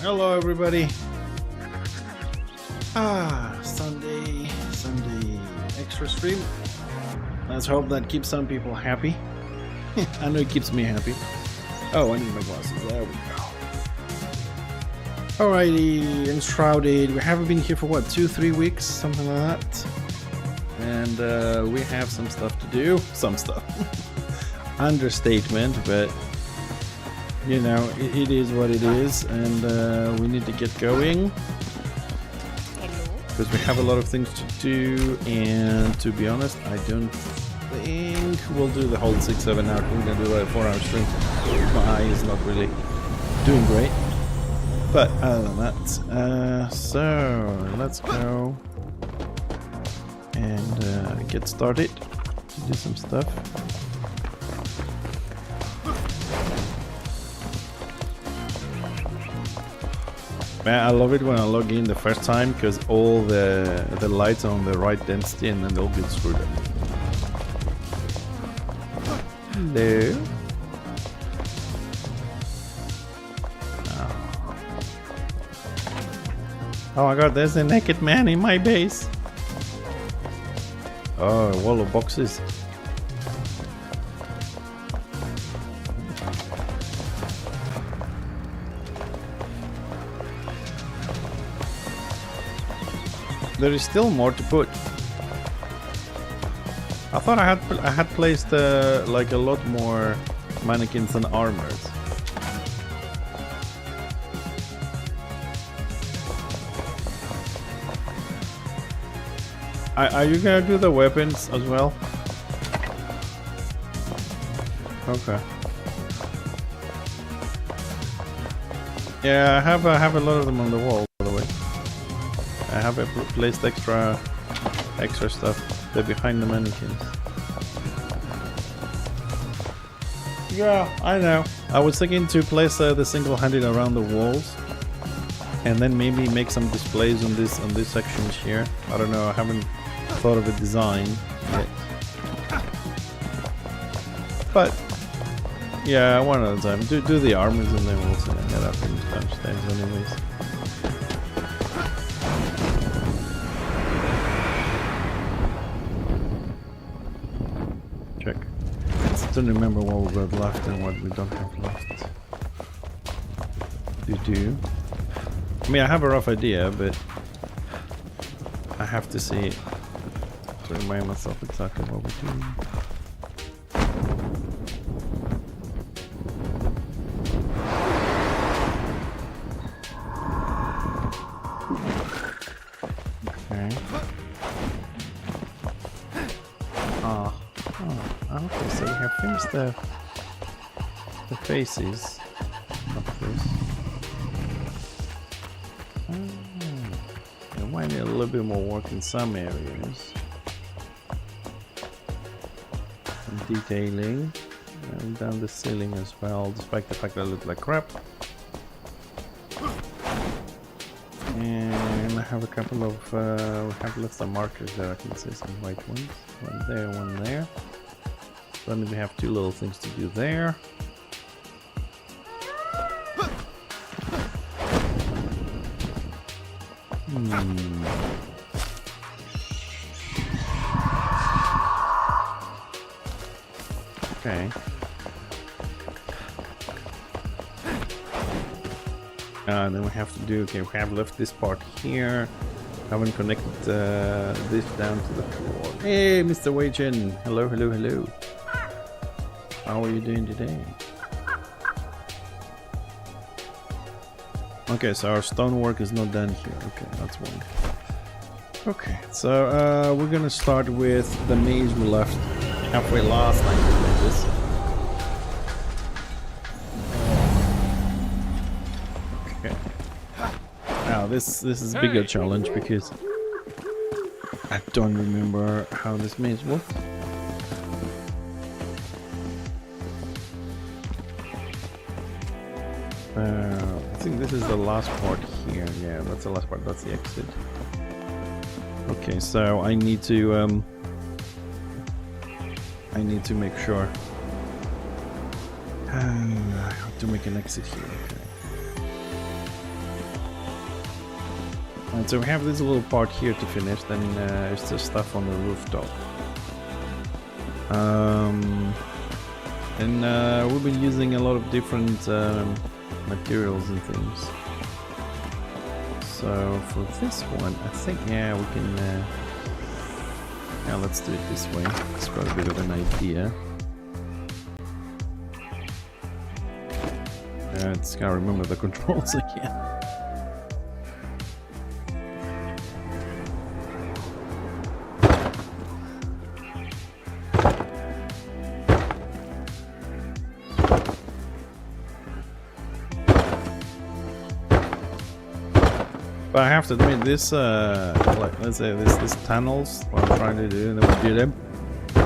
Hello everybody. Sunday extra stream. Let's hope that keeps some people happy. I know it keeps me happy. Oh, I need my glasses. There we go. Alrighty, Enshrouded. We haven't been here for what, 2-3 weeks, something like that. And we have some stuff to do. Some stuff. Understatement, but you know, it is what it is, and we need to get going. Because we have a lot of things to do, and to be honest, I don't think we'll do the whole 6-7 hour. We're gonna do a 4-hour stream. My eye is not really doing great. But other than that, so let's go and get started to do some stuff. Man, I love it when I log in the first time because all the lights are on the right density and then they'll get screwed up. Hello. Oh my god, there's a naked man in my base. Oh, a wall of boxes. There is still more to put. I thought I had placed like a lot more mannequins and armors. Are you gonna do the weapons as well? Okay. Yeah, I have a lot of them on the wall, by the way. I have placed extra stuff. They're behind the mannequins. Yeah, I know. I was thinking to place the single-handed around the walls, and then maybe make some displays on this sections here. I don't know. I haven't thought of a design yet. But yeah, one at a time. Do the armors, and then we'll see. Get up in downstairs, anyways. Check. I don't remember what we got left and what we don't have left. Do. I mean, I have a rough idea, but I have to see it to remind myself exactly what we're doing. Okay, so we have finished the faces of this. I might need a little bit more work in some areas. Some detailing and down the ceiling as well, despite the fact that I look like crap. And I have a couple of we have left some markers there. I can see some white ones. One there, one there. Then we have two little things to do there. Okay. And then we have to do, okay, we have left this part here. Haven't connected this down to the floor. Hey, Mr. Wagen. Hello, hello, hello. How are you doing today? Okay, so our stonework is not done here. Okay, that's one. Okay, so we're gonna start with the maze we left halfway last time we did this. Okay. Now this is a bigger challenge because I don't remember how this maze works. I think this is the last part here. Yeah, that's the last part. That's the exit. Okay, so I need to make sure I have to make an exit here. Okay. So we have this little part here to finish, then it's just stuff on the rooftop. And we've been using a lot of different materials and things. So for this one, I think, yeah, we can, yeah, let's do it this way. It's got a bit of an idea. Just gotta remember the controls again. But I have to admit, this, like, let's say this tunnels, what I'm trying to do, and then we do them,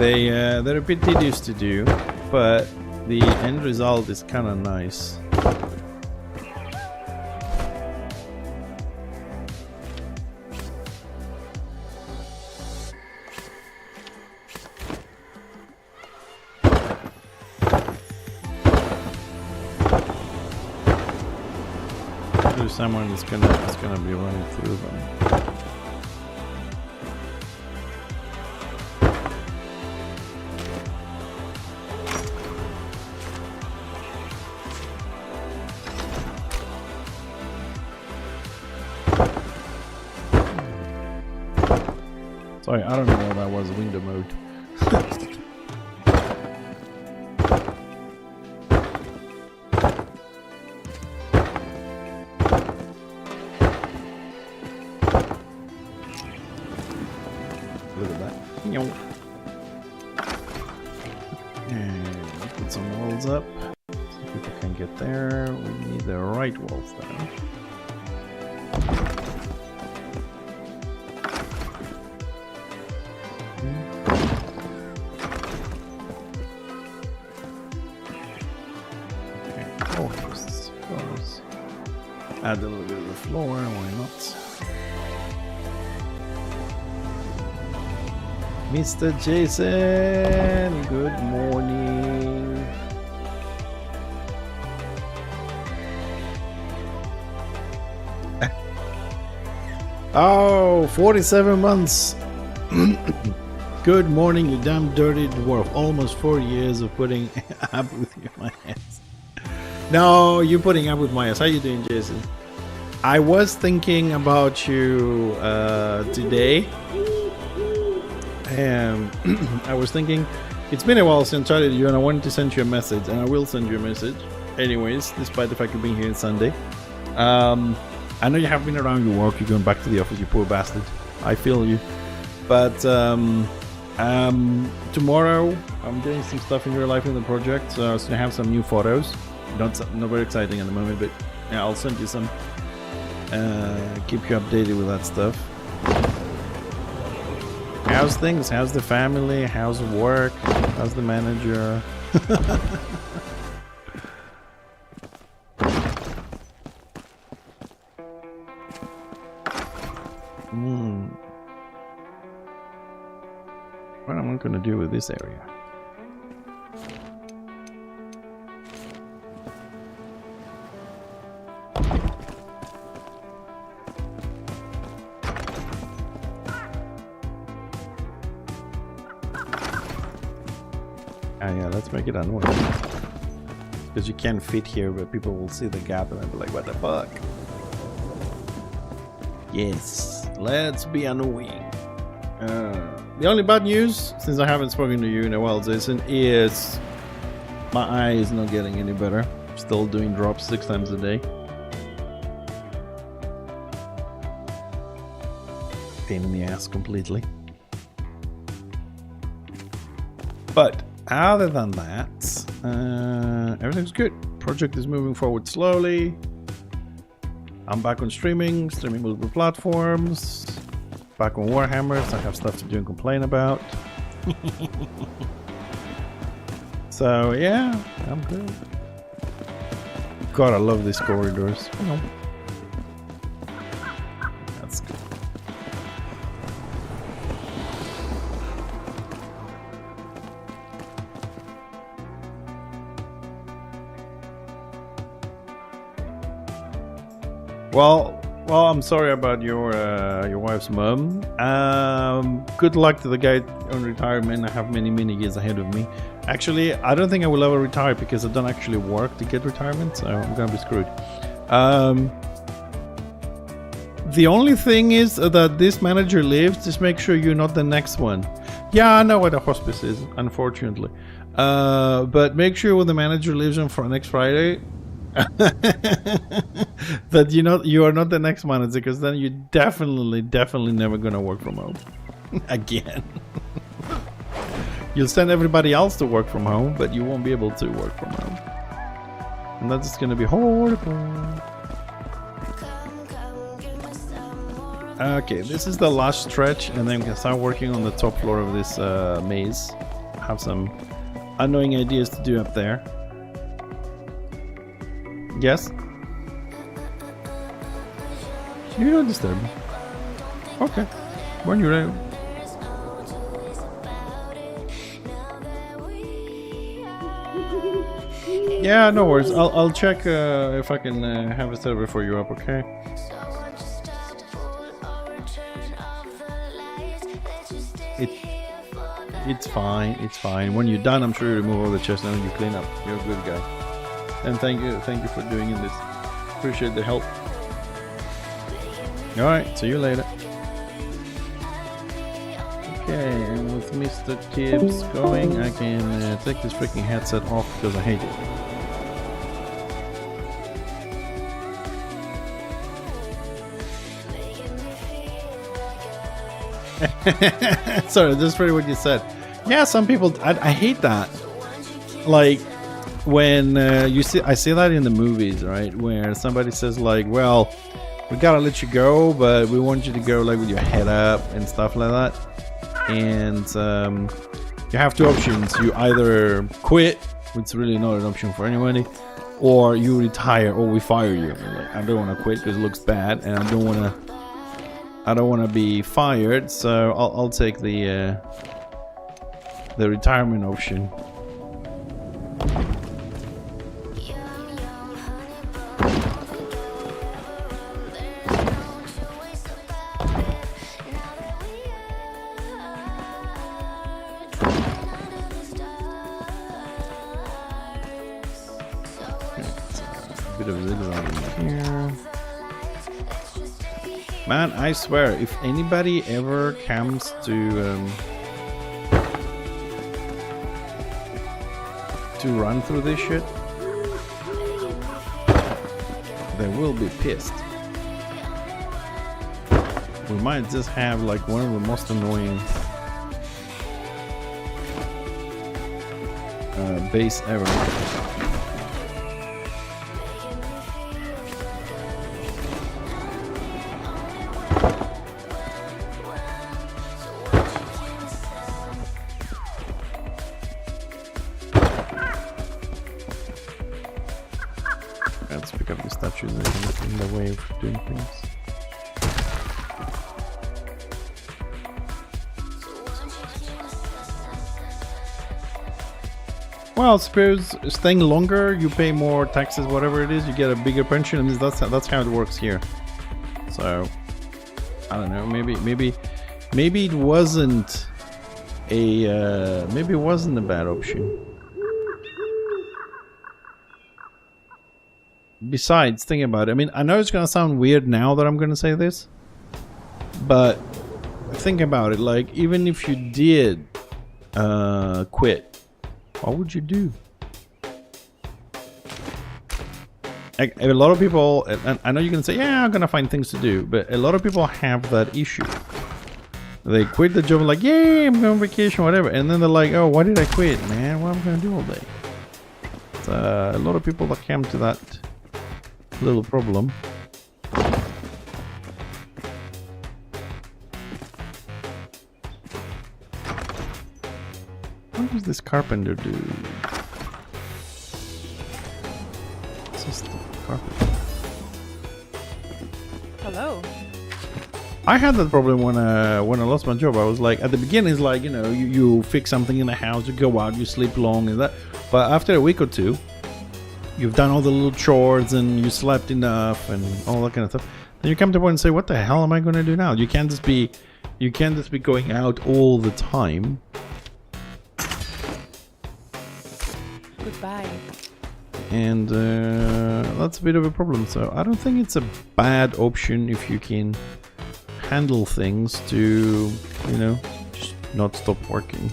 they're a bit tedious to do, but the end result is kind of nice. There's someone that's gonna be running through them. Sorry, I don't know what that was, window mode. Look at that. And put some walls up so people can get there. We need the right walls though. Okay, floors. Add a little bit of the floor, why not? Mr. Jason, good morning. Oh, 47 months. Good morning, you damn dirty dwarf. Almost 4 years of putting up with my ass. No, you're putting up with my ass. How you doing, Jason? I was thinking about you today. I was thinking, it's been a while since I chatted you, and I wanted to send you a message, and I will send you a message anyways, despite the fact of being here on Sunday. I know you have been around your work, you're going back to the office, you poor bastard. I feel you. But tomorrow I'm doing some stuff in real life in the project, so I have some new photos. Not very exciting at the moment, but yeah, I'll send you some. Keep you updated with that stuff. How's things? How's the family? How's work? How's the manager? What am I going to do with this area? Yeah, let's make it annoying. Because you can't fit here, but people will see the gap and they'll be like, what the fuck? Yes, let's be annoying. The only bad news, since I haven't spoken to you in a while, Jason, is my eye is not getting any better. Still doing drops 6 times a day. Pain in the ass completely. But other than that, everything's good. Project is moving forward slowly. I'm back on streaming multiple platforms. Back on Warhammers, I have stuff to do and complain about. So yeah, I'm good. God, I love these corridors. That's good. Well, Well, I'm sorry about your wife's mom. Good luck to the guy on retirement. I have many years ahead of me. Actually, I don't think I will ever retire because I don't actually work to get retirement, so I'm gonna be screwed. The only thing is that this manager lives. Just make sure you're not the next one. Yeah, I know what a hospice is, unfortunately. But make sure when the manager lives on for next Friday. That you are not the next manager, because then you're definitely never gonna work from home again. You'll send everybody else to work from home, but you won't be able to work from home, and that's just gonna be horrible. Okay, this is the last stretch, and then we can start working on the top floor of this maze. Have some annoying ideas to do up there. Yes? You don't disturb me. Okay. When you're ready. Yeah, no worries. I'll check if I can have a server for you up, okay? It's fine, it's fine. When you're done, I'm sure you remove all the chests and you clean up. You're a good guy. And thank you for doing this. Appreciate the help. Alright, see you later. Okay, and with Mr. Tibbs going, I can take this freaking headset off because I hate it. Sorry, just read what you said. Yeah, some people, I hate that. Like, when I see that in the movies, right, where somebody says like, well, we gotta let you go, but we want you to go like with your head up and stuff like that. And you have two options. You either quit, which is really not an option for anybody, or you retire, or we fire you. Like, I don't want to quit because it looks bad, and I don't want to be fired, so I'll take the retirement option. Man, I swear, if anybody ever comes to run through this shit, they will be pissed. We might just have like one of the most annoying base ever. Let's pick up the statues that are in the way of doing things. Well, I suppose staying longer, you pay more taxes, whatever it is, you get a bigger pension, and that's how it works here. So, I don't know. Maybe it wasn't a bad option. Besides, think about it. I mean, I know it's gonna sound weird now that I'm gonna say this, but think about it. Like, even if you did quit, what would you do? Like, a lot of people, and I know you can say, yeah, I'm gonna find things to do, but a lot of people have that issue. They quit the job like, yay, I'm going on vacation, whatever, and then they're like, oh, why did I quit, man? What am I gonna do all day? It's a lot of people that come to that little problem. What does this carpenter do? It's just the carpenter. Hello. I had that problem when I lost my job. I was like, at the beginning, it's like, you know, you fix something in the house, you go out, you sleep long and that. But after a week or two, you've done all the little chores and you slept enough and all that kind of stuff. Then you come to a point and say, what the hell am I gonna do now? You can't just be going out all the time. Goodbye. And that's a bit of a problem. So I don't think it's a bad option if you can handle things to, you know, just not stop working.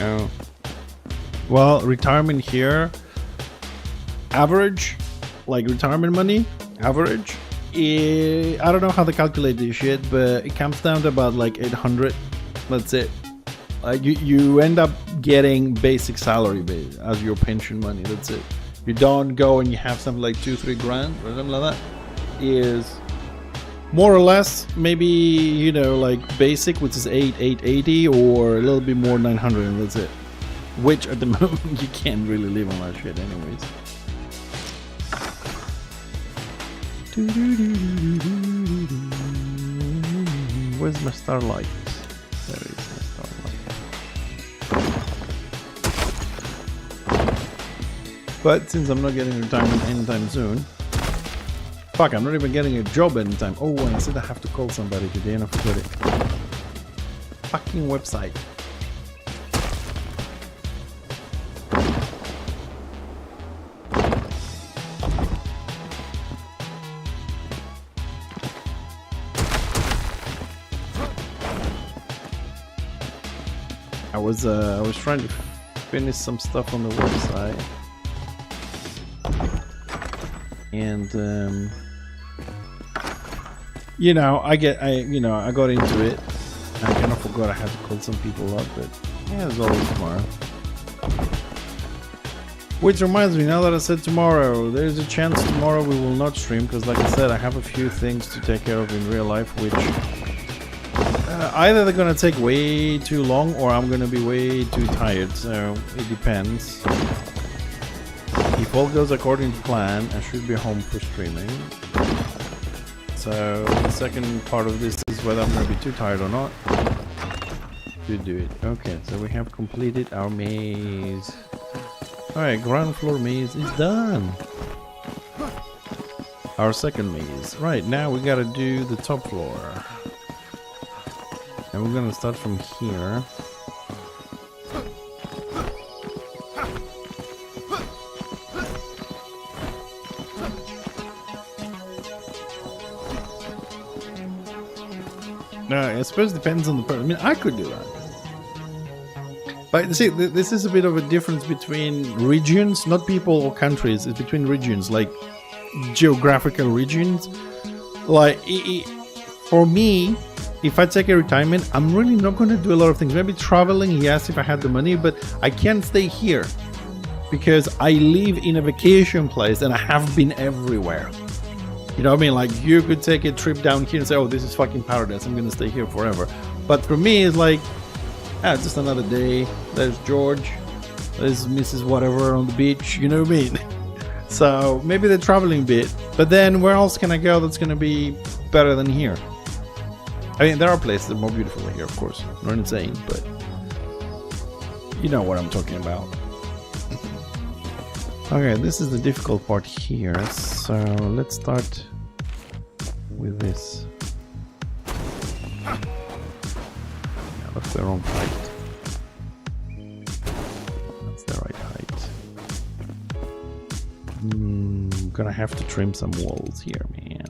Oh. Well, retirement here, average, like retirement money, average. I don't know how they calculate this shit, but it comes down to about like 800. That's it. Like you end up getting basic salary as your pension money. That's it. You don't go and you have something like 2-3 grand or something like that. Is more or less, maybe, you know, like basic, which is 880, or a little bit more, 900, and that's it. Which at the moment you can't really live on that shit, anyways. Where's my starlight? There is my starlight. But since I'm not getting retirement anytime soon. Fuck, I'm not even getting a job anytime. Oh, and I said I have to call somebody today and I forgot it. Fucking website. I was trying to finish some stuff on the website. And you know, I got into it. I kind of forgot I had to call some people up, but yeah, there's always tomorrow. Which reminds me, now that I said tomorrow, there's a chance tomorrow we will not stream, because like I said, I have a few things to take care of in real life, which either they're gonna take way too long or I'm gonna be way too tired, so it depends. If all goes according to plan, I should be home for streaming. So the second part of this is whether I'm going to be too tired or not to do it. Okay, so we have completed our maze. Alright, ground floor maze is done. Our second maze. Right, now we gotta do the top floor. And we're gonna start from here. I suppose it depends on the person. I mean, I could do that. But see, this is a bit of a difference between regions, not people or countries. It's between regions, like geographical regions. Like, for me, if I take a retirement, I'm really not going to do a lot of things. Maybe traveling, yes, if I had the money, but I can't stay here because I live in a vacation place and I have been everywhere. You know what I mean? Like, you could take a trip down here and say, oh, this is fucking paradise, I'm gonna stay here forever. But for me, it's like, just another day. There's George, there's Mrs. Whatever on the beach, you know what I mean? So maybe they're traveling a bit, but then where else can I go that's gonna be better than here? I mean, there are places that are more beautiful than here, of course. Not insane, but you know what I'm talking about. Okay, this is the difficult part here, so let's start with this. Yeah, that's the wrong height. That's the right height. Gonna have to trim some walls here, man.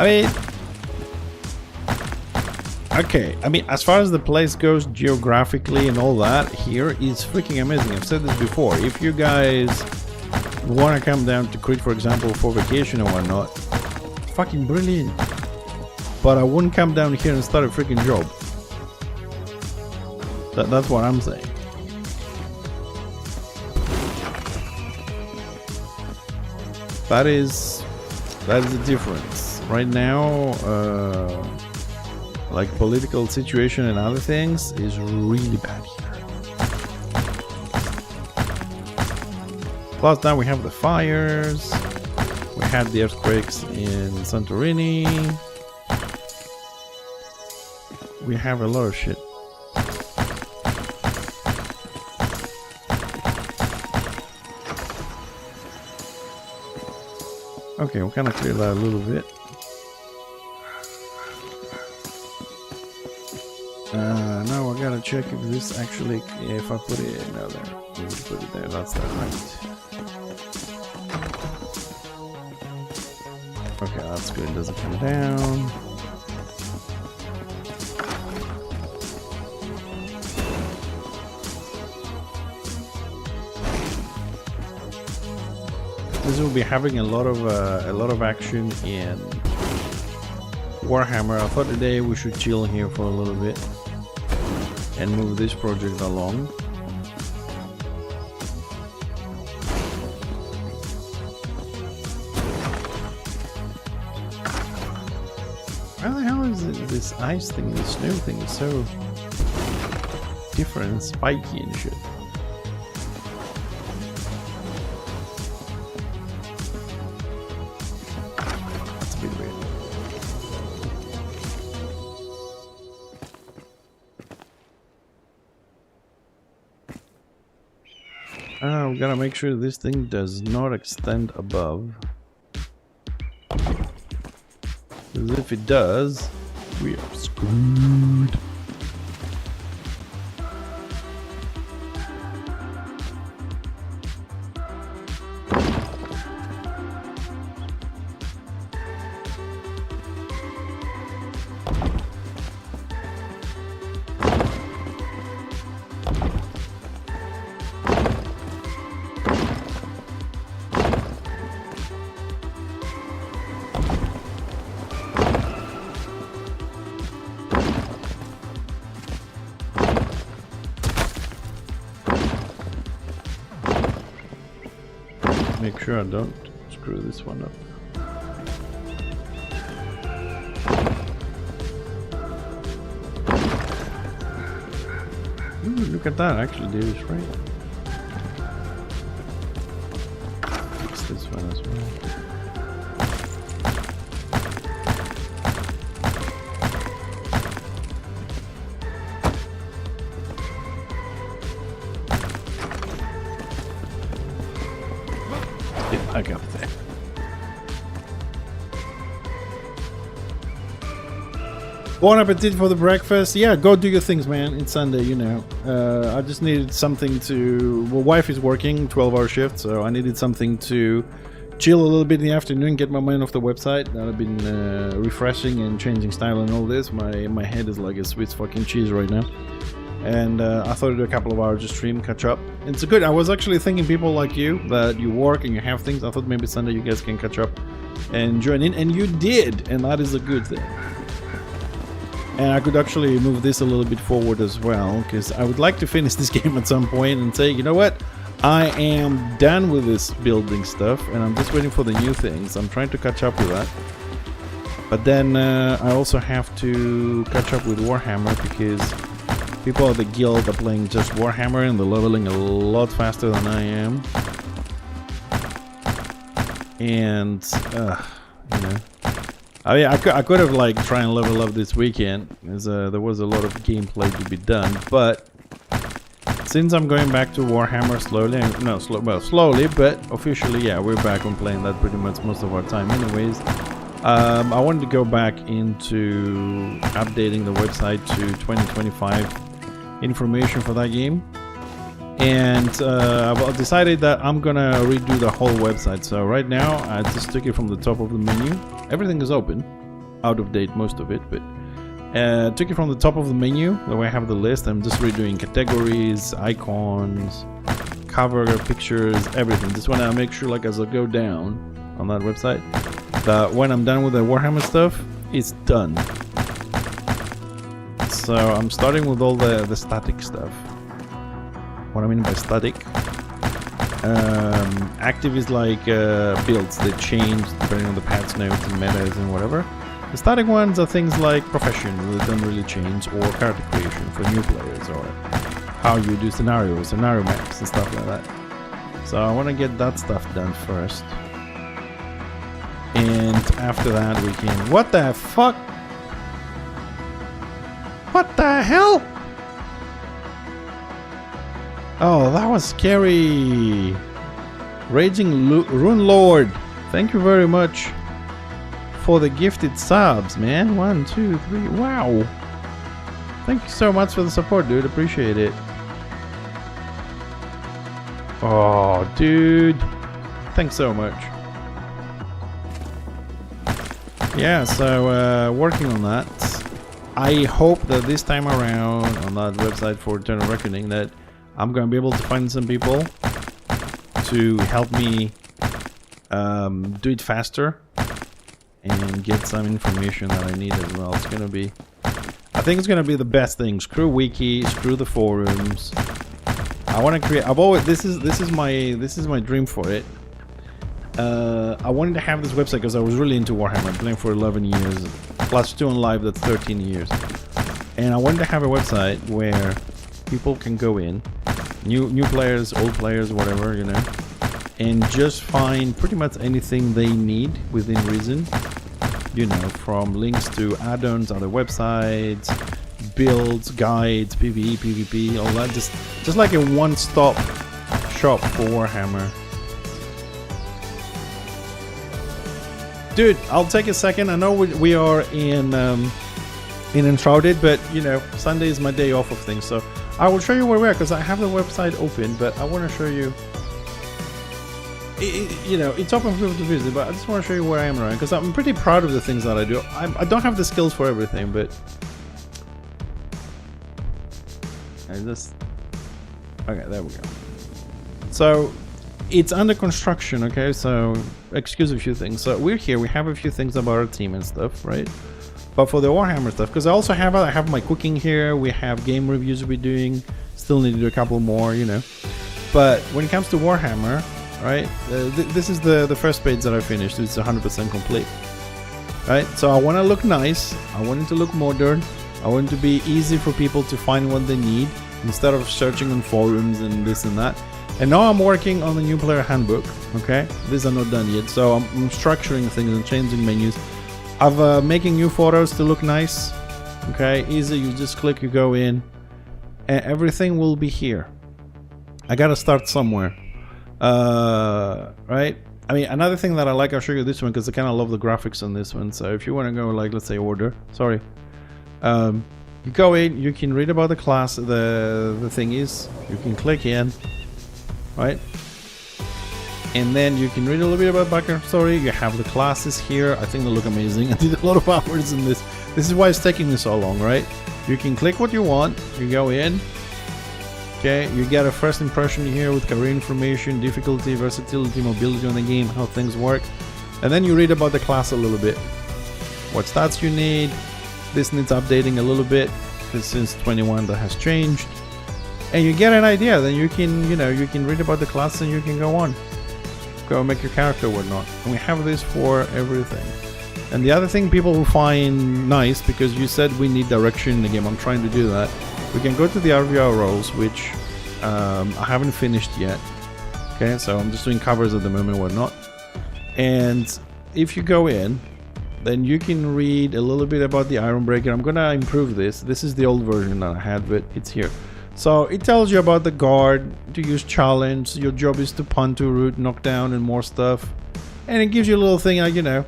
I mean, okay, I mean, as far as the place goes geographically and all that, here is freaking amazing. I've said this before. If you guys want to come down to Crete, for example, for vacation or whatnot, fucking brilliant. But I wouldn't come down here and start a freaking job. That's what I'm saying. That is the difference. Right now, like political situation and other things is really bad here. Plus now we have the fires. We had the earthquakes in Santorini. We have a lot of shit. Okay, we'll kind of clear that a little bit. Now I gotta check if this actually, if I put it, no, there, we put it there, that's that, right. Okay, that's good, it doesn't come down. This will be having a lot of action in Warhammer. I thought today we should chill here for a little bit and move this project along. How the hell is it, this ice thing, this snow thing is so different and spiky and shit. We gotta make sure this thing does not extend above. Because if it does, we are screwed. Make sure I don't screw this one up. Ooh, look at that, I actually did it right. Fix this one as well. I got it there. Bon appetit for the breakfast. Yeah, go do your things, man. It's Sunday, you know. I just needed something to... Well, wife is working 12-hour shift, so I needed something to chill a little bit in the afternoon, get my mind off the website. I've been refreshing and changing style and all this. My head is like a Swiss fucking cheese right now. And I thought I'd do a couple of hours of stream, catch up. It's good. I was actually thinking people like you, that you work and you have things. I thought maybe Sunday you guys can catch up and join in. And you did, and that is a good thing. And I could actually move this a little bit forward as well, because I would like to finish this game at some point and say, you know what? I am done with this building stuff, and I'm just waiting for the new things. I'm trying to catch up with that. But then I also have to catch up with Warhammer, because people at the guild are playing just Warhammer and they're leveling a lot faster than I am. And, you know, I mean, I could have like tried and level up this weekend, as there was a lot of gameplay to be done. But since I'm going back to Warhammer slowly, slowly, but officially, yeah, we're back on playing that pretty much most of our time, anyways. I wanted to go back into updating the website to 2025 information for that game, and I've decided that I'm gonna redo the whole website. So right now I just took it from the top of the menu. Everything is open, out of date most of it, but took it from the top of the menu, the way I have the list. I'm just redoing categories, icons, cover, pictures, everything. Just want to make sure, like, as I go down on that website, that when I'm done with the Warhammer stuff, it's done. So I'm starting with all the static stuff. What I mean by static, active is like builds that change depending on the patch notes and metas and whatever. The static ones are things like profession that don't really change, or character creation for new players, or how you do scenarios, scenario maps and stuff like that. So I want to get that stuff done first. And after that we can... What the fuck? What the hell? Oh, that was scary. Raging Rune Lord, thank you very much for the gifted subs, man. 1, 2, 3. Wow. Thank you so much for the support, dude. Appreciate it. Oh, dude. Thanks so much. Yeah, so working on that. I hope that this time around on that website for Eternal Reckoning that I'm going to be able to find some people to help me do it faster and get some information that I need as well. It's going to be... I think it's going to be the best thing. Screw wiki, screw the forums. I want to create... I've always... This is my dream for it. I wanted to have this website because I was really into Warhammer. I'm playing for 11 years. Plus 2 on live, that's 13 years. And I wanted to have a website where people can go in, new players, old players, whatever, you know, and just find pretty much anything they need within reason, you know, from links to add-ons, other websites, builds, guides, PvE, PvP, all that, just like a one-stop shop for Warhammer. Dude, I'll take a second. I know we are in Enshrouded, but you know, Sunday is my day off of things, so I will show you where we are because I have the website open, but I want to show you. You know, it's open for people to visit, but I just want to show you where I am right, because I'm pretty proud of the things that I do. I don't have the skills for everything, but okay, there we go. So it's under construction, okay? So excuse a few things. So we're here. We have a few things about our team and stuff, right? But for the Warhammer stuff, because I have my cooking here. We have game reviews we're doing. Still need to do a couple more, you know. But when it comes to Warhammer, right? This is the first page that I finished. It's 100% complete, right? So I want to look nice. I want it to look modern. I want it to be easy for people to find what they need instead of searching on forums and this and that. And now I'm working on the new player handbook, okay? These are not done yet, so I'm structuring things and changing menus. I'm making new photos to look nice, okay? Easy, you just click, you go in, and everything will be here. I gotta start somewhere, right? I mean, another thing that I like, I'll show you this one because I kind of love the graphics on this one. So if you want to go, like, let's say order, sorry. You go in, you can read about the class, the thing is, you can click in, right? And then you can read a little bit about background story. You have the classes here. I think they look amazing. I did a lot of hours in this. This is why it's taking me so long, right? You can click what you want. You go in. Okay, you get a first impression here with career information, difficulty, versatility, mobility on the game, how things work. And then you read about the class a little bit. What stats you need. This needs updating a little bit because since 21 that has changed. And you get an idea. Then you can, you know, you can read about the class and you can go on. Go make your character whatnot. And we have this for everything. And the other thing people will find nice, because you said we need direction in the game, I'm trying to do that. We can go to the RVR roles, which I haven't finished yet. Okay, so I'm just doing covers at the moment, whatnot. And if you go in, then you can read a little bit about the Ironbreaker. I'm gonna improve this. This is the old version that I had, but it's here. So it tells you about the guard, to use challenge, your job is to punt, to root, knock down, and more stuff. And it gives you a little thing like, you know,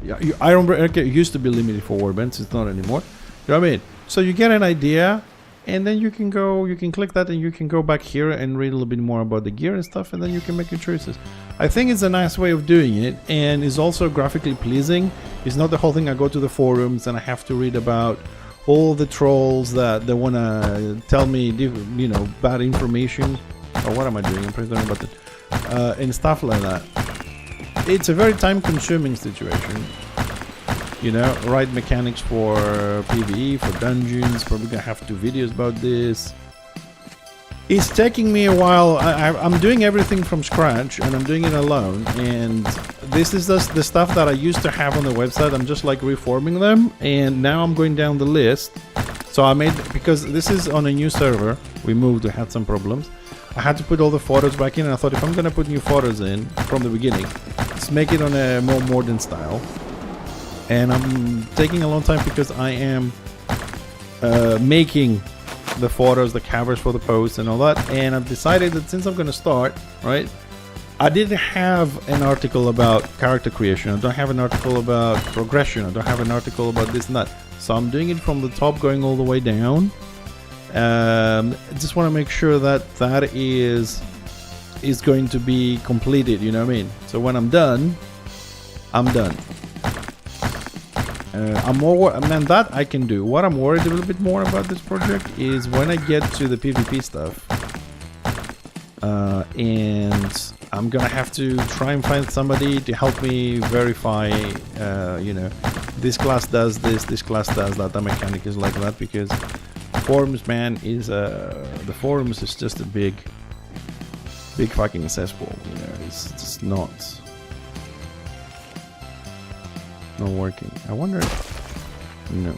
Ironbreaker used to be limited for warbands, it's not anymore. You know what I mean? So you get an idea, and then you can go, you can click that and you can go back here and read a little bit more about the gear and stuff, and then you can make your choices. I think it's a nice way of doing it, and it's also graphically pleasing. It's not the whole thing I go to the forums and I have to read about all the trolls that they want to tell me, you know, bad information. Oh, what am I doing? I'm pressing the button. And stuff like that. It's a very time-consuming situation. You know, right mechanics for PvE, for dungeons. Probably gonna have to do videos about this. It's taking me a while. I'm doing everything from scratch, and I'm doing it alone. And this is just the stuff that I used to have on the website. I'm just like reforming them, and now I'm going down the list. So I made, because this is on a new server, we moved, we had some problems. I had to put all the photos back in, and I thought if I'm gonna put new photos in from the beginning, let's make it on a more modern style. And I'm taking a long time because I am making the photos, the covers for the posts and all that. And I've decided that since I'm gonna start, right, I didn't have an article about character creation, I don't have an article about progression, I don't have an article about this and that. So I'm doing it from the top going all the way down. I just want to make sure that that is going to be completed, you know what I mean? So when I'm done, I'm done. I'm more, man, that I can do. What I'm worried a little bit more about this project is when I get to the PvP stuff. And I'm gonna have to try and find somebody to help me verify, you know, this class does this class does that, the mechanic is like that, because forums, man, is the forums is just a big fucking cesspool, you know. It's just not working. I wonder, no,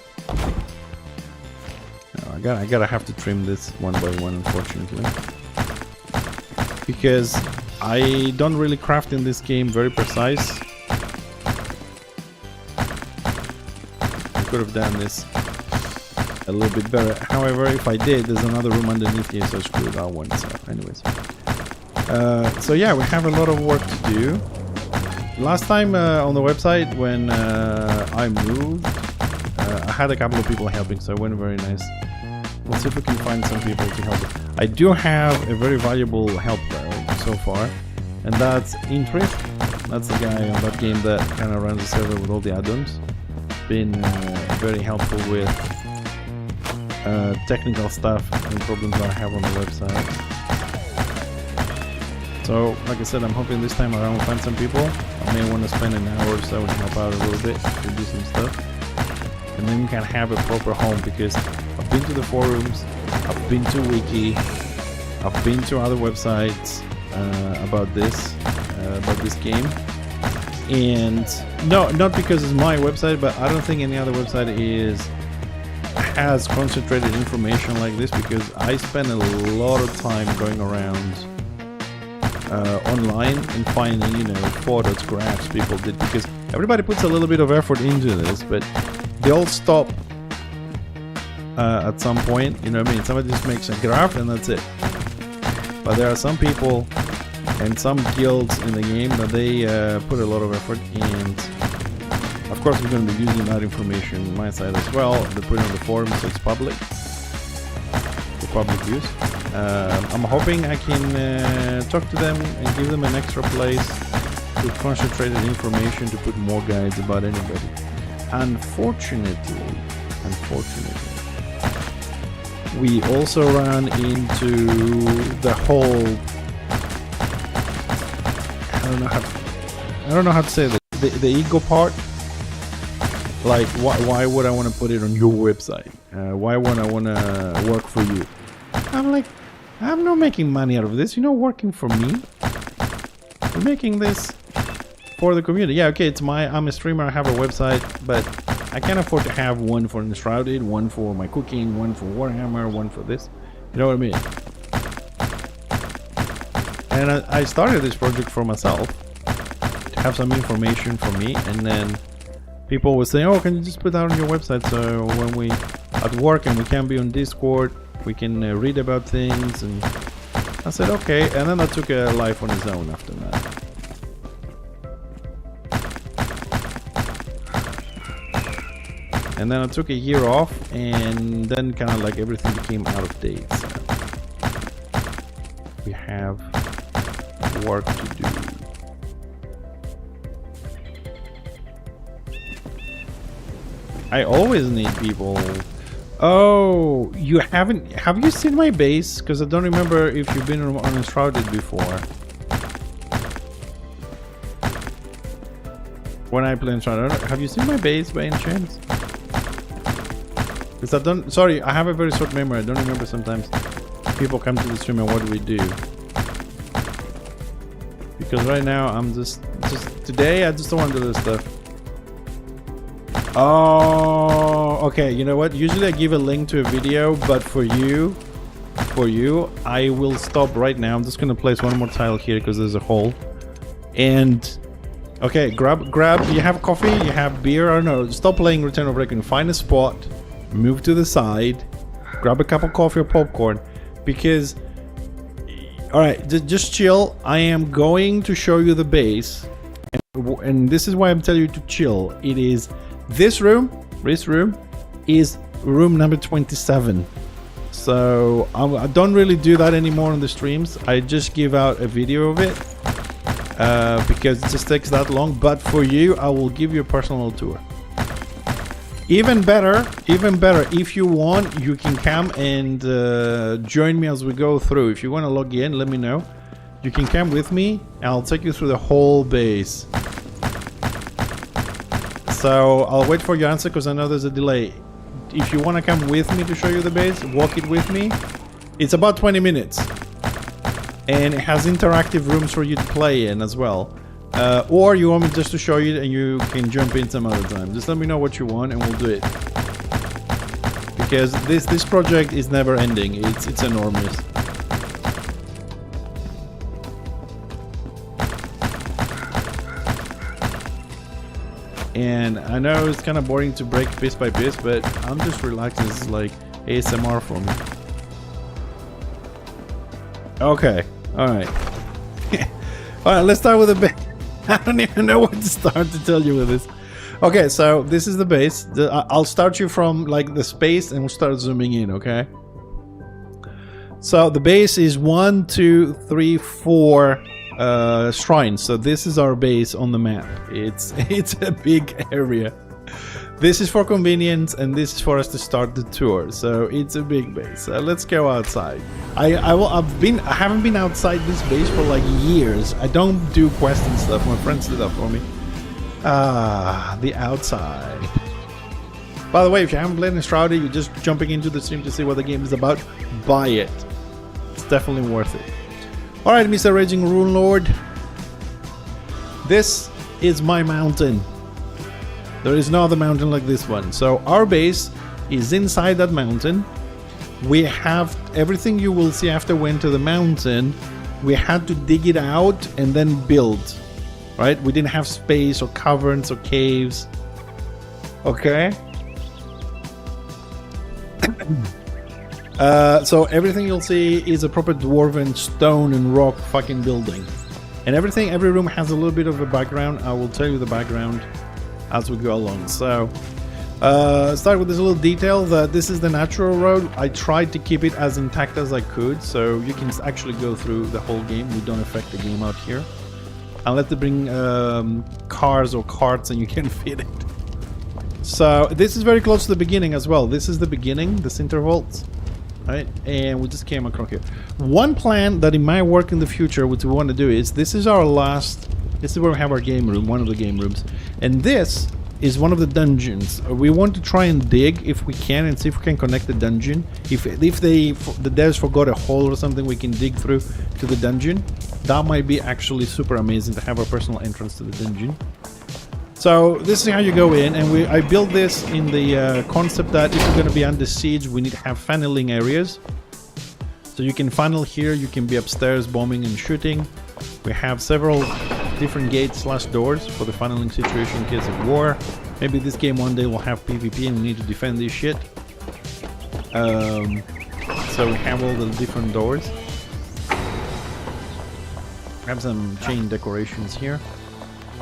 I gotta have to trim this one by one, unfortunately, because I don't really craft in this game very precise. I could have done this a little bit better. However, if I did, there's another room underneath here, so screw that one. So anyways, so yeah, we have a lot of work to do. Last time on the website when I moved, I had a couple of people helping, so it went very nice. Let's see if we can find some people to help. I do have a very valuable help though so far, and that's Enshrouded. That's the guy on that game that kind of runs the server with all the add-ons. Been very helpful with technical stuff and problems that I have on the website. So, like I said, I'm hoping this time around we'll find some people. I may want to spend an hour or so and help out a little bit to do some stuff. And then we can have a proper home, because I've been to the forums, I've been to Wiki, I've been to other websites about this game. And no, not because it's my website, but I don't think any other website has concentrated information like this, because I spend a lot of time going around online and finding, you know, photos, graphs people did, because everybody puts a little bit of effort into this, but they all stop at some point, you know what I mean? Somebody just makes a graph and that's it. But there are some people and some guilds in the game that they put a lot of effort, and of course we're going to be using that information on my side as well. They put it on the forum, so it's public, for public use. I'm hoping I can talk to them and give them an extra place with concentrated information to put more guides about anybody. Unfortunately, we also ran into the whole, I don't know how to say the ego part. Like, why would I want to put it on your website? Why would I want to work for you? I'm like, I'm not making money out of this. You're not working for me. We're making this for the community. Yeah, okay, I'm a streamer, I have a website, but I can't afford to have one for Enshrouded, one for my cooking, one for Warhammer, one for this. You know what I mean? And I started this project for myself, to have some information for me, and then people would say, oh, can you just put that on your website, so when we at work and we can be on Discord, we can read about things. And I said okay, and then I took a life on its own after that. And then I took a year off, and then kind of like everything became out of date. So we have work to do. I always need people Oh, you haven't... Have you seen my base? Because I don't remember if you've been on Enshrouded before. When I play Enshrouded, have you seen my base by any chance? Because I don't... Sorry, I have a very short memory. I don't remember sometimes. People come to the stream and what do we do? Because right now I'm just today I just don't want to do this stuff. Oh, okay. You know what? Usually I give a link to a video, but for you, I will stop right now. I'm just gonna place one more tile here because there's a hole. And okay, grab. You have coffee, you have beer. Or no, stop playing Return of Reckoning. Find a spot, move to the side, grab a cup of coffee or popcorn, because. All right, just chill. I am going to show you the base, and this is why I'm telling you to chill. It is this room. This room is room number 27. So I don't really do that anymore on the streams. I just give out a video of it because it just takes that long. But for you, I will give you a personal tour. Even better, if you want, you can come and join me as we go through. If you want to log in, let me know. You can come with me, and I'll take you through the whole base. So I'll wait for your answer because I know there's a delay. If you want to come with me to show you the base, walk it with me. It's about 20 minutes. And it has interactive rooms for you to play in as well. Or you want me just to show you and you can jump in some other time. Just let me know what you want and we'll do it. Because this project is never ending. It's enormous. And I know it's kind of boring to break piece by piece, but I'm just relaxing. This is like ASMR for me. Okay. Alright. Alright, let's start with a bit. I don't even know what to start to tell you with this. Okay, so this is the base. I'll start you from like the space and we'll start zooming in, okay? So the base is 1, 2, 3, 4 shrines. So this is our base on the map. It's a big area. This is for convenience and this is for us to start the tour. So it's a big base. Let's go outside. I haven't been outside this base for like years. I don't do quests and stuff. My friends do that for me. The outside. By the way, if you haven't played Enshrouded, you're just jumping into the stream to see what the game is about, buy it. It's definitely worth it. Alright, Mr. Raging Rune Lord. This is my mountain. There is no other mountain like this one. So our base is inside that mountain. We have everything you will see after we enter the mountain. We had to dig it out and then build. Right? We didn't have space or caverns or caves. Okay? So everything you'll see is a proper dwarven stone and rock fucking building. And every room has a little bit of a background. I will tell you the background as we go along. So start with this little detail that this is the natural road. I tried to keep it as intact as I could, so you can actually go through the whole game. We don't affect the game out here. I'll let them bring cars or carts and you can fit it. So this is very close to the beginning as well. This is the beginning, this intervals. Right, and we just came across here. One plan that it might work in the future, which we want to do, is this is our last. This is where we have our game room, one of the game rooms, and this is one of the dungeons. We want to try and dig if we can, and see if we can connect the dungeon. If the devs forgot a hole or something, we can dig through to the dungeon. That might be actually super amazing to have our personal entrance to the dungeon. So this is how you go in, and I built this in the concept that if you're going to be under siege, we need to have funneling areas. So you can funnel here, you can be upstairs bombing and shooting. We have several different gates / doors for the funneling situation in case of war. Maybe this game one day will have PvP and we need to defend this shit. So we have all the different doors. We have some chain decorations here.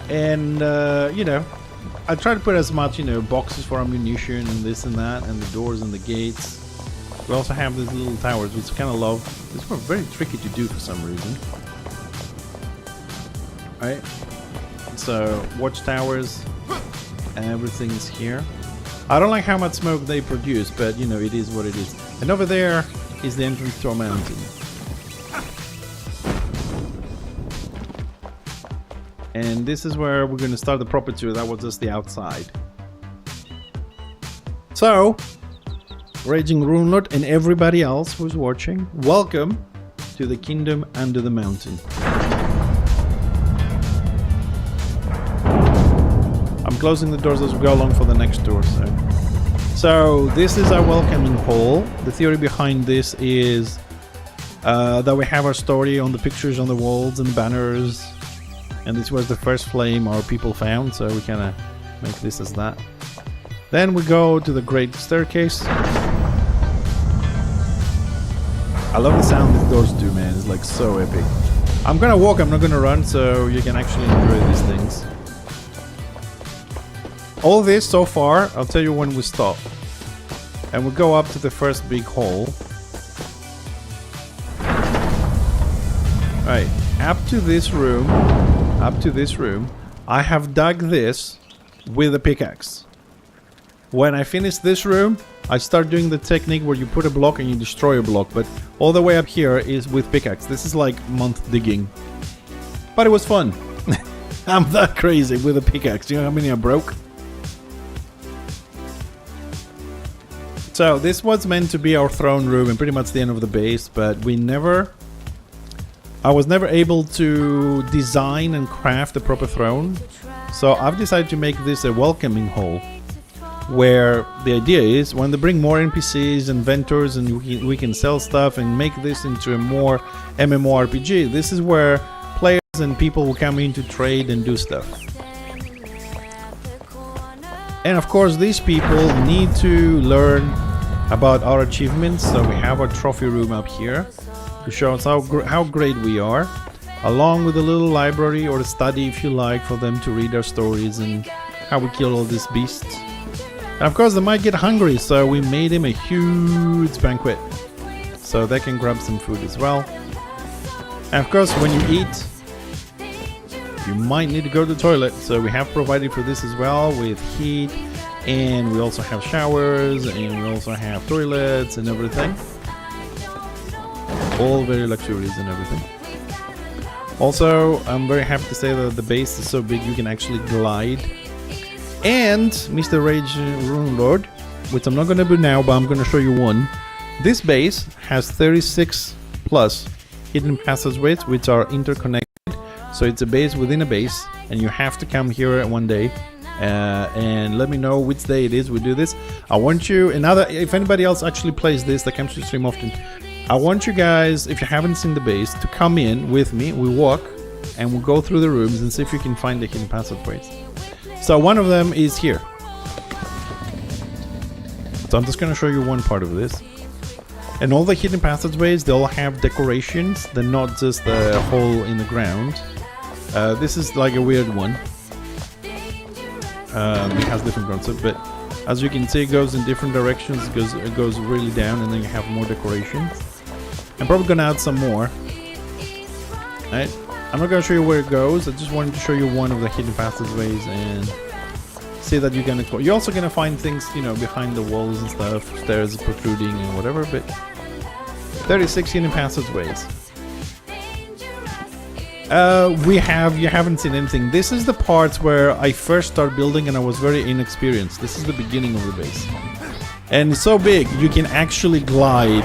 And you know, I try to put as much, you know, boxes for ammunition and this and that, and the doors and the gates. We also have these little towers, which I kind of love. These were very tricky to do for some reason. Right? So watchtowers, everything is here. I don't like how much smoke they produce, but you know, it is what it is. And over there is the entrance to our mountain. And this is where we're going to start the proper tour. That was just the outside. So, Raging Runelord and everybody else who's watching, welcome to the Kingdom Under the Mountain. I'm closing the doors as we go along for the next door. So this is our welcoming hall. The theory behind this is that we have our story on the pictures on the walls and the banners. And this was the first flame our people found, so we kind of make this as that. Then we go to the great staircase. I love the sound these doors do, man. It's like so epic. I'm gonna walk, I'm not gonna run, so you can actually enjoy these things. All this so far, I'll tell you when we stop. And we'll go up to the first big hall. Alright, up to this room, I have dug this with a pickaxe. When I finish this room, I start doing the technique where you put a block and you destroy a block, but all the way up here is with pickaxe. This is like month digging. But it was fun. I'm that crazy with a pickaxe. Do you know how many I broke? So this was meant to be our throne room and pretty much the end of the base, but I was never able to design and craft a proper throne. So I've decided to make this a welcoming hall, where the idea is when they bring more NPCs and vendors and we can sell stuff and make this into a more MMORPG, this is where players and people will come in to trade and do stuff. And of course these people need to learn about our achievements, so we have our trophy room up here to show us how great we are, along with a little library or a study if you like, for them to read our stories and how we kill all these beasts. And of course they might get hungry, so we made him a huge banquet so they can grab some food as well. And of course when you eat, you might need to go to the toilet, so we have provided for this as well with heat, and we also have showers, and we also have toilets and everything. All very luxurious and everything. Also, I'm very happy to say that the base is so big you can actually glide. And Mr. Raging Runelord, which I'm not going to do now, but I'm going to show you one. This base has 36 plus hidden passageways which are interconnected. So it's a base within a base, and you have to come here one day and let me know which day it is we do this. I want you, if anybody else actually plays this that comes to stream often, I want you guys, if you haven't seen the base, to come in with me. We walk and we'll go through the rooms and see if you can find the hidden passageways. So one of them is here. So I'm just going to show you one part of this. And all the hidden passageways, they all have decorations. They're not just a hole in the ground. This is like a weird one. It has different concept, but as you can see, it goes in different directions. It goes really down, and then you have more decorations. I'm probably gonna add some more. Right? I'm not gonna show you where it goes. I just wanted to show you one of the hidden passageways and see that you're also gonna find things, you know, behind the walls and stuff, stairs protruding and whatever. But 36 hidden passageways. You haven't seen anything. This is the parts where I first started building and I was very inexperienced. This is the beginning of the base. And it's so big, you can actually glide.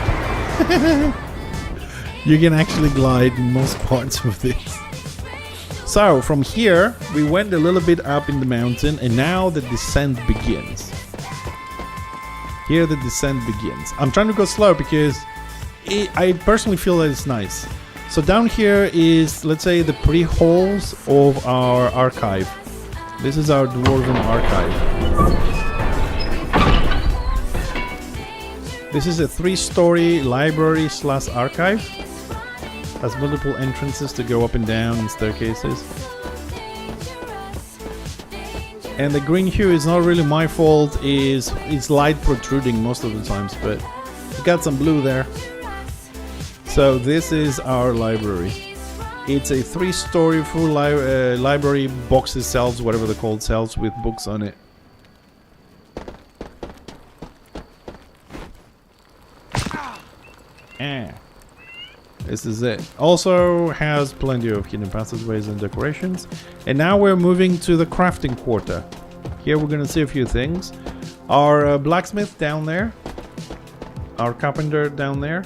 You can actually glide in most parts of this. So, from here, we went a little bit up in the mountain, and now the descent begins. Here the descent begins. I'm trying to go slow because I personally feel that it's nice. So down here is, let's say, the pre-holes of our archive. This is our dwarven archive. This is a 3-story library / archive. Has multiple entrances to go up and down and staircases. And the green hue is not really my fault, it's light protruding most of the times, but we got some blue there. So this is our library. It's a 3-story full library, boxes, cells, whatever they're called, cells with books on it. This is it. Also has plenty of hidden passageways and decorations. And now we're moving to the crafting quarter. Here we're gonna see a few things. Our blacksmith down there. Our carpenter down there.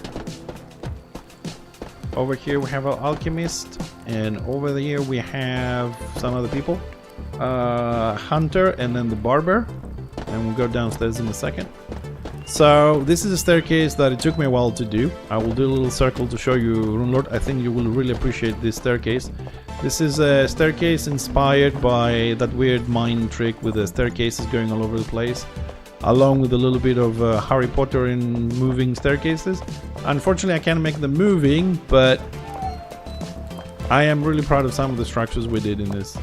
Over here we have our alchemist. And over here we have some other people. Hunter and then the barber. And we'll go downstairs in a second. So this is a staircase that it took me a while to do. I will do a little circle to show you, Runelord. I think you will really appreciate this staircase. This is a staircase inspired by that weird mine trick with the staircases going all over the place, along with a little bit of Harry Potter in moving staircases. Unfortunately, I can't make them moving, but I am really proud of some of the structures we did in this.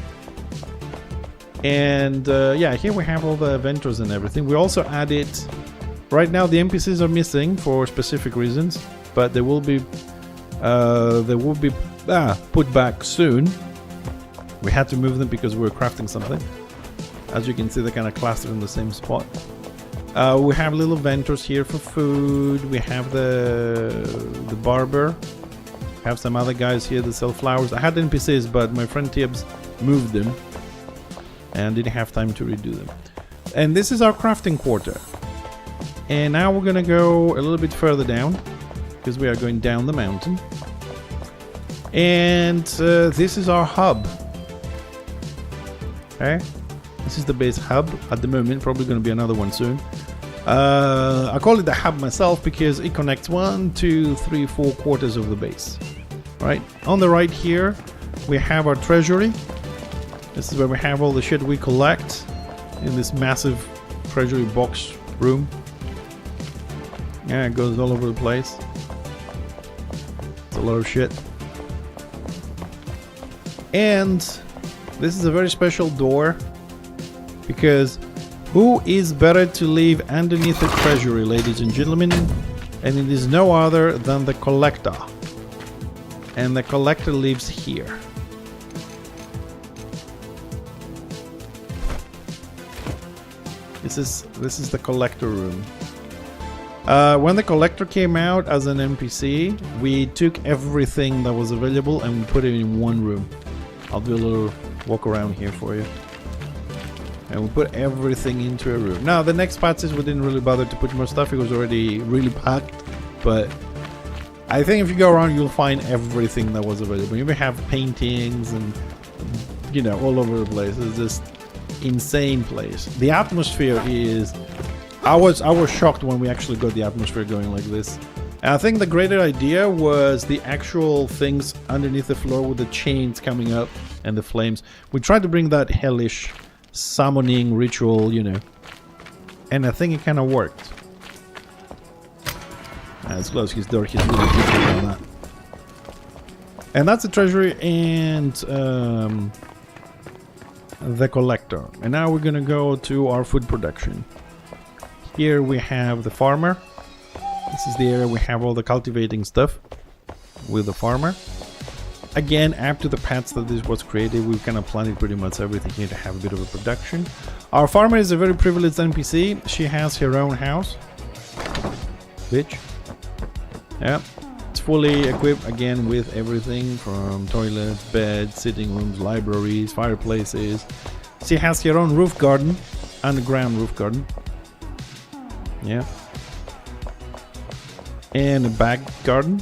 And yeah, here we have all the adventures and everything. We also added... Right now the NPCs are missing for specific reasons, but they will be put back soon. We had to move them because we were crafting something. As you can see, they're kind of clustered in the same spot. We have little vendors here for food. We have the barber. We have some other guys here that sell flowers. I had NPCs, but my friend Tibbs moved them and didn't have time to redo them. And this is our crafting quarter. And now we're gonna go a little bit further down because we are going down the mountain. And this is our hub. Okay, this is the base hub at the moment. Probably gonna be another one soon. I call it the hub myself because it connects 1, 2, 3, 4 quarters of the base. Right on the right here, we have our treasury. This is where we have all the shit we collect in this massive treasury box room. Yeah, it goes all over the place. It's a lot of shit. And this is a very special door because who is better to live underneath the treasury, ladies and gentlemen? And it is no other than the collector. And the collector lives here. This is the collector room. When the collector came out as an NPC, we took everything that was available and we put it in one room. I'll do a little walk around here for you. And we put everything into a room. Now, the next patches we didn't really bother to put more stuff. It was already really packed. But I think if you go around, you'll find everything that was available. You may have paintings and, you know, all over the place. It's just insane place. The atmosphere is... I was shocked when we actually got the atmosphere going like this. And I think the greater idea was the actual things underneath the floor with the chains coming up and the flames. We tried to bring that hellish summoning ritual, you know. And I think it kind of worked. Let's close his door. He's really detailed on that. And that's the treasury and the collector. And now we're gonna go to our food production. Here we have the farmer. This is the area we have all the cultivating stuff with the farmer. Again, after the patch that this was created, we've kind of planted pretty much everything here to have a bit of a production. Our farmer is a very privileged NPC. She has her own house. Bitch. Yeah. It's fully equipped again with everything from toilets, beds, sitting rooms, libraries, fireplaces. She has her own roof garden, underground roof garden. Yeah. And a back garden.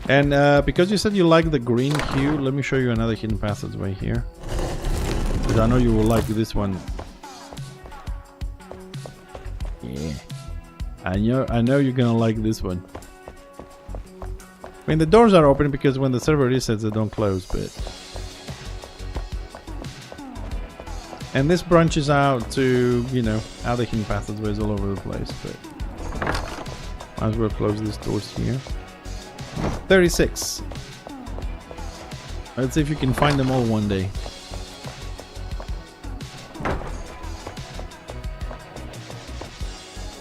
And because you said you like the green hue, let me show you another hidden passageway here. Because I know you will like this one. Yeah. I know you're gonna like this one. I mean, the doors are open because when the server resets, they don't close, but... And this branches out to, you know, other hidden passageways all over the place, but... Might as well close these doors here. 36. Let's see if you can find them all one day.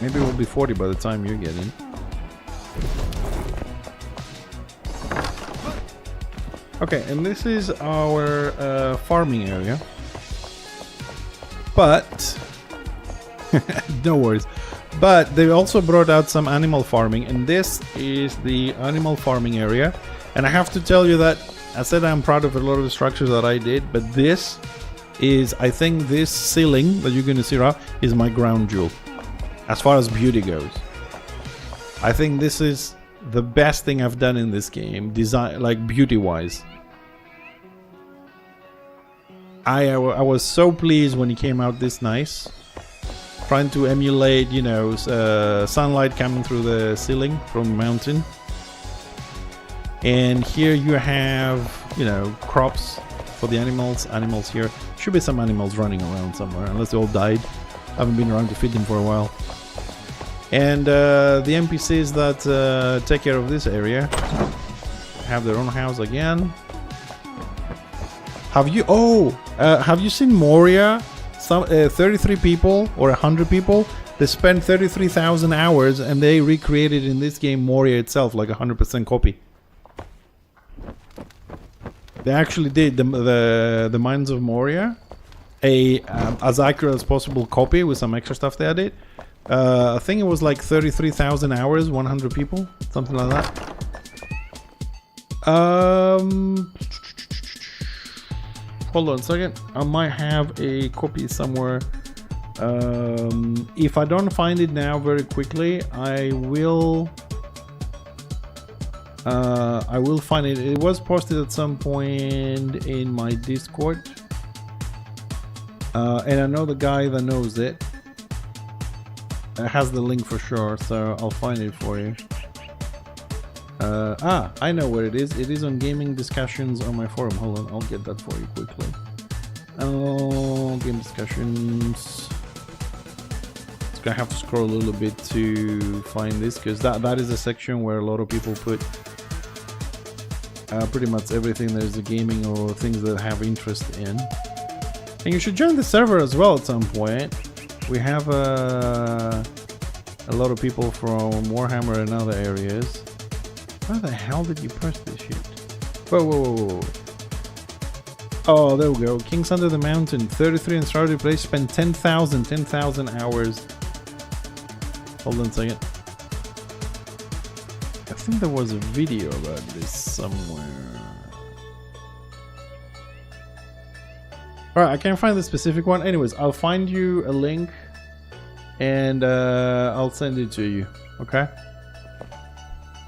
Maybe it will be 40 by the time you get in. Okay, and this is our farming area. But no worries. But they also brought out some animal farming, and this is the animal farming area. And I have to tell you that I said I'm proud of a lot of the structures that I did, but this is, I think this ceiling that you're going to see now is my ground jewel as far as beauty goes. I think this is the best thing I've done in this game, design, like beauty wise. I was so pleased when it came out this nice, trying to emulate, you know, sunlight coming through the ceiling from the mountain. And here you have, you know, crops for the animals here. Should be some animals running around somewhere, unless they all died. Haven't been around to feed them for a while. And the NPCs that take care of this area have their own house again. Have you seen Moria? Some 33 people or 100 people. They spent 33,000 hours and they recreated in this game Moria itself, like 100% copy. They actually did the Mines of Moria, as accurate as possible copy with some extra stuff they added. I think it was like 33,000 hours, 100 people, something like that. Hold on a second. I might have a copy somewhere. If I don't find it now very quickly, I will find it. It was posted at some point in my Discord. And I know the guy that knows it. Has the link for sure, so I'll find it for you. I know where it is. It is on gaming discussions on my forum. Hold on, I'll get that for you quickly. Oh, game discussions. It's gonna have to scroll a little bit to find this, because that is a section where a lot of people put pretty much everything there's a gaming or things that have interest in. And you should join the server as well at some point. We have a lot of people from Warhammer and other areas. Where the hell did you press this shit? Whoa. Oh, there we go. Kings Under the Mountain, 33 Enshrouded place, spent 10,000 hours. Hold on a second. I think there was a video about this somewhere. Alright, I can't find the specific one. Anyways, I'll find you a link and I'll send it to you. Okay?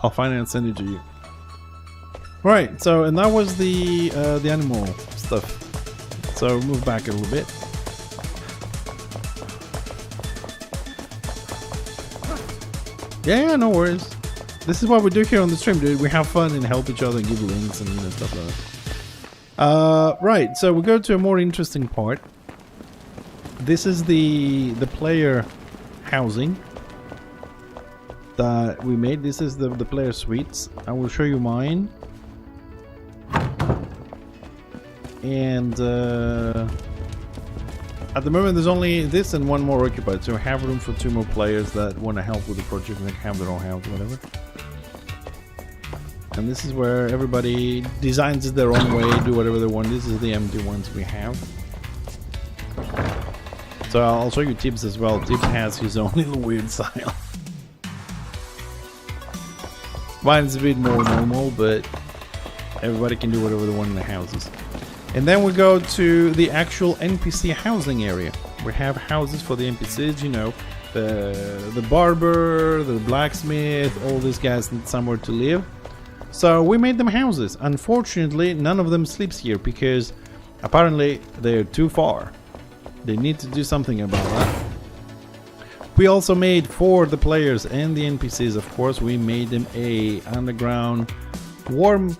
I'll find it and send it to you. Right, so and that was the animal stuff. So move back a little bit. Yeah, no worries. This is what we do here on the stream, dude. We have fun and help each other and give links and stuff like that. Right, so we go to a more interesting part. This is the player housing that we made. This is the player suites. I will show you mine. And at the moment there's only this and one more occupied, so we have room for 2 more players that want to help with the project and they have their own house or whatever. And this is where everybody designs it their own way, do whatever they want. This is the empty ones we have. So I'll show you Tibbs as well. Tibbs has his own little weird style. Mine's a bit more normal, but everybody can do whatever they want in their houses. And then we go to the actual NPC housing area. We have houses for the NPCs, you know, the barber, the blacksmith, all these guys need somewhere to live. So we made them houses. Unfortunately, none of them sleeps here because apparently they're too far. They need to do something about that. We also made, for the players and the NPCs, of course, we made them a underground warm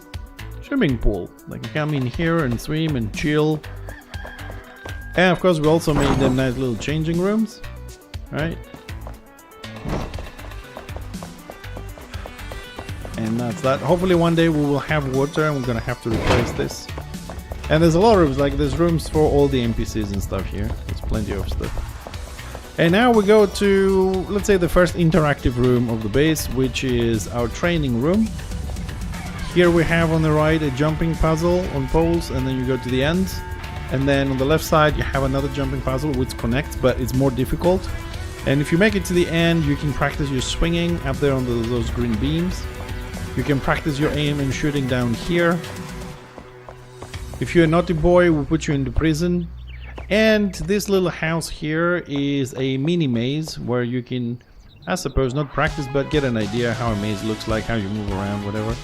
swimming pool. They can come in here and swim and chill. And of course we also made them nice little changing rooms. Right? And that's that. Hopefully one day we will have water and we're gonna have to replace this. And there's a lot of rooms, like there's rooms for all the NPCs and stuff here. There's plenty of stuff. And now we go to, let's say, the first interactive room of the base, which is our training room. Here we have on the right a jumping puzzle on poles, and then you go to the end. And then on the left side you have another jumping puzzle which connects, but it's more difficult. And if you make it to the end, you can practice your swinging up there on those green beams. You can practice your aim and shooting down here. If you're a naughty boy, we'll put you into prison. And this little house here is a mini maze where you can, I suppose, not practice, but get an idea how a maze looks like, how you move around, whatever.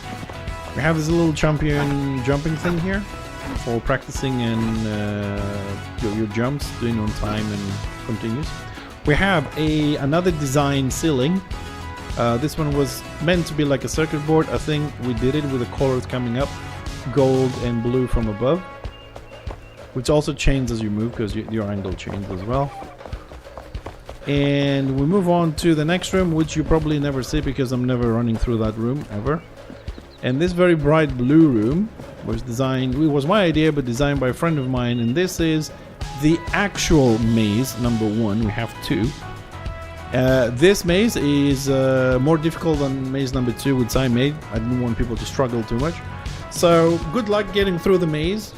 We have this little champion jumping thing here for practicing and your jumps, doing on time and continuous. We have another design ceiling. This one was meant to be like a circuit board. I think we did it with the colors coming up, gold and blue from above, which also changes as you move because your angle changes as well. And we move on to the next room, which you probably never see because I'm never running through that room ever. And this very bright blue room was designed, it was my idea, but designed by a friend of mine. And this is the actual maze number 1. We have 2. This maze is more difficult than maze number 2, which I made. I didn't want people to struggle too much. So good luck getting through the maze.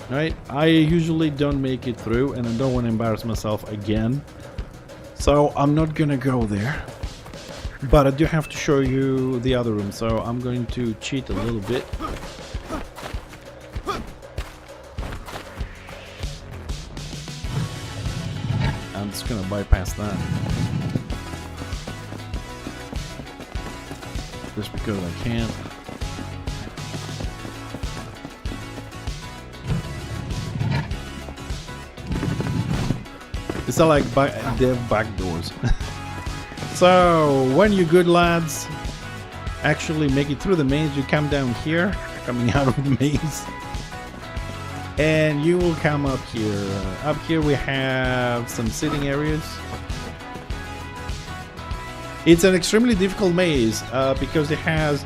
Right? I usually don't make it through, and I don't want to embarrass myself again. So I'm not gonna go there. But I do have to show you the other room, so I'm going to cheat a little bit. I'm just gonna bypass that. Just because I can. It's not like dev backdoors. So, when you good lads actually make it through the maze, you come down here, coming out of the maze. And you will come up here. Up here we have some sitting areas. It's an extremely difficult maze because it has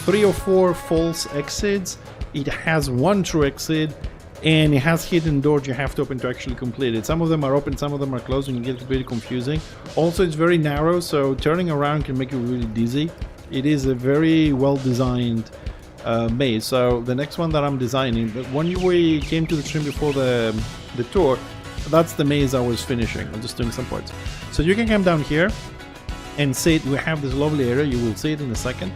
3 or 4 false exits. It has 1 true exit. And it has hidden doors you have to open to actually complete it. Some of them are open, some of them are closed, and it gets really confusing. Also, it's very narrow, so turning around can make you really dizzy. It is a very well-designed maze. So the next one that I'm designing, when we came to the stream before the tour, that's the maze I was finishing. I'm just doing some parts. So you can come down here and see it. We have this lovely area. You will see it in a second.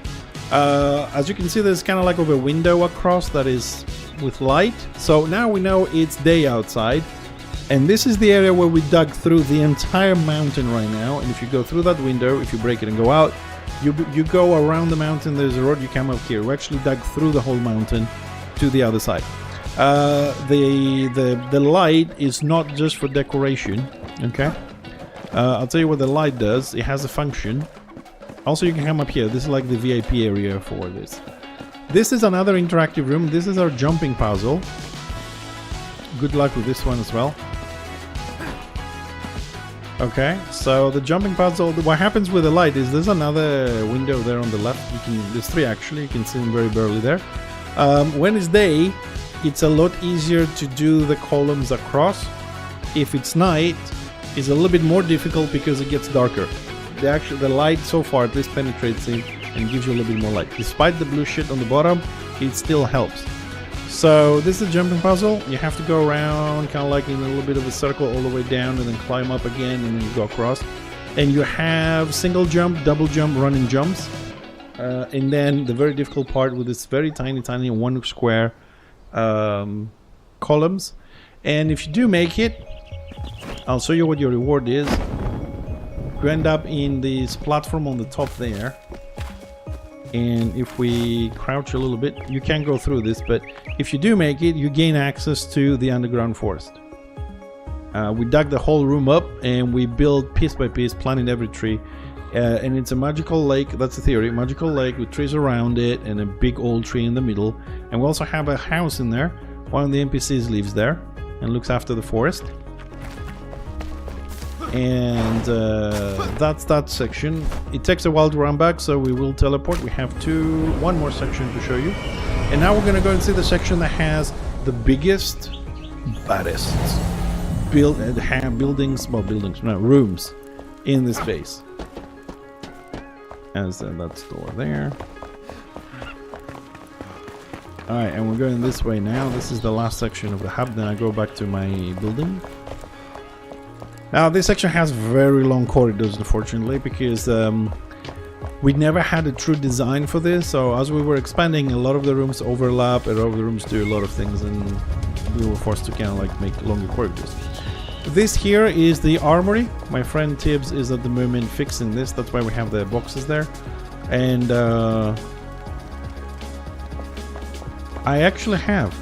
As you can see, there's kind of like a window across that is with light. So now we know it's day outside, and this is the area where we dug through the entire mountain right now. And if you go through that window, if you break it and go out, you go around the mountain. There's a road, you come up here. We actually dug through the whole mountain to the other side. The light is not just for decoration. Okay, I'll tell you what the light does. It has a function. Also, you can come up here. This is like the VIP area for this. This is another interactive room. This is our jumping puzzle. Good luck with this one as well. Okay, so the jumping puzzle, what happens with the light is there's another window there on the left. There's 3 actually, you can see them very barely there. When it's day, it's a lot easier to do the columns across. If it's night, it's a little bit more difficult because it gets darker. The light so far at least penetrates in and gives you a little bit more light. Despite the blue shit on the bottom, it still helps. So this is a jumping puzzle. You have to go around kind of like in a little bit of a circle all the way down and then climb up again and then you go across. And you have single jump, double jump, running jumps. And then the very difficult part with this very tiny 1 square columns. And if you do make it, I'll show you what your reward is. You end up in this platform on the top there. And if we crouch a little bit, you can't go through this, but if you do make it, you gain access to the underground forest. We dug the whole room up and we built piece by piece, planted every tree. And it's a magical lake, that's the theory, magical lake with trees around it and a big old tree in the middle. And we also have a house in there. One of the NPCs lives there and looks after the forest. And that's that section. It takes a while to run back, so we will teleport. We have one more section to show you. And now we're going to go and see the section that has the biggest, baddest rooms in this base. As that's door there. Alright, and we're going this way now. This is the last section of the hub. Then I go back to my building. Now, this section has very long corridors, unfortunately, because we never had a true design for this. So as we were expanding, a lot of the rooms overlap, and a lot of the rooms do a lot of things, and we were forced to kind of like make longer corridors. This here is the armory. My friend Tibbs is at the moment fixing this. That's why we have the boxes there. And I actually have.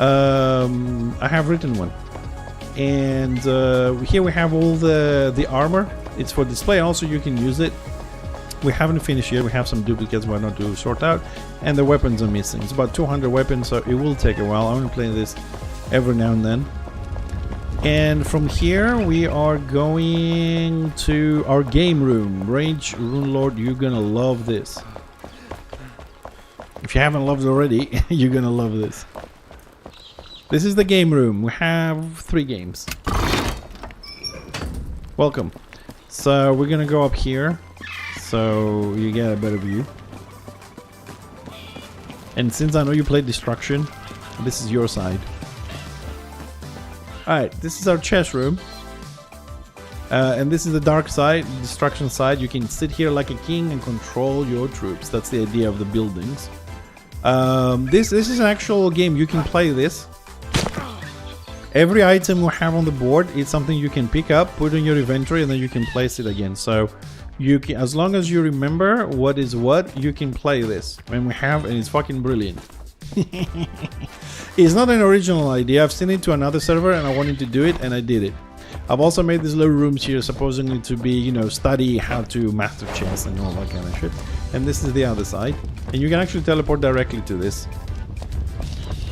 I have written one. And here we have all the armor. It's for display. Also, you can use it. We haven't finished yet. We have some duplicates why not to sort out. And the weapons are missing. It's about 200 weapons, so it will take a while. I'm going to play this every now and then. And from here we are going to our game room. Rage Rune Lord, you're gonna love this. If you haven't loved it already, you're gonna love this. This is the game room. We have 3 games. Welcome. So we're gonna go up here so you get a better view. And since I know you played Destruction, this is your side. Alright, this is our chess room. And this is the dark side, the destruction side. You can sit here like a king and control your troops. That's the idea of the buildings. This is an actual game. You can play this. Every item we have on the board is something you can pick up, put in your inventory, and then you can place it again. So you can, as long as you remember what is what, you can play this. And it's fucking brilliant. It's not an original idea. I've seen it to another server and I wanted to do it, and I did it. I've also made these little rooms here supposedly to be, you know, study how to master chess and all that kind of shit. And this is the other side. And you can actually teleport directly to this.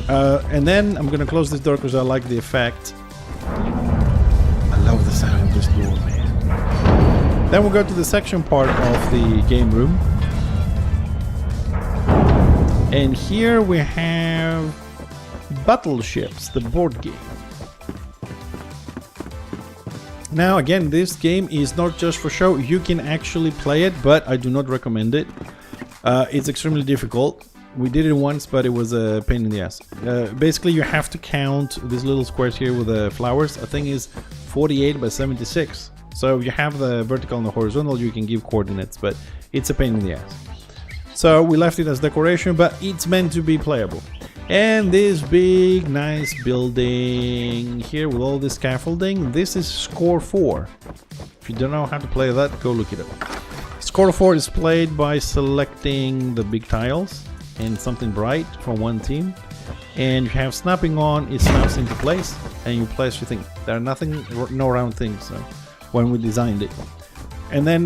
And then I'm gonna close this door because I like the effect. I love the sound of this door, man. Then we'll go to the section part of the game room. And here we have Battleships, the board game. Now again, this game is not just for show. You can actually play it, but I do not recommend it. It's extremely difficult. We did it once, but it was a pain in the ass. Basically, you have to count these little squares here with the flowers. I think is 48 by 76. So if you have the vertical and the horizontal, you can give coordinates, but it's a pain in the ass. So we left it as decoration, but it's meant to be playable. And this big, nice building here with all this scaffolding, this is Score 4. If you don't know how to play that, go look it up. Score 4 is played by selecting the big tiles and something bright from one team. And you have snapping on, it snaps into place, and you place your thing. There are no round things when we designed it. And then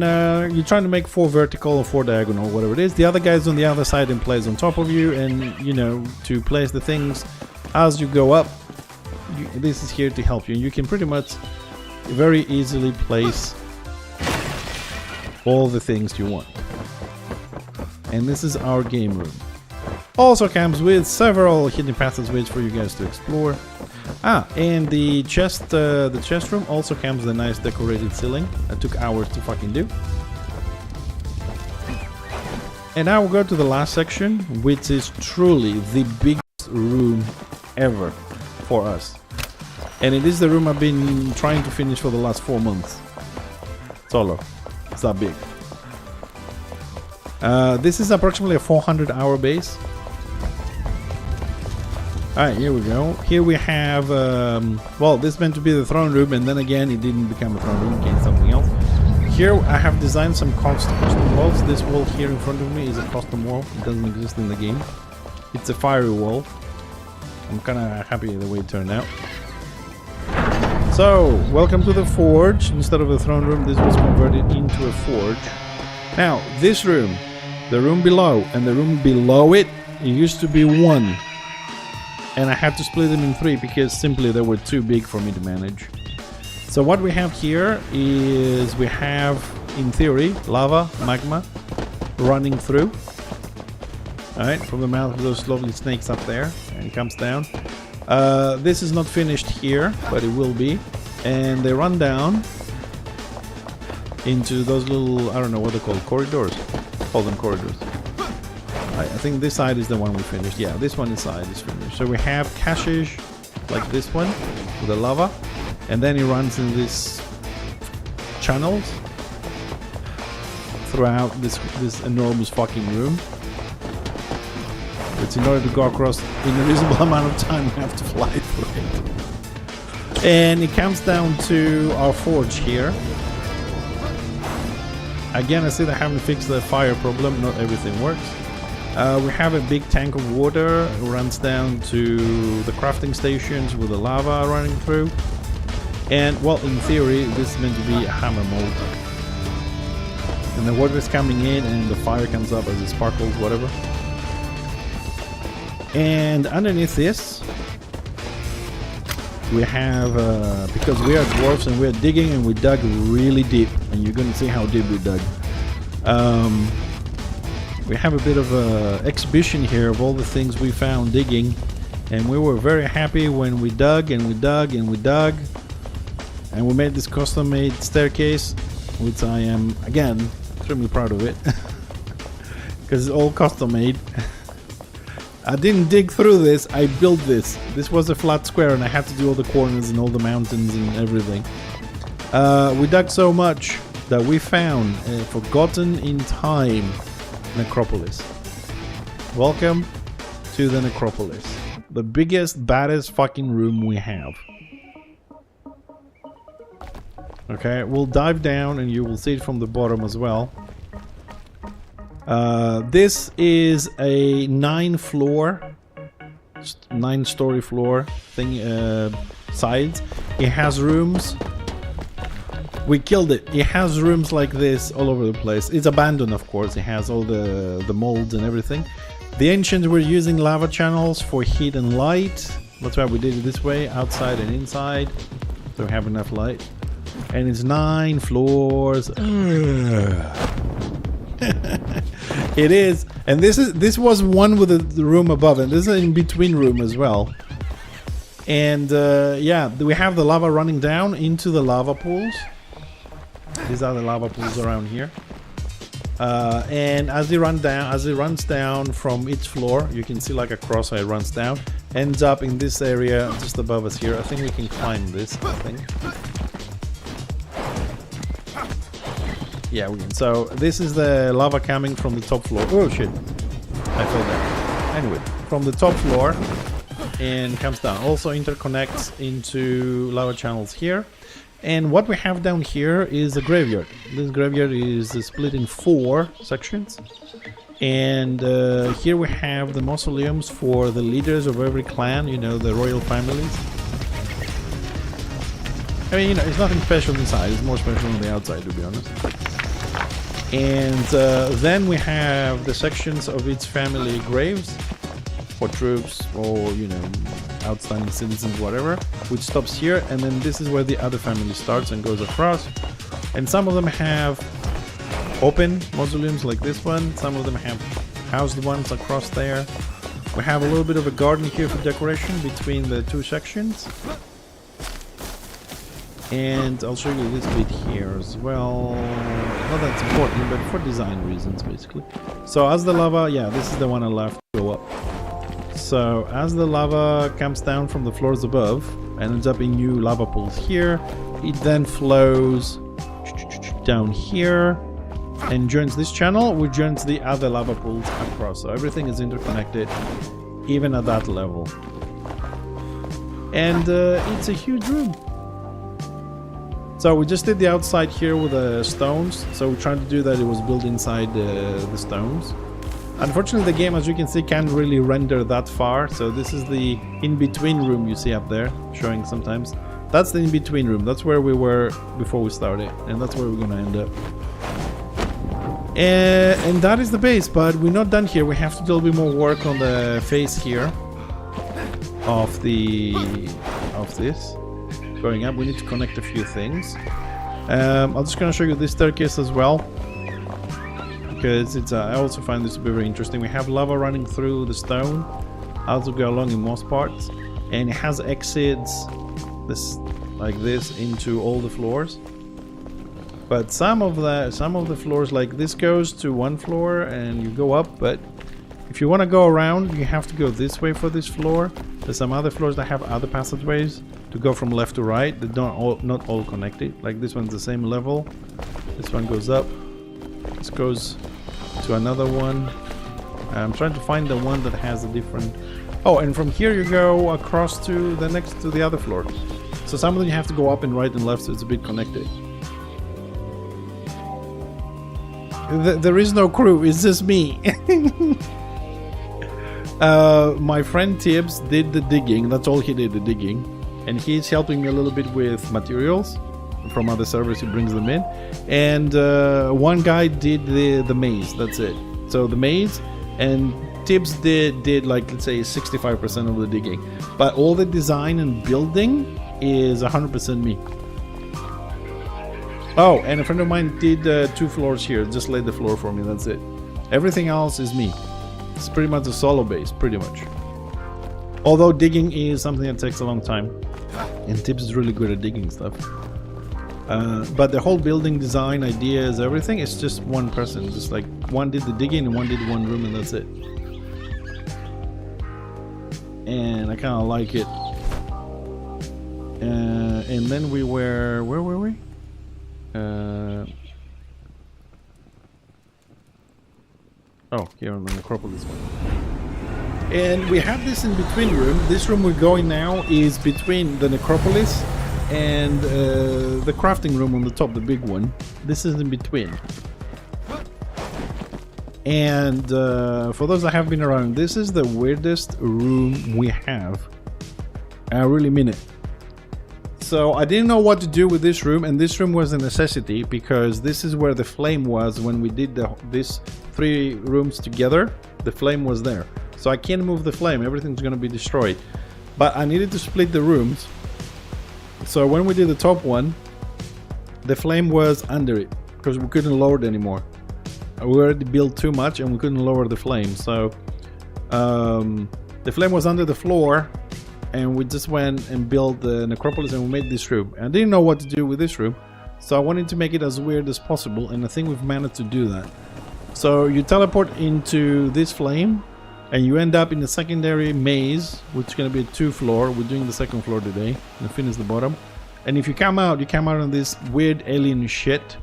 you're trying to make 4 vertical or 4 diagonal, whatever it is. The other guy's on the other side and plays on top of you. And, you know, to place the things as you go up, this is here to help you. And you can pretty much very easily place all the things you want. And this is our game room. Also comes with several hidden passageways for you guys to explore. And the chest room also comes with a nice decorated ceiling. That took hours to fucking do. And now we'll go to the last section, which is truly the biggest room ever for us. And it is the room I've been trying to finish for the last 4 months. Solo. It's that big. This is approximately a 400-hour base. Alright, here we go. Here we have, well, this is meant to be the throne room, and then again, it didn't become a throne room, it became something else. Here, I have designed some custom walls. This wall here in front of me is a custom wall. It doesn't exist in the game. It's a fiery wall. I'm kind of happy the way it turned out. So, welcome to the forge. Instead of a throne room, this was converted into a forge. Now, this room, the room below, and the room below it, it used to be 1. And I had to split them in 3 because simply they were too big for me to manage. So what we have here is we have, in theory, lava, magma running through. Alright, from the mouth of those lovely snakes up there, and it comes down. This is not finished here, but it will be. And they run down into those little, I don't know what they're called, corridors. Call them corridors. I think this side is the one we finished. Yeah, this one inside is finished. So we have caches like this one with the lava, and then it runs in these channels throughout this enormous fucking room. But in order to go across in a reasonable amount of time, we have to fly through it. And it comes down to our forge here. Again, I still haven't fixed the fire problem. Not everything works. We have a big tank of water. It runs down to the crafting stations with the lava running through. And, well, in theory, this is meant to be a hammer mold. And the water is coming in and the fire comes up as it sparkles, whatever. And underneath this, we have, because we are dwarfs and we are digging, and we dug really deep. And you're going to see how deep we dug. We have a bit of an exhibition here of all the things we found digging. And we were very happy when we dug and we dug and we dug. And we made this custom-made staircase, which I am, again, extremely proud of it. Because it's all custom-made. I didn't dig through this, I built this. This was a flat square and I had to do all the corners and all the mountains and everything. We dug so much that we found a forgotten in time necropolis. Welcome to the necropolis. The biggest, baddest fucking room we have. Okay, we'll dive down and you will see it from the bottom as well. This is a 9-story floor thing, sides. It has rooms. We killed it. It has rooms like this all over the place. It's abandoned, of course. It has all the molds and everything. The ancients were using lava channels for heat and light. That's why we did it this way, outside and inside, so we have enough light. And it's 9 floors. It is, and this was one with the room above, and this is an in-between room as well. And yeah, we have the lava running down into the lava pools. These are the lava pools around here. And as it runs down from each floor, you can see like a cross how it runs down, ends up in this area just above us here. I think we can climb this, I think. Yeah, we can. So this is the lava coming from the top floor. Oh shit, I fell down. Anyway, from the top floor and comes down. Also interconnects into lava channels here. And what we have down here is a graveyard. This graveyard is split in 4 sections. And here we have the mausoleums for the leaders of every clan, you know, the royal families. I mean, you know, it's nothing special inside. It's more special on the outside, to be honest. And then we have the sections of each family graves for troops or, you know, outstanding citizens, whatever, which stops here. And then this is where the other family starts and goes across. And some of them have open mausoleums like this one. Some of them have housed ones across there. We have a little bit of a garden here for decoration between the 2 sections. And I'll show you this bit here as well. Not that's important, but for design reasons, basically. So as the lava, yeah, this is the one I left to go up. So as the lava comes down from the floors above and ends up in new lava pools here, it then flows down here and joins this channel, which joins the other lava pools across. So everything is interconnected, even at that level. And it's a huge room. So we just did the outside here with the stones. So we're trying to do that. It was built inside the stones. Unfortunately, the game, as you can see, can't really render that far. So this is the in-between room you see up there, showing sometimes. That's the in-between room. That's where we were before we started. And that's where we're going to end up. And that is the base. But we're not done here. We have to do a little bit more work on the face here of this. Going up, we need to connect a few things. I'm just going to show you this staircase as well, because it's I also find this to be very interesting. We have lava running through the stone as we go along in most parts, and it has exits like this into all the floors. But some of the floors, like this, goes to one floor and you go up, but if If you want to go around, you have to go this way for this floor. There's some other floors that have other passageways to go from left to right. They're not all connected. Like this one's the same level. This one goes up. This goes to another one. I'm trying to find the one that has a different... Oh, and from here you go across to the other floor. So some of them you have to go up and right and left, so it's a bit connected. There is no crew, it's just me. My friend Tibbs did the digging. That's all he did, the digging. And he's helping me a little bit with materials from other servers. He brings them in. And one guy did the maze. That's it. So the maze, and Tibbs did like, let's say 65% of the digging. But all the design and building is 100% me. Oh, and a friend of mine did 2 floors here. Just laid the floor for me. That's it. Everything else is me. It's pretty much a solo base, pretty much. Although digging is something that takes a long time. And Tibbs is really good at digging stuff. But the whole building design, ideas, everything, it's just one person. Just like one did the digging and one did one room and that's it. And I kind of like it. And then we were... Where were we? Oh, here on the necropolis one. And we have this in between room. This room we're going now is between the necropolis and the crafting room on the top, the big one. This is in between. And for those that have been around, this is the weirdest room we have. I really mean it. So I didn't know what to do with this room, and this room was a necessity because this is where the flame was when we did these 3 rooms together. The flame was there. So I can't move the flame, everything's gonna be destroyed. But I needed to split the rooms. So when we did the top one, the flame was under it because we couldn't lower it anymore. We already built too much and we couldn't lower the flame. So the flame was under the floor. And we just went and built the necropolis and we made this room. And I didn't know what to do with this room, so I wanted to make it as weird as possible, and I think we've managed to do that. So you teleport into this flame and you end up in the secondary maze, which is going to be a 2-floor. We're doing the 2nd floor today and finish the bottom. And if you come out on this weird alien shit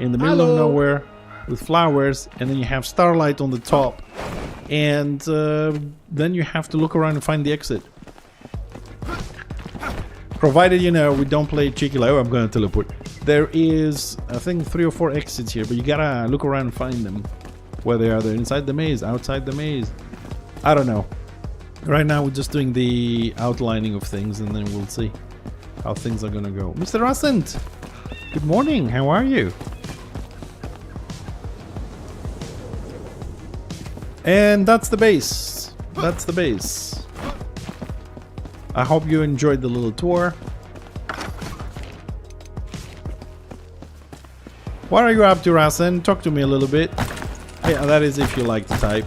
in the middle of nowhere with flowers, and then you have starlight on the top, and then you have to look around and find the exit. Provided, you know, we don't play cheeky like, oh, I'm gonna teleport. There is, I think, 3 or 4 exits here, but you gotta look around and find them. Where they are. They're inside the maze, outside the maze. I don't know. Right now we're just doing the outlining of things, and then we'll see how things are gonna go. Mr. Ascent! Good morning, how are you? And that's the base. That's the base. I hope you enjoyed the little tour. What are you up to, Rasen? Talk to me a little bit. Yeah, that is if you like to type.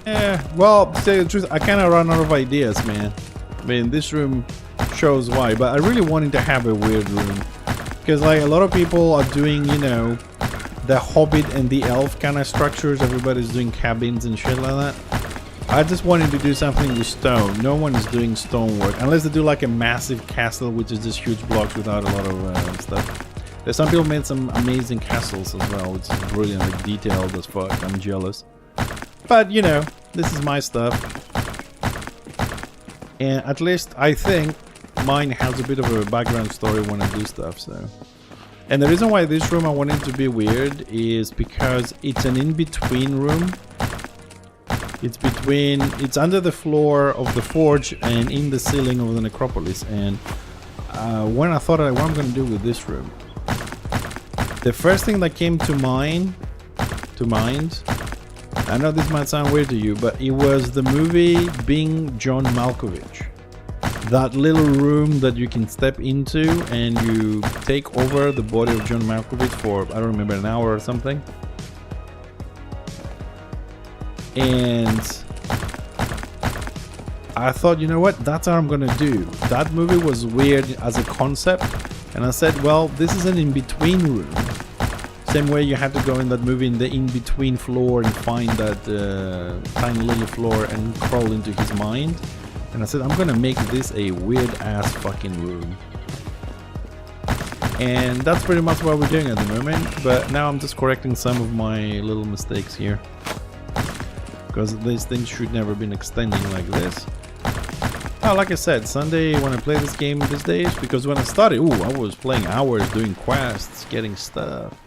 Yeah, well, to tell you the truth, I kind of run out of ideas, man. I mean, this room shows why, but I really wanted to have a weird room. Because like a lot of people are doing, you know, the Hobbit and the Elf kind of structures. Everybody's doing cabins and shit like that. I just wanted to do something with stone. No one is doing stonework unless they do like a massive castle, which is just huge blocks without a lot of stuff. There's some people made some amazing castles as well, which is brilliant, like detailed as fuck. I'm jealous. But you know, this is my stuff. And at least I think mine has a bit of a background story when I do stuff, so. And the reason why this room I want it to be weird is because it's an in-between room. It's under the floor of the forge and in the ceiling of the necropolis. And when I thought, what I'm going to do with this room, the first thing that came to mind, I know this might sound weird to you, but it was the movie Being John Malkovich. That little room that you can step into and you take over the body of John Malkovich for, I don't remember, an hour or something. And I thought, you know what, that's how I'm gonna do. That movie was weird as a concept, and I said, well, this is an in-between room. Same way you had to go in that movie in the in-between floor and find that tiny little floor and crawl into his mind. And I said, I'm gonna make this a weird-ass fucking room. And that's pretty much what we're doing at the moment, but now I'm just correcting some of my little mistakes here. Because these things should never been extending like this. Oh, like I said, Sunday when I play this game these days, because when I started, I was playing hours doing quests, getting stuff.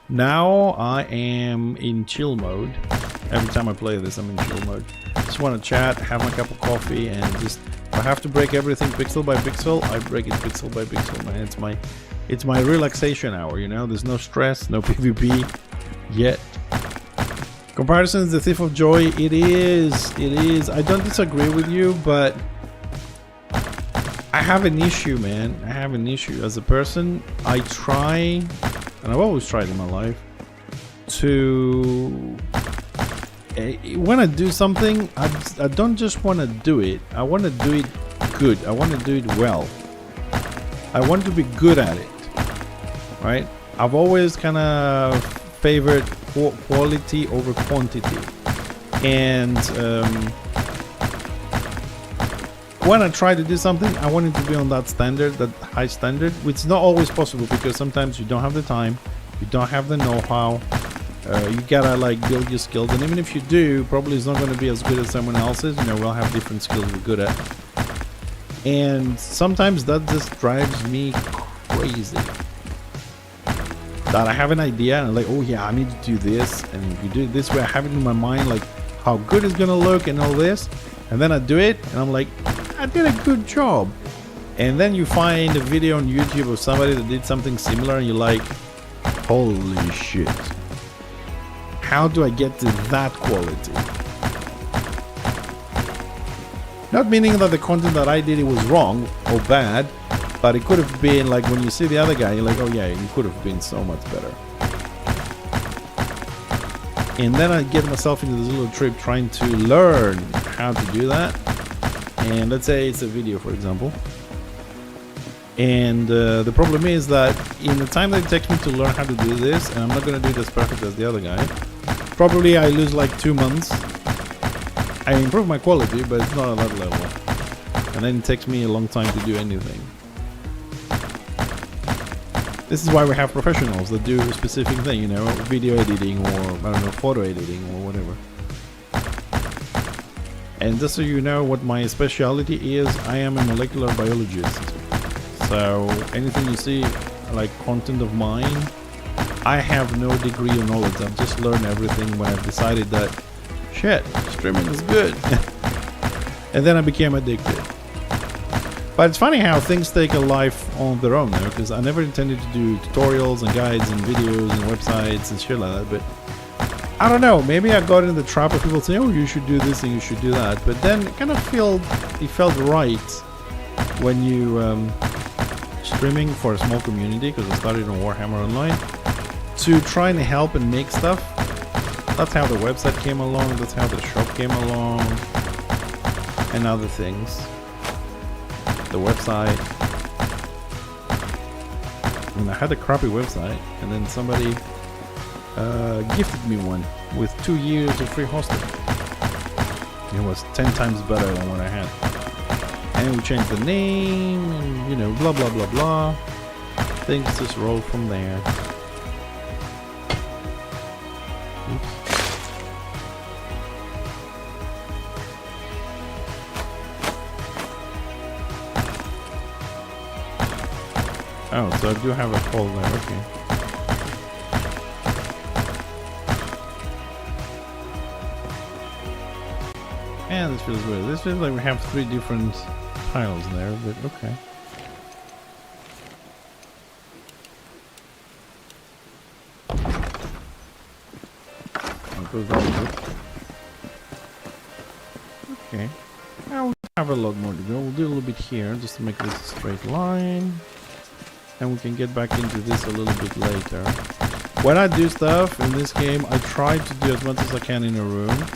Now I am in chill mode. Every time I play this, I'm in chill mode. Just want to chat, have my cup of coffee, and just, if I have to break everything pixel by pixel, I break it pixel by pixel, man. It's my relaxation hour, you know? There's no stress, no PvP yet. Comparisons, the thief of joy, it is. I don't disagree with you, but I have an issue, man. I have an issue. As a person, I try, and I've always tried in my life, to... when I do something, I don't just want to do it. I want to do it good. I want to do it well. I want to be good at it, right? I've always kind of favored quality over quantity, and when I try to do something, I want it to be on that standard, that high standard, which is not always possible because sometimes you don't have the time, you don't have the know-how, you gotta like build your skills, and even if you do, probably it's not going to be as good as someone else's. You know, we'll have different skills we're good at, and sometimes that just drives me crazy. That I have an idea and I'm like, oh yeah, I need to do this, and if you do it this way, I have it in my mind like how good it's gonna look and all this, and then I do it and I'm like, I did a good job. And then you find a video on YouTube of somebody that did something similar and you're like, holy shit, how do I get to that quality? Not meaning that the content that I did, it was wrong or bad, but it could have been like when you see the other guy, you're like, oh yeah, you could have been so much better. And then I get myself into this little trip trying to learn how to do that. And let's say it's a video, for example. And the problem is that in the time that it takes me to learn how to do this, and I'm not going to do it as perfect as the other guy, probably I lose like 2 months. I improve my quality, but it's not at that level. And then it takes me a long time to do anything. This is why we have professionals that do a specific thing, you know, video editing or, I don't know, photo editing or whatever. And just so you know what my specialty is, I am a molecular biologist. So anything you see, like content of mine, I have no degree of knowledge. I've just learned everything when I've decided that, shit, streaming is good. And then I became addicted. But it's funny how things take a life on their own though, because I never intended to do tutorials and guides and videos and websites and shit like that, but I don't know, maybe I got in the trap of people saying, oh, you should do this and you should do that, but then it kind of felt right when you streaming for a small community, because I started on Warhammer Online, to try and help and make stuff. That's how the website came along, that's how the shop came along, and other things. The website. And I had a crappy website, and then somebody gifted me one with 2 years of free hosting. It was 10 times better than what I had. And we changed the name, and you know, blah blah blah blah. Things just roll from there. Oops. Oh, so I do have a hole there, okay. And this feels weird. This feels like we have 3 different tiles there, but okay. That goes really good. Okay. Now we have a lot more to go. We'll do a little bit here just to make this a straight line. And we can get back into this a little bit later. When I do stuff in this game, I try to do as much as I can in a room.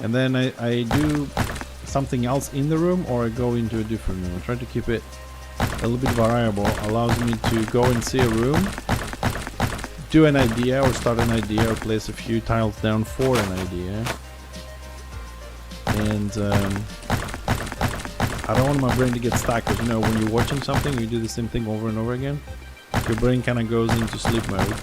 And then I do something else in the room, or I go into a different room. I try to keep it a little bit variable. Allows me to go and see a room, do an idea or start an idea or place a few tiles down for an idea. And I don't want my brain to get stuck, because you know, when you're watching something, you do the same thing over and over again. Your brain kind of goes into sleep mode.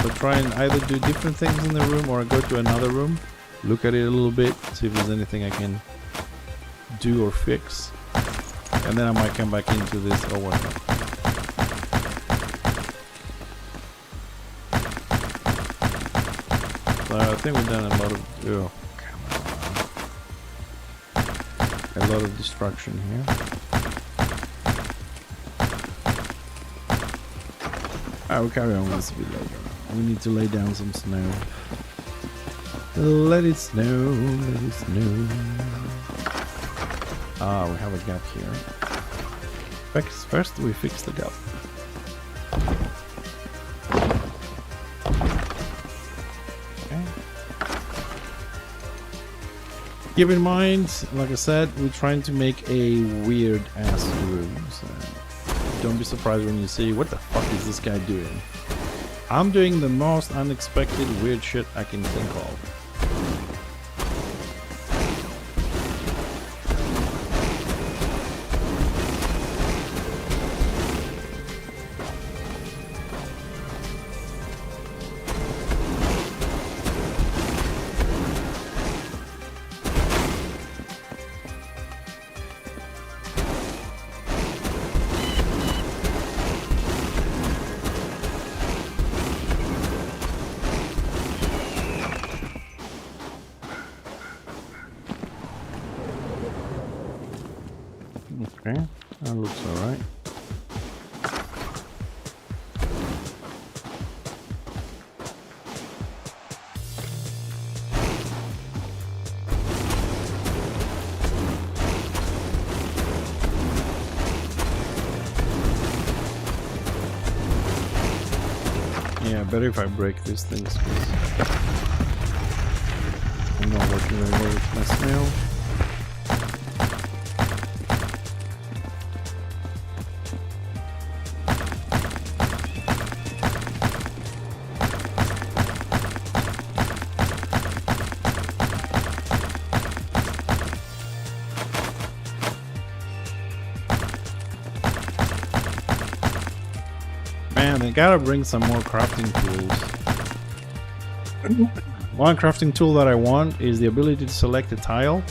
So try and either do different things in the room, or go to another room, look at it a little bit, see if there's anything I can do or fix, and then I might come back into this or whatnot. So I think we've done a lot of destruction here. I will carry on with this video. We need to lay down some snow. Let it snow, let it snow. Ah, we have a gap here. First we fix the gap. Okay. Keep in mind, like I said, we're trying to make a weird ass room. So don't be surprised when you see, what the fuck is this guy doing? I'm doing the most unexpected weird shit I can think of. Okay, that looks alright. Yeah, better if I break these things, because I'm not working very well with my snail. Man, I gotta bring some more crafting tools. One crafting tool that I want is the ability to select a tile,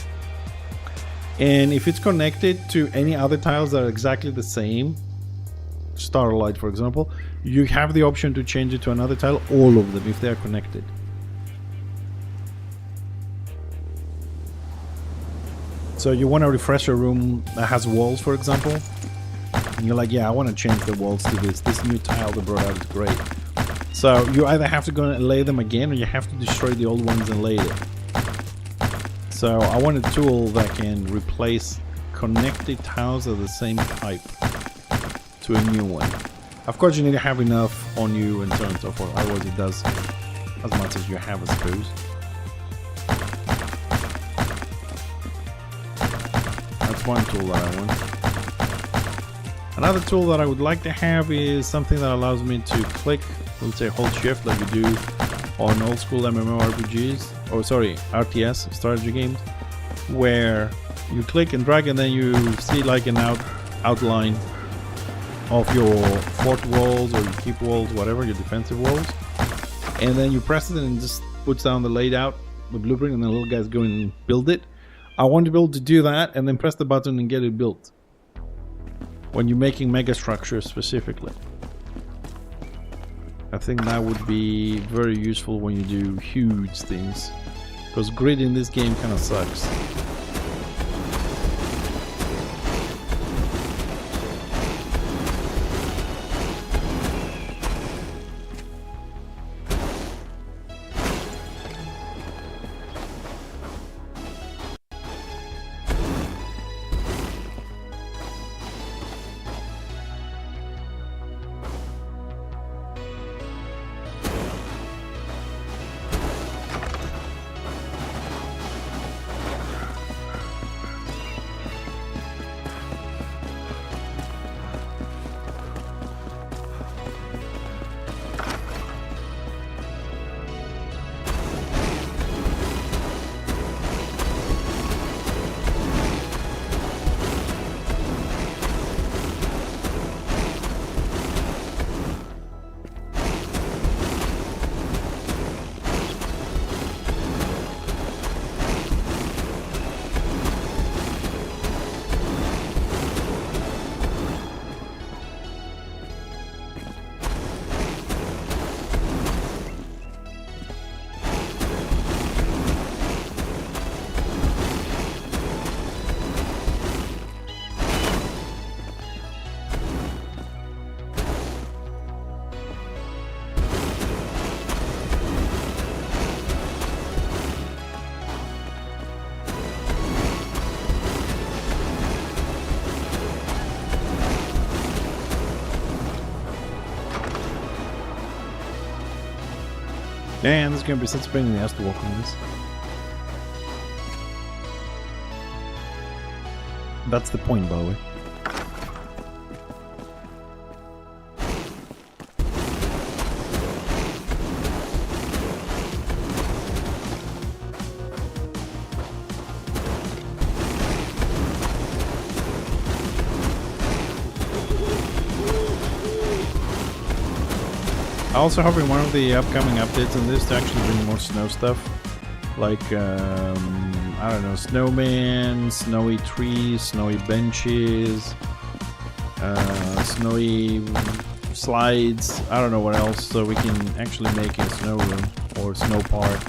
and if it's connected to any other tiles that are exactly the same, Starlight for example, you have the option to change it to another tile, all of them, if they are connected. So you want to refresh a room that has walls, for example, and you're like, yeah, I want to change the walls to this new tile they brought out is great. So you either have to go and lay them again, or you have to destroy the old ones and lay it. So I want a tool that can replace connected tiles of the same type to a new one. Of course you need to have enough on you and so on and so forth, otherwise it does as much as you have, I suppose. That's one tool that I want. Another tool that I would like to have is something that allows me to click, let's say hold shift like you do on old school MMORPGs, or sorry, RTS, strategy games, where you click and drag and then you see like an outline of your fort walls or your keep walls, whatever, your defensive walls, and then you press it and it just puts down the laid out, the blueprint, and the little guys go and build it. I want to be able to do that and then press the button and get it built when you're making mega structures specifically. I think that would be very useful when you do huge things, because grid in this game kind of sucks. And there's gonna be such a pain in the ass to walk on this. That's the point, by the way. I also hope in one of the upcoming updates on this to actually bring more snow stuff. Like, I don't know, snowmen, snowy trees, snowy benches, snowy slides, I don't know what else, so we can actually make a snow room or snow park.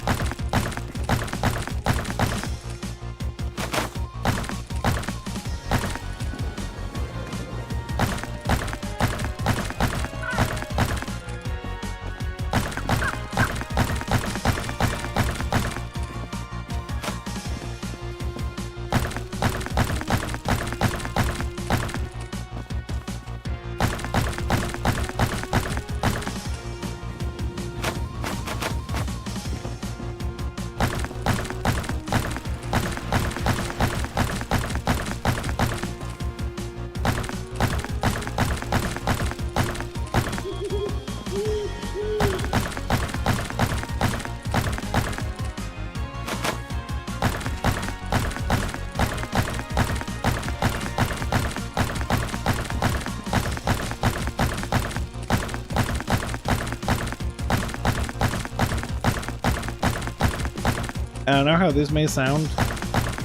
I know how this may sound.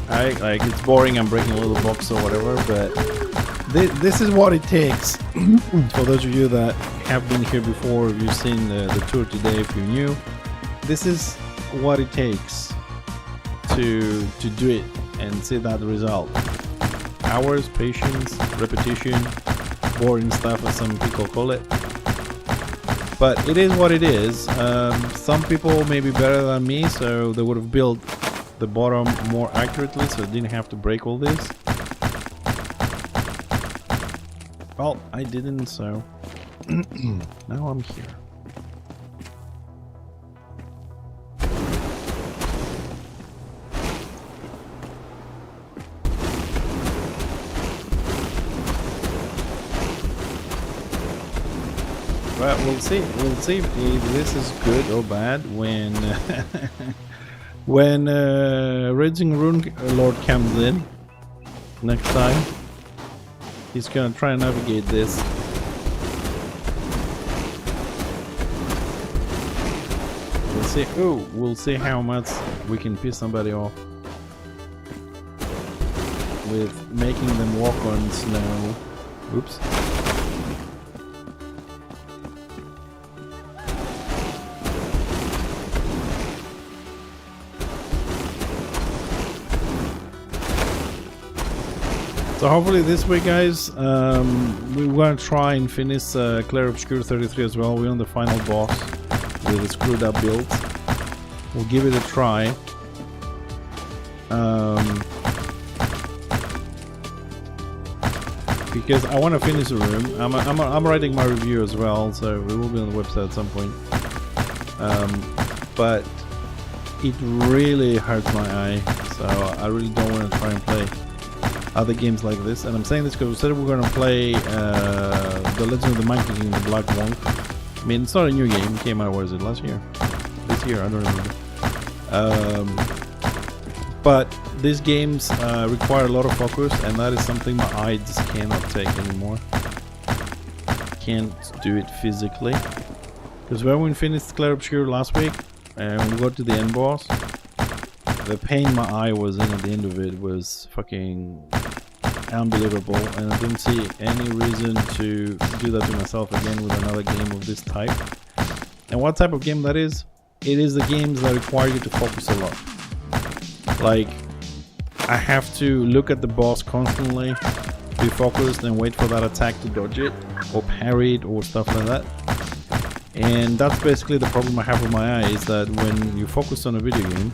Like it's boring. I'm breaking a little box or whatever, but this is what it takes. For those of you that have been here before, you've seen the tour today. If you're new, this is what it takes to do it and see that result. Hours, patience, repetition, boring stuff, as some people call it. But it is what it is. Some people may be better than me, so they would have built the bottom more accurately, so it didn't have to break all this. Well, I didn't, so now I'm here. Well, we'll see if this is good or bad when when Raging Rune Lord comes in next time. He's gonna try and navigate this. We'll see. Oh, we'll see how much we can piss somebody off with making them walk on snow. Oops. So hopefully this week, guys, we're gonna try and finish Clair Obscure 33 as well. We're on the final boss with a screwed up build. We'll give it a try. Because I want to finish the room. I'm writing my review as well, so it will be on the website at some point. But it really hurts my eye, so I really don't want to try and play other games like this. And I'm saying this because we said we're going to play The Legend of the Monkey King, the Black Wonk. I mean, it's not a new game. It came out, what is it, last year? This year, I don't remember. But these games require a lot of focus, and that is something my eye just cannot take anymore. Can't do it physically. Because when we finished Clair Obscure last week, and we got to the end boss, the pain my eye was in at the end of it was fucking unbelievable, and I didn't see any reason to do that to myself again with another game of this type. And what type of game that is? It is the games that require you to focus a lot. Like, I have to look at the boss constantly, be focused, and wait for that attack to dodge it, or parry it, or stuff like that. And that's basically the problem I have with my eye, is that when you focus on a video game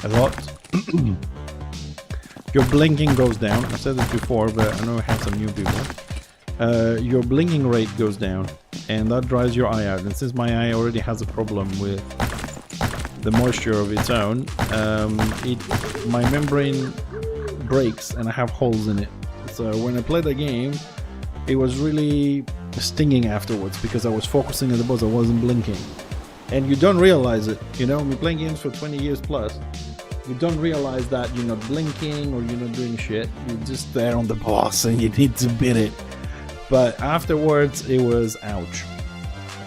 a lot, your blinking goes down. I've said this before, but I know I have some new people. your blinking rate goes down, and that dries your eye out. And since my eye already has a problem with the moisture of its own, my membrane breaks and I have holes in it. So when I played the game, it was really stinging afterwards because I was focusing on the boss, I wasn't blinking. And you don't realize it, you know, we're playing games for 20 years plus. You don't realize that you're not blinking or you're not doing shit. You're just there on the boss and you need to beat it. But afterwards, it was ouch.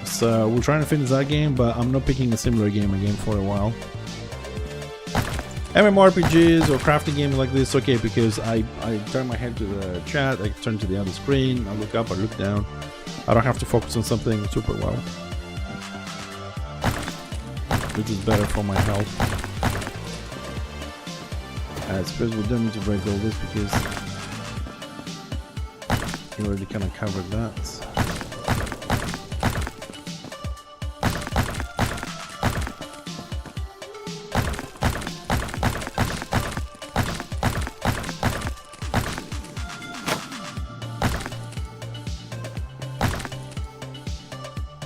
So we're trying to finish that game, but I'm not picking a similar game again for a while. MMORPGs or crafting games like this, okay, because I turn my head to the chat, I turn to the other screen, I look up, I look down. I don't have to focus on something super well, which is better for my health. I suppose we don't need to break all this because you already kind of covered that.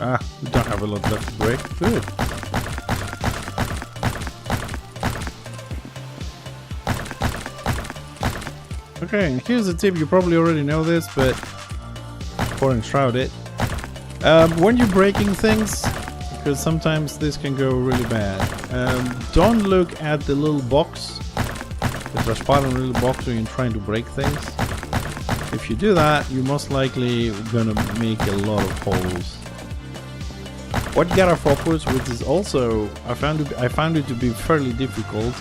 Ah, we don't have a lot left to break. Good. Okay, and here's a tip. You probably already know this, but for Enshrouded, when you're breaking things, because sometimes this can go really bad, don't look at the little box, the transparent little box when you're trying to break things. If you do that, you're most likely gonna make a lot of holes. What you gotta focus, which is also I found it to be fairly difficult,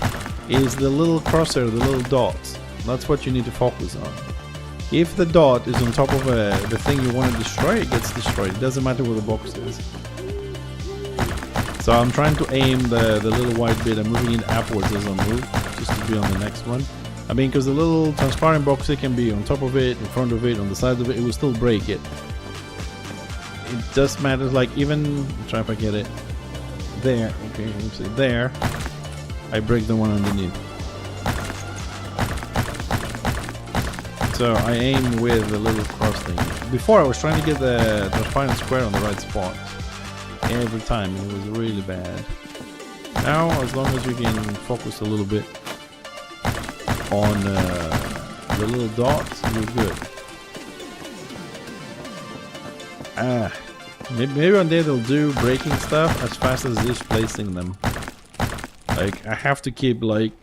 is the little crosshair, the little dots. That's what you need to focus on. If the dot is on top of the thing you want to destroy, it gets destroyed. It doesn't matter where the box is. So I'm trying to aim the little white bit. I'm moving it upwards as I move, just to be on the next one. I mean, because the little transparent box, it can be on top of it, in front of it, on the side of it. It will still break it. It just matters, like even, try if I get it there, okay, let's see, there, I break the one underneath. So I aim with the little cross thing. Before I was trying to get the transparent square on the right spot every time, and it was really bad. Now, as long as you can focus a little bit on the little dots, you're good. Maybe one day they'll do breaking stuff as fast as just placing them. Like, I have to keep like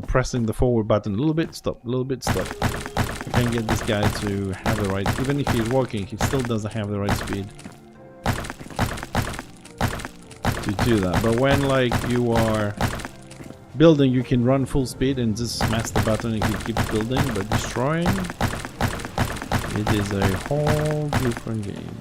pressing the forward button a little bit, stop, a little bit, stop. I can't get this guy to have the right, even if he's walking, he still doesn't have the right speed to do that. But when like you are building, you can run full speed and just smash the button and he keeps building, but destroying, it is a whole different game.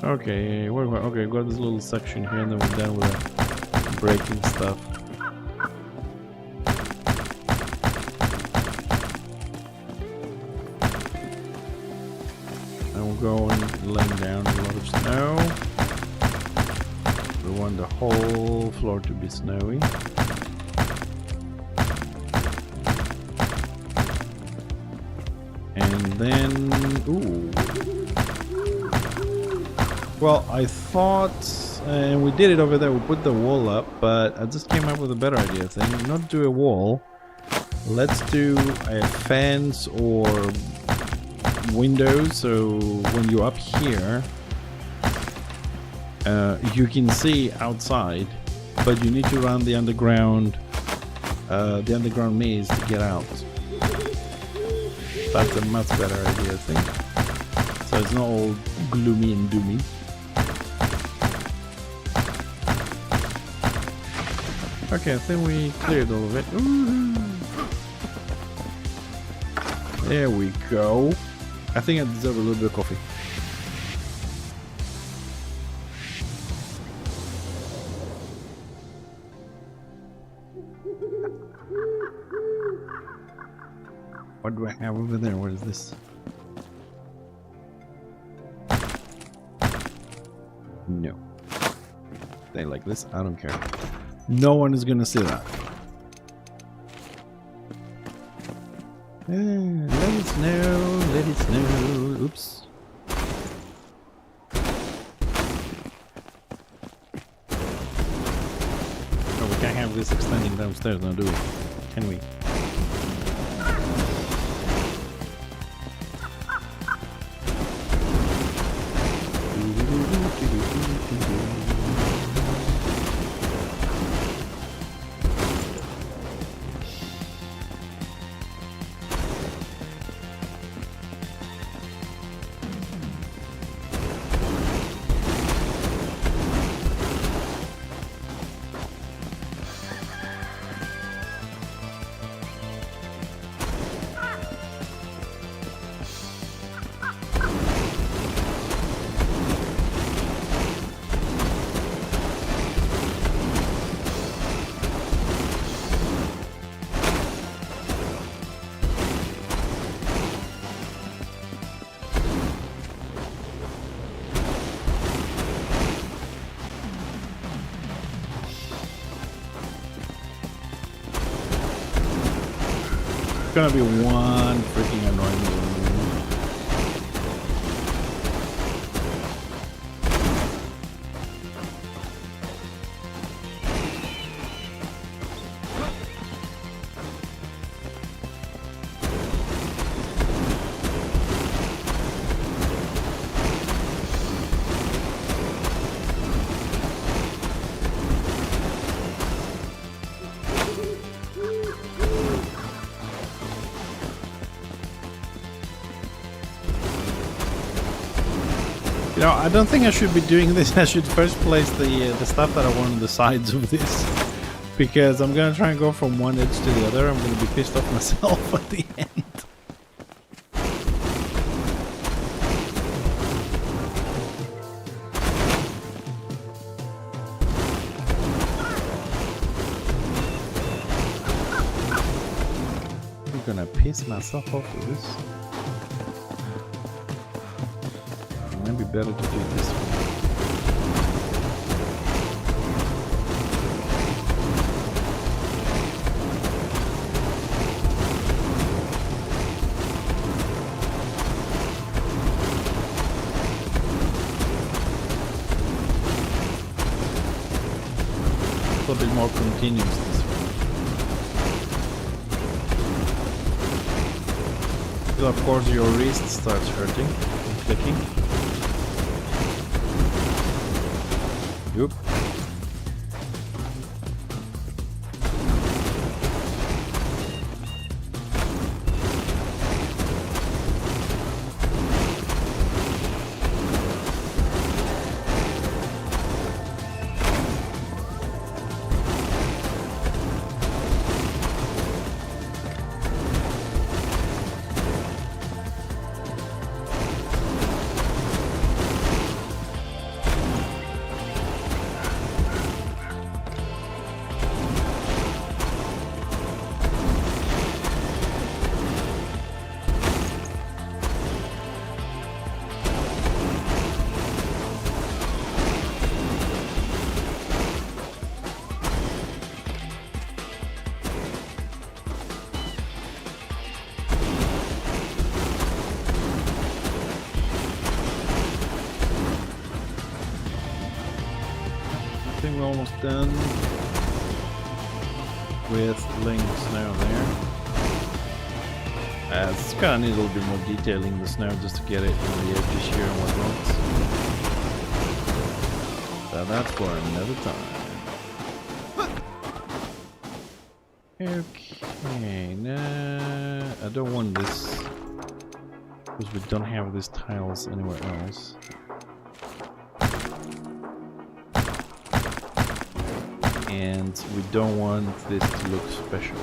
Okay, okay, we've got this little section here and then we're done with the breaking stuff. And we'll go and laying down a lot of snow. We want the whole floor to be snowy. And then, ooh. Well, I thought, and we did it over there, we put the wall up, but I just came up with a better idea thing. Not do a wall, let's do a fence or windows, so when you're up here, you can see outside, but you need to run the underground maze to get out. That's a much better idea, I think. So it's not all gloomy and doomy. Okay, I think we cleared all of it. Ooh. There we go. I think I deserve a little bit of coffee. What do I have over there? What is this? No. They like this? I don't care. No one is gonna see that. Let it snow, let it snow. Oops. Oh, we can't have this extending downstairs now, do we? Can we? It's gonna be one freaking annoying room. You know, I don't think I should be doing this. I should first place the stuff that I want on the sides of this, because I'm gonna try and go from one edge to the other. I'm gonna be pissed off myself at the end. I'm gonna piss myself off with this. Maybe better to do it this way. It's a bit more continuous this way. So of course your wrist starts hurting and clicking. Yep. I think we're almost done with laying the snow there. It's kind of need a little bit more detailing the snow just to get it on the edges here and whatnot. So that's for another time. Okay, nah, I don't want this because we don't have these tiles anywhere else. And we don't want this to look special.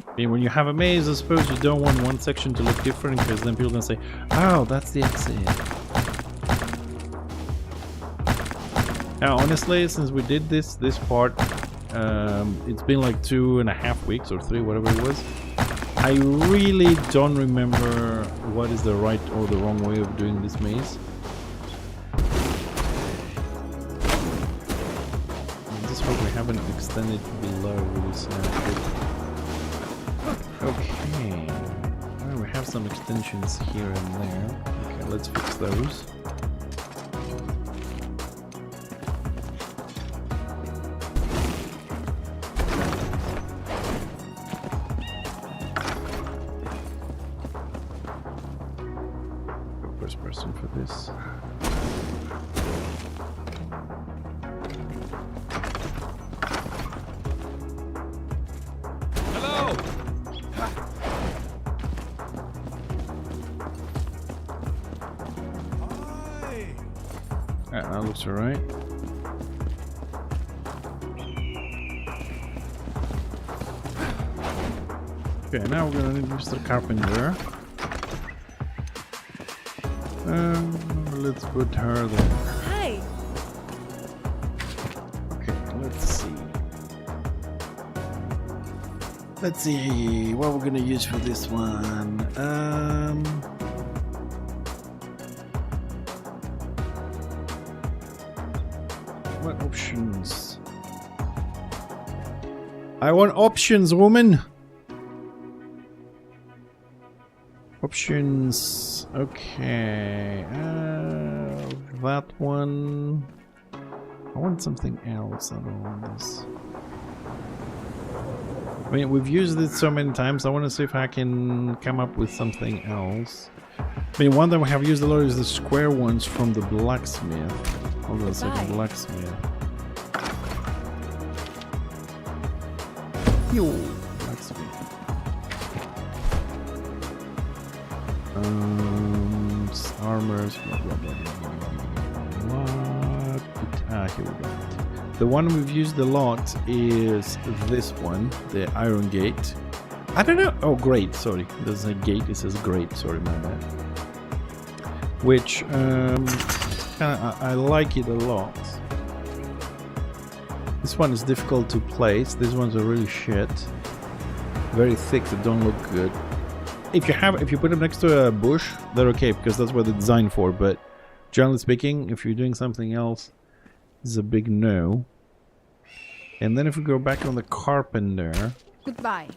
I mean, when you have a maze, I suppose you don't want one section to look different, because then people are gonna say, "Oh, that's the exit." Now, honestly, since we did this part, it's been like 2.5 weeks or 3, whatever it was. I really don't remember what is the right or the wrong way of doing this maze. haven't extended below really sad. Okay. Well, we have some extensions here and there. Okay, let's fix those. First person for this. That looks alright. Okay, now we're gonna need Mr. Carpenter. Let's put her there. Hi. Okay, let's see. Let's see what we're gonna use for this one. What options? I want options, woman! Options. Okay. That one. I want something else. I don't want this. I mean, we've used it so many times. I want to see if I can come up with something else. I mean, one that we have used a lot is the square ones from the blacksmith. Hold on a second, blacksmith. Yo, blacksmith. Armors. Blah, blah, blah, blah, blah, blah. What? Here we go. The one we've used a lot is this one, the iron gate. I don't know. Oh, great. Sorry, there's a gate. It says great. Sorry, my bad. Which I like it a lot. This one is difficult to place. These ones are really shit. Very thick. They don't look good. If you put them next to a bush, they're okay because that's what they're designed for. But generally speaking, if you're doing something else, it's a big no. And then if we go back on the carpenter. Goodbye.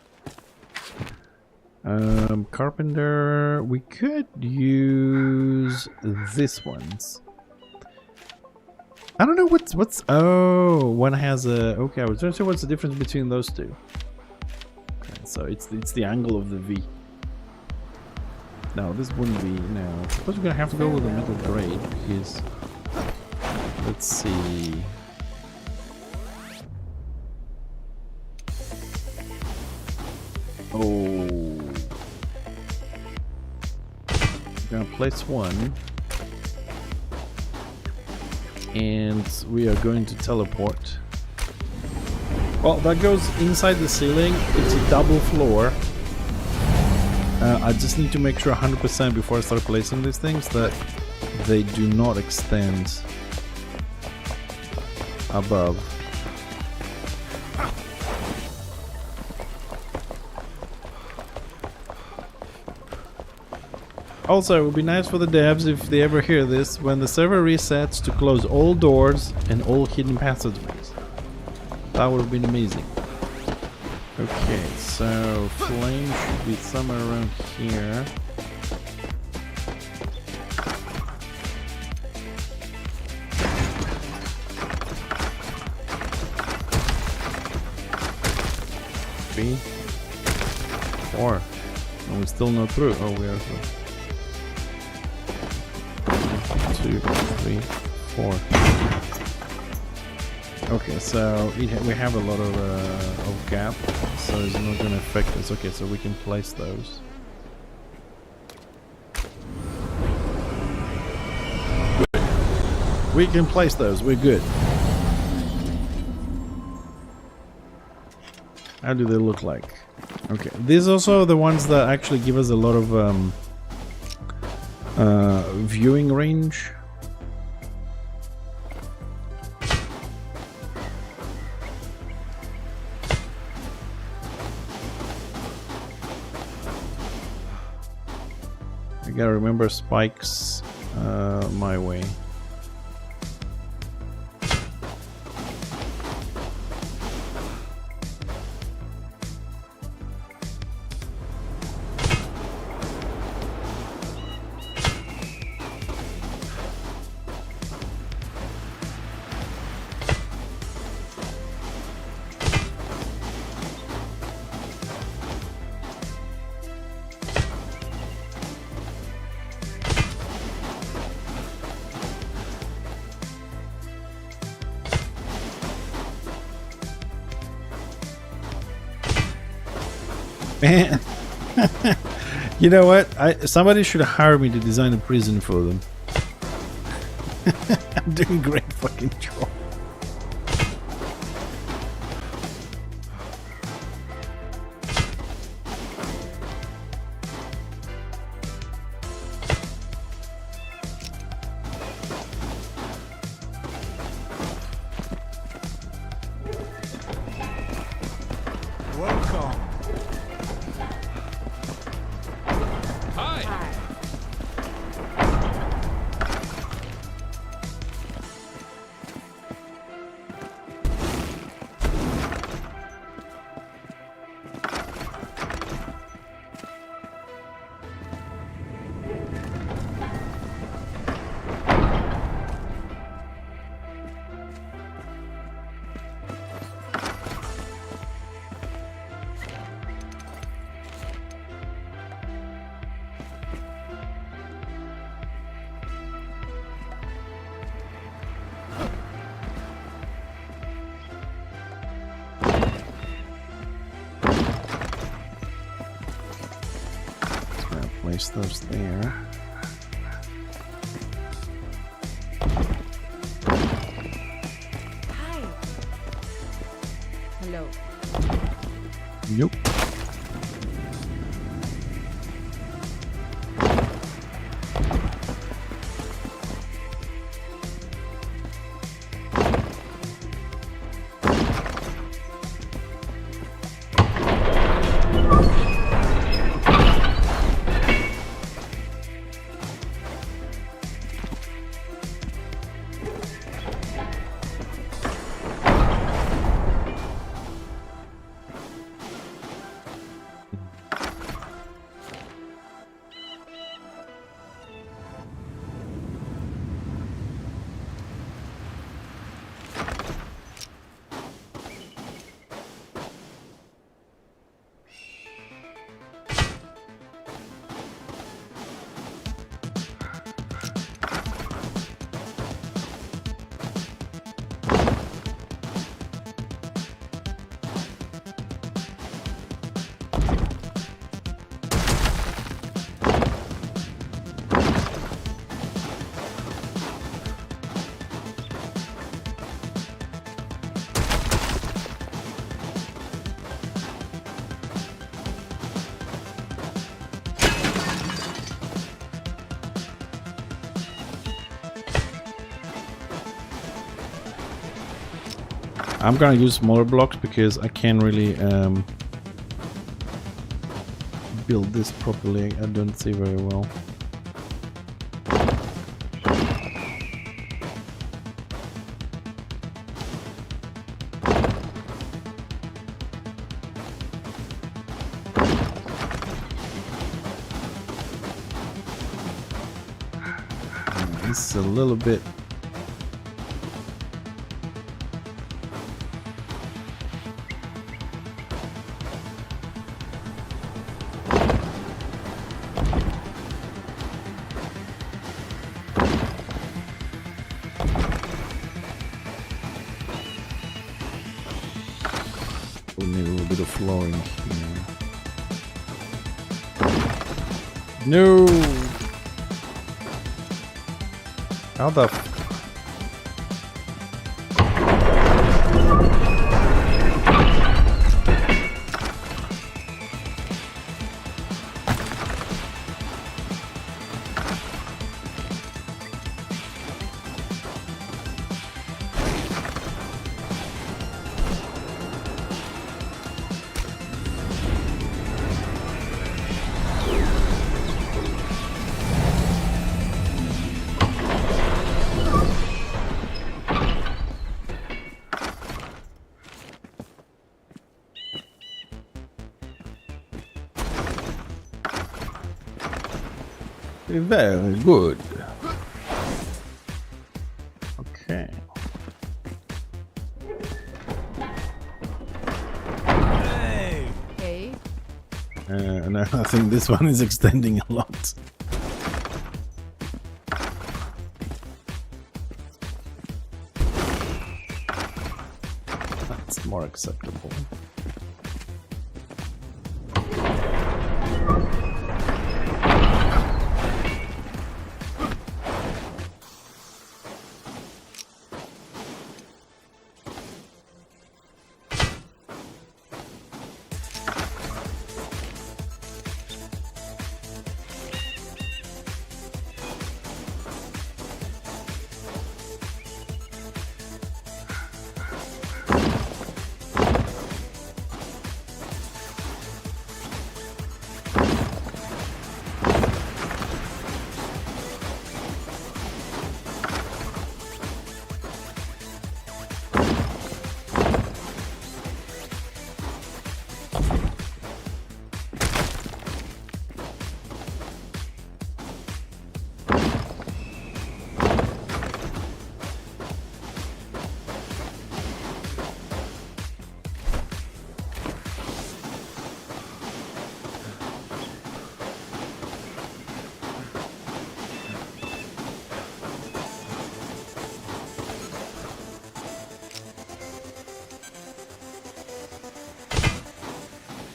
Carpenter, we could use this ones. I don't know what's oh, one has a okay. I was trying to see what's the difference between those two. Okay, so it's the angle of the V. No, this wouldn't be. No, I suppose we're gonna have to go with the middle grade because let's see. Oh, gonna place one, and we are going to teleport. Well, that goes inside the ceiling. It's a double floor. I just need to make sure 100% before I start placing these things that they do not extend above. Also, it would be nice for the devs if they ever hear this when the server resets to close all doors and all hidden passageways. That would have been amazing. Okay, so flame should be somewhere around here. Three, four, and we're still not through. Oh, we are through. 1, 2, 3, 4. Okay, so we have a lot of gap, so it's not going to affect us. Okay, so we can place those. Good. We can place those. We're good. How do they look like? Okay, these are also the ones that actually give us a lot of viewing range. I gotta remember spikes my way. Man. You know what? Somebody should hire me to design a prison for them. I'm doing a great fucking job. Welcome. Place those there. Hi. Hello. Nope. I'm gonna use smaller blocks because I can't really build this properly. I don't see very well. This is a little bit. We need a little bit of flooring here. No! How the f- Very good. Okay. Hey. Hey. And I think this one is extending a lot. That's more acceptable.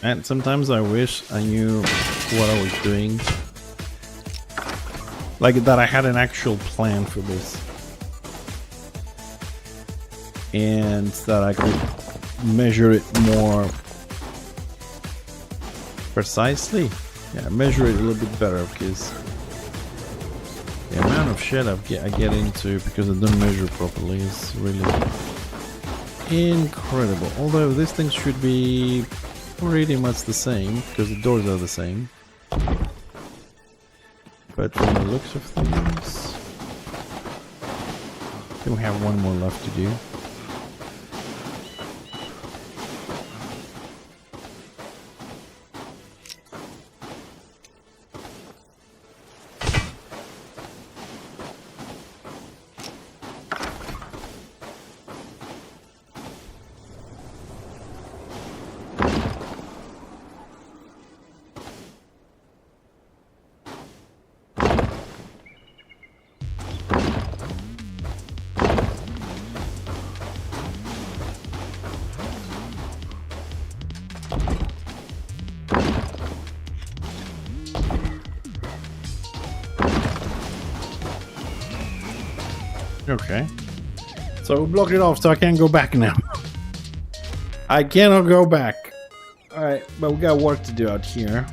And sometimes I wish I knew what I was doing. Like that I had an actual plan for this. And that I could measure it more precisely. Yeah, measure it a little bit better, because the amount of shit I get into because I don't measure properly is really incredible. Although this thing should be pretty much the same, because the doors are the same. But from the looks of things, I think we have one more left to do. Okay. So we blocked it off, so I can't go back now. I cannot go back. Alright, but we got work to do out here.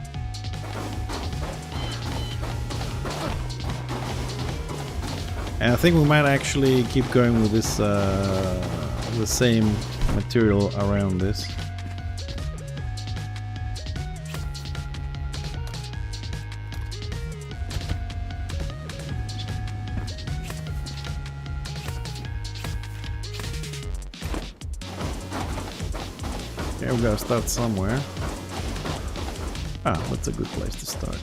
And I think we might actually keep going with this, the same material around this. Okay, we gotta start somewhere. Ah, that's a good place to start.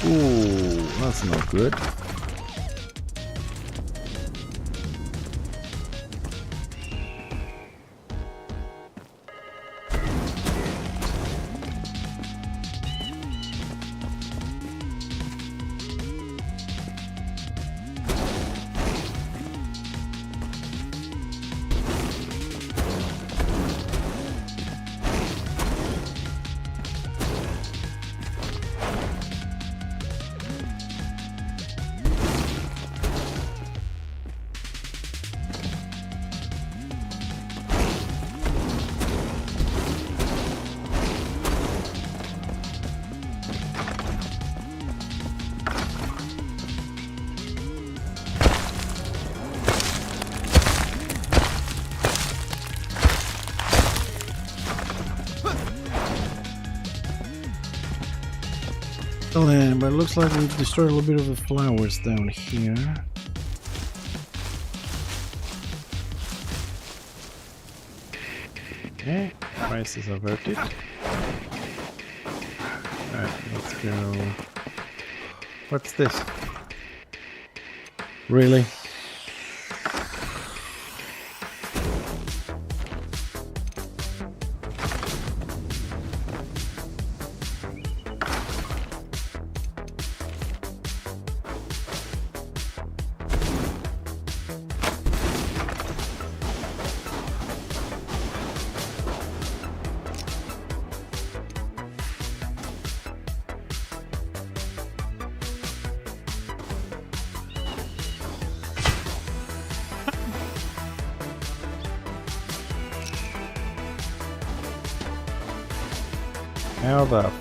Ooh, that's not good. But it looks like we've destroyed a little bit of the flowers down here. Okay, crisis averted. Alright, let's go. What's this? Really? How the... Oh.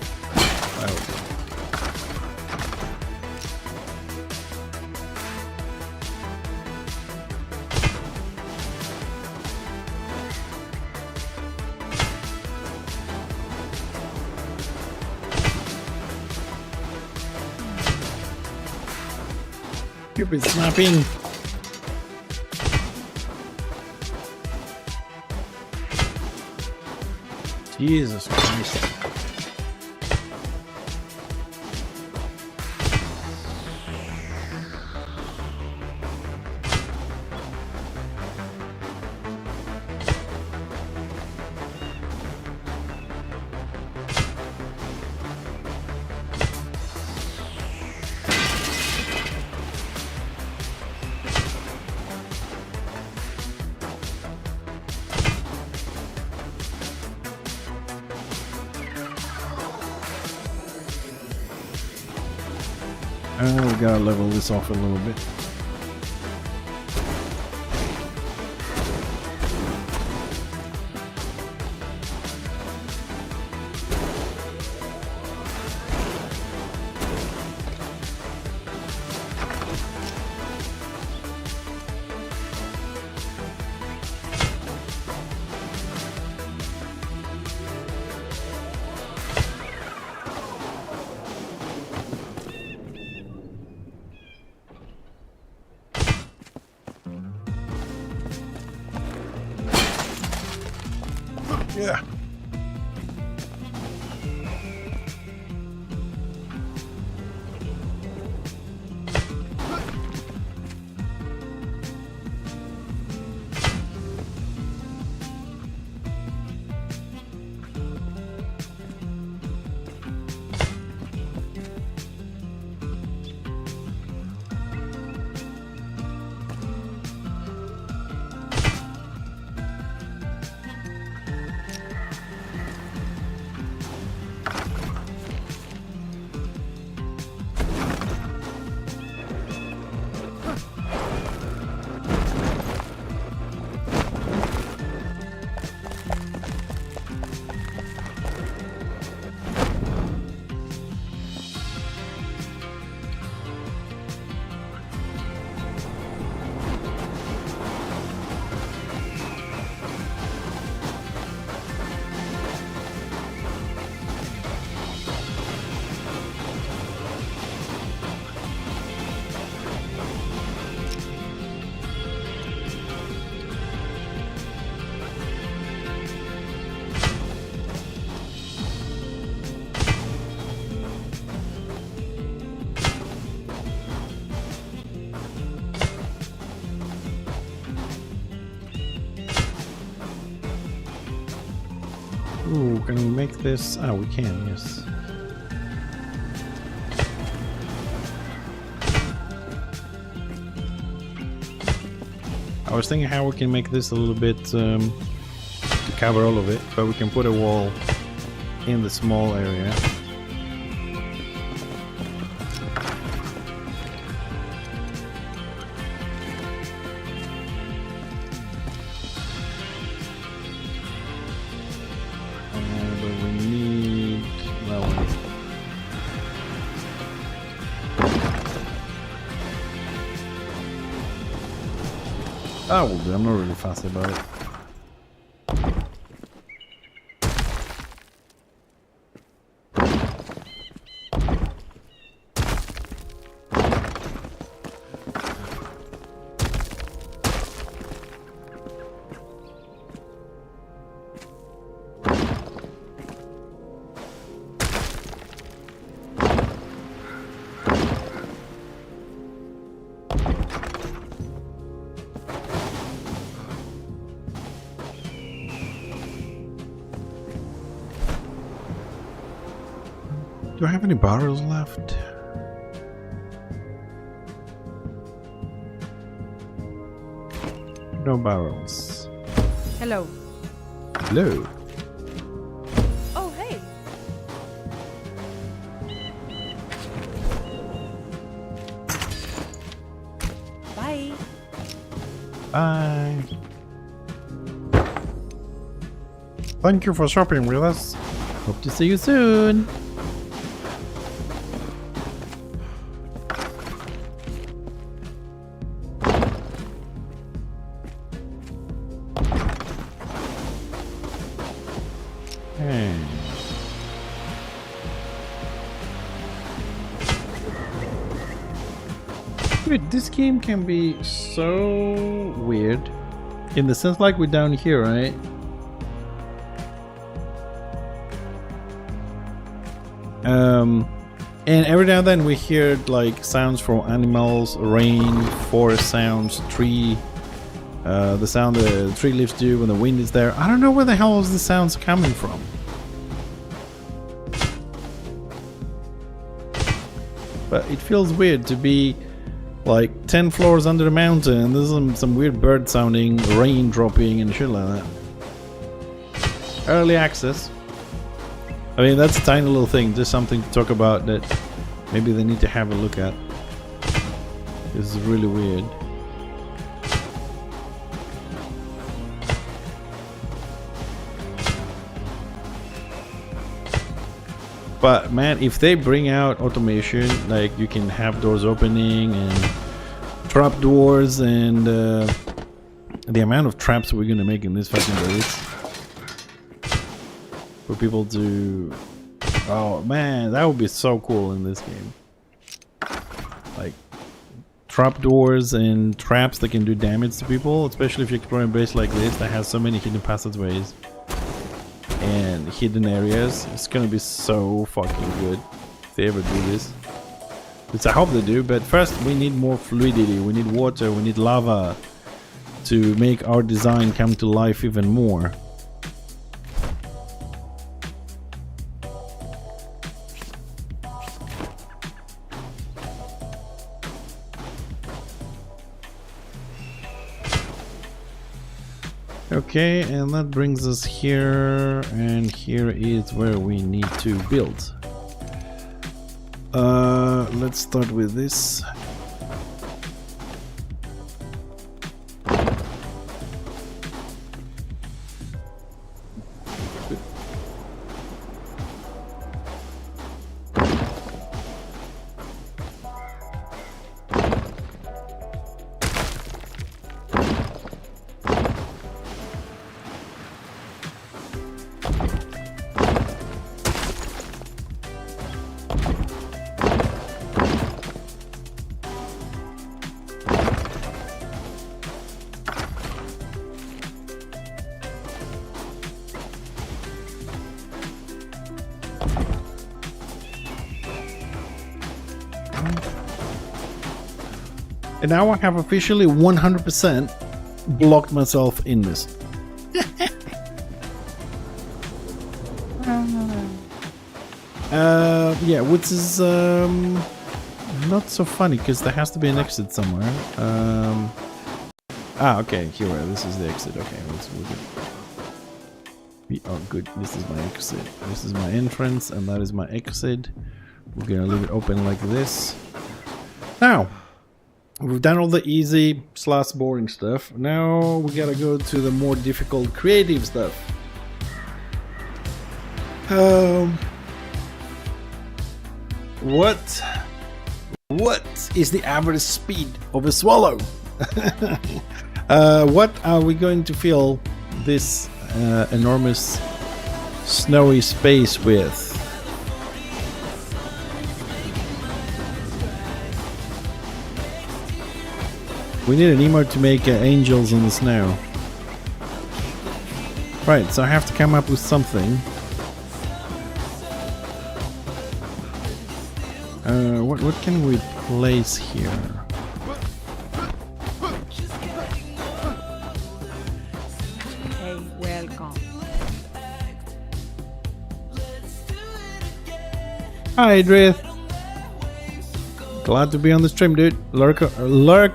Stupid snapping. Jesus Christ. We gotta level this off a little bit. Yeah. Ooh, can we make this? Oh, we can, yes. I was thinking how we can make this a little bit to cover all of it, but we can put a wall in the small area. But we need... well, that will do. I'm not really fussy about it. Do I have any barrels left? No barrels. Hello. Hello. Oh, hey. Bye. Bye. Thank you for shopping with us. Hope to see you soon. Dude, this game can be so weird. In the sense like we're down here, right? And every now and then we hear like sounds from animals, rain, forest sounds, tree, the sound the tree leaves do when the wind is there. I don't know where the hell is the sounds coming from. But it feels weird to be like 10 floors under the mountain and there's some weird bird sounding, rain dropping and shit like that. Early access. I mean, that's a tiny little thing, just something to talk about that Maybe they need to have a look at. This is really weird. But man, if they bring out automation, like you can have doors opening and trap doors and the amount of traps we're gonna make in this fucking base for people to... Oh man, that would be so cool in this game. Like trap doors and traps that can do damage to people, especially if you're exploring a base like this that has so many hidden passageways and hidden areas. It's gonna be so fucking good if they ever do this. Which I hope they do, but first we need more fluidity, we need water, we need lava to make our design come to life even more. Okay, and that brings us here, and here is where we need to build. Let's start with this. And now I have officially 100% blocked myself in this. Yeah, which is not so funny because there has to be an exit somewhere. Okay, here we are. This is the exit. Okay, let's move it. We are good. This is my exit. This is my entrance, and that is my exit. We're gonna leave it open like this. Now, we've done all the easy / boring stuff. Now we gotta go to the more difficult creative stuff. What is the average speed of a swallow? What are we going to fill this enormous snowy space with? We need an emote to make angels in the snow. Right, so I have to come up with something. What can we place here? Hey, welcome. Hi, Drith. Glad to be on the stream, dude. Lurk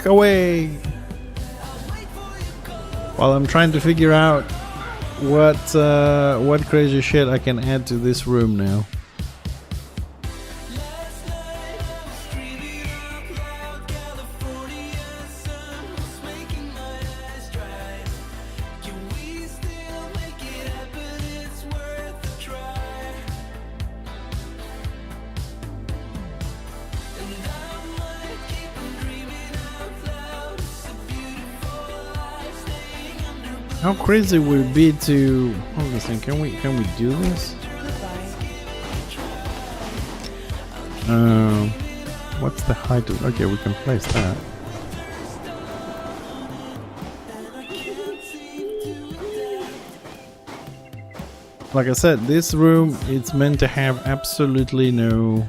away. While I'm trying to figure out what crazy shit I can add to this room now. How crazy would it be to... Hold on a second, can we do this? What's the height of... Okay, we can place that. Like I said, this room, it's meant to have absolutely no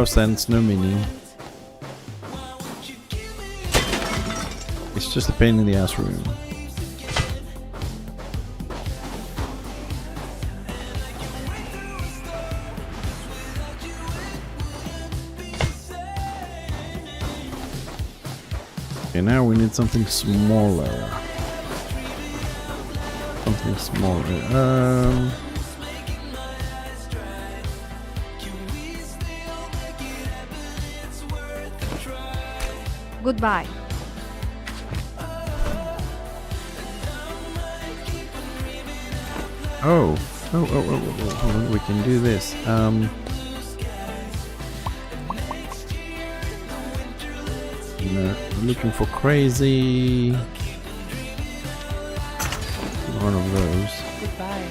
sense, no meaning. It's just a pain in the ass room. Okay, now we need something smaller. Something smaller. Goodbye. Oh, hold on, we can do this. Looking for crazy. One of those. Goodbye.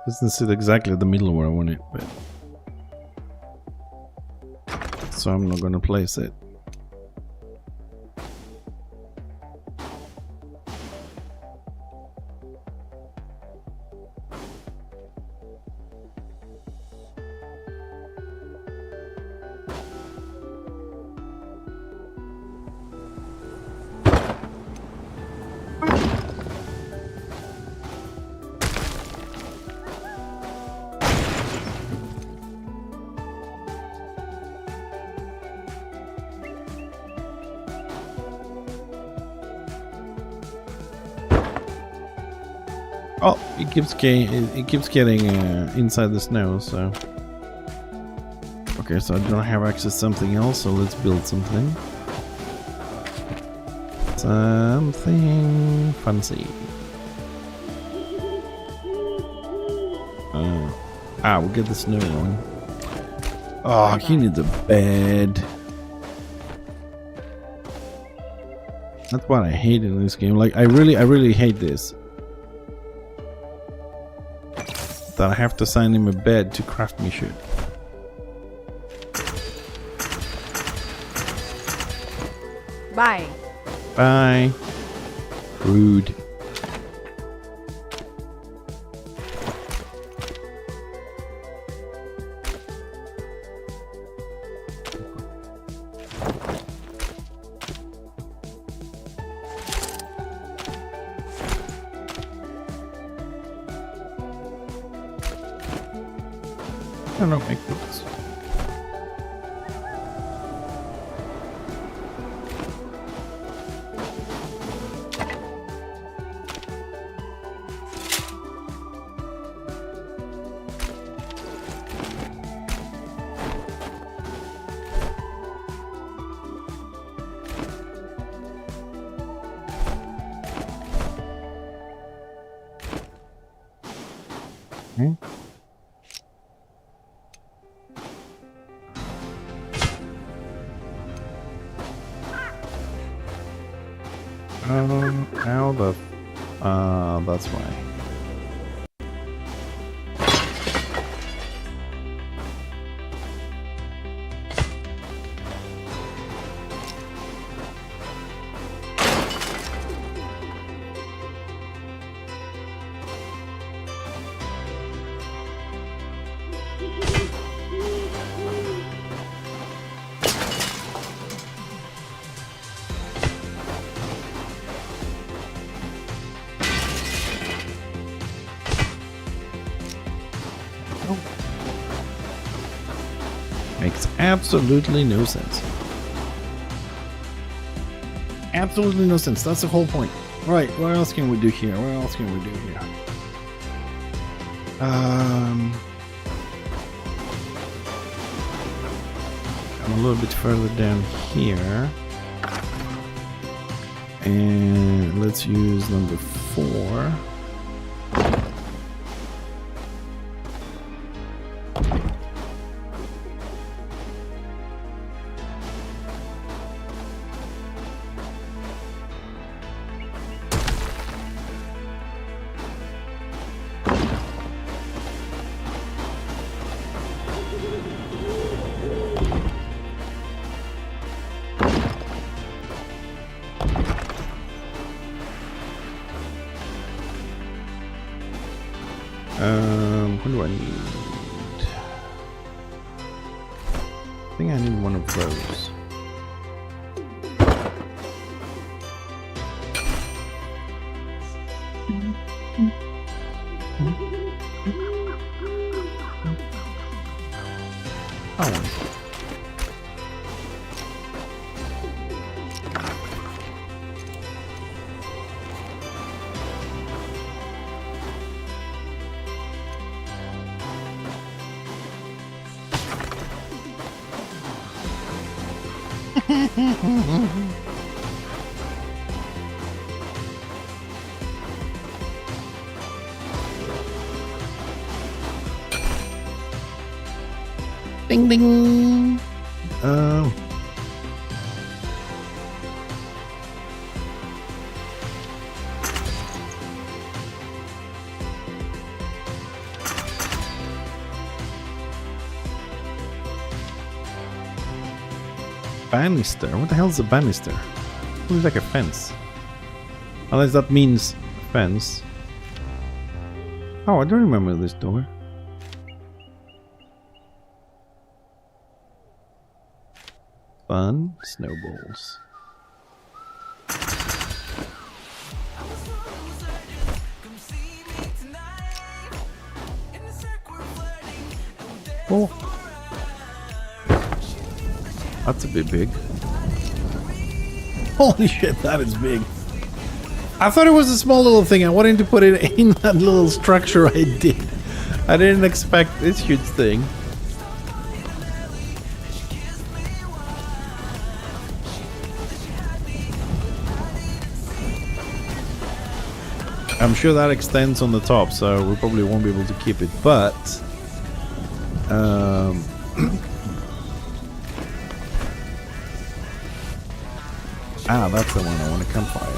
Doesn't sit exactly the middle where I want it, but so I'm not gonna place it. Oh, it keeps getting inside the snow, so okay, so I don't have access to something else, so let's build something fancy. We'll get the snow on. Oh, he needs a bed. That's what I hate in this game. Like, I really hate this. That I have to assign him a bed to craft me shit. Bye. Bye. Rude. I don't make books. Okay. How the that's why. Makes absolutely no sense. Absolutely no sense. That's the whole point. Right, what else can we do here? What else can we do here? I'm a little bit further down here. And let's use number 4. What do I need? I think I need one of those. Oh. Ding ding. Banister? What the hell is a banister? Looks like a fence. Unless that means fence. Oh, I don't remember this door. Fun snowballs. Oh, that's a bit big. Holy shit, that is big. I thought it was a small little thing. I wanted to put it in that little structure I did. I didn't expect this huge thing. I'm sure that extends on the top, so we probably won't be able to keep it, but that's the one I want to campfire.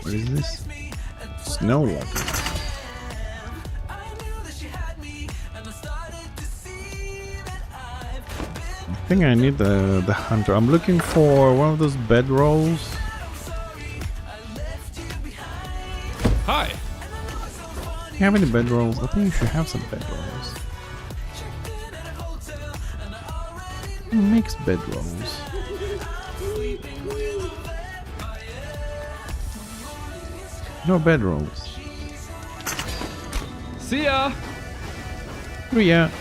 What is this? Snow walker. I think I need the hunter. I'm looking for one of those bedrolls. Hi. Do you have any bedrolls? I think you should have some bedrolls. Who makes bedrolls? No bedrolls. See ya. Oh yeah.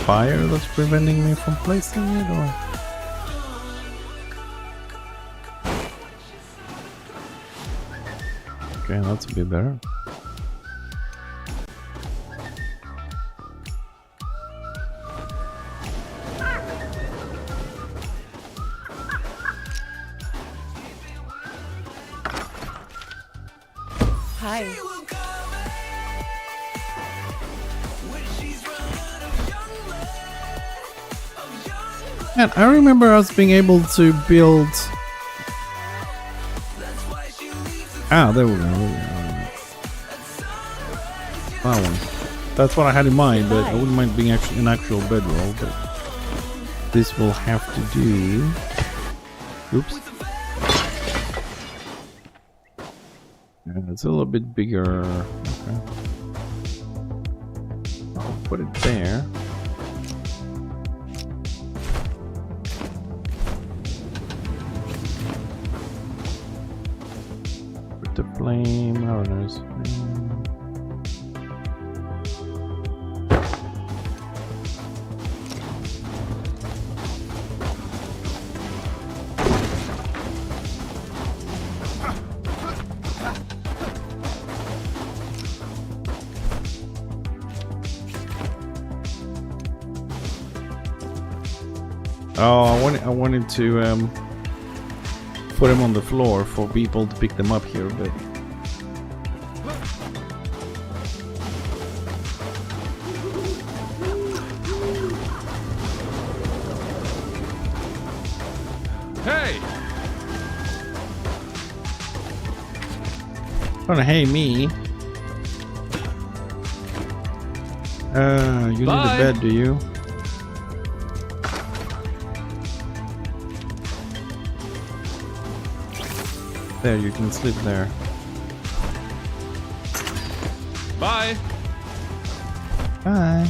Fire that's preventing me from placing it, or okay, that's a bit better. Hi. And I remember us being able to build. There we go. That one. That's what I had in mind, but I wouldn't mind being an actual bedroll. But this will have to do. Oops. Yeah, it's a little bit bigger. Okay. I'll put it there. The flame, how nice. Oh, I wanted to put them on the floor for people to pick them up here, but Hey! don't hey me. You need Bye. a bed, do you? There, you can sleep there. Bye! Bye.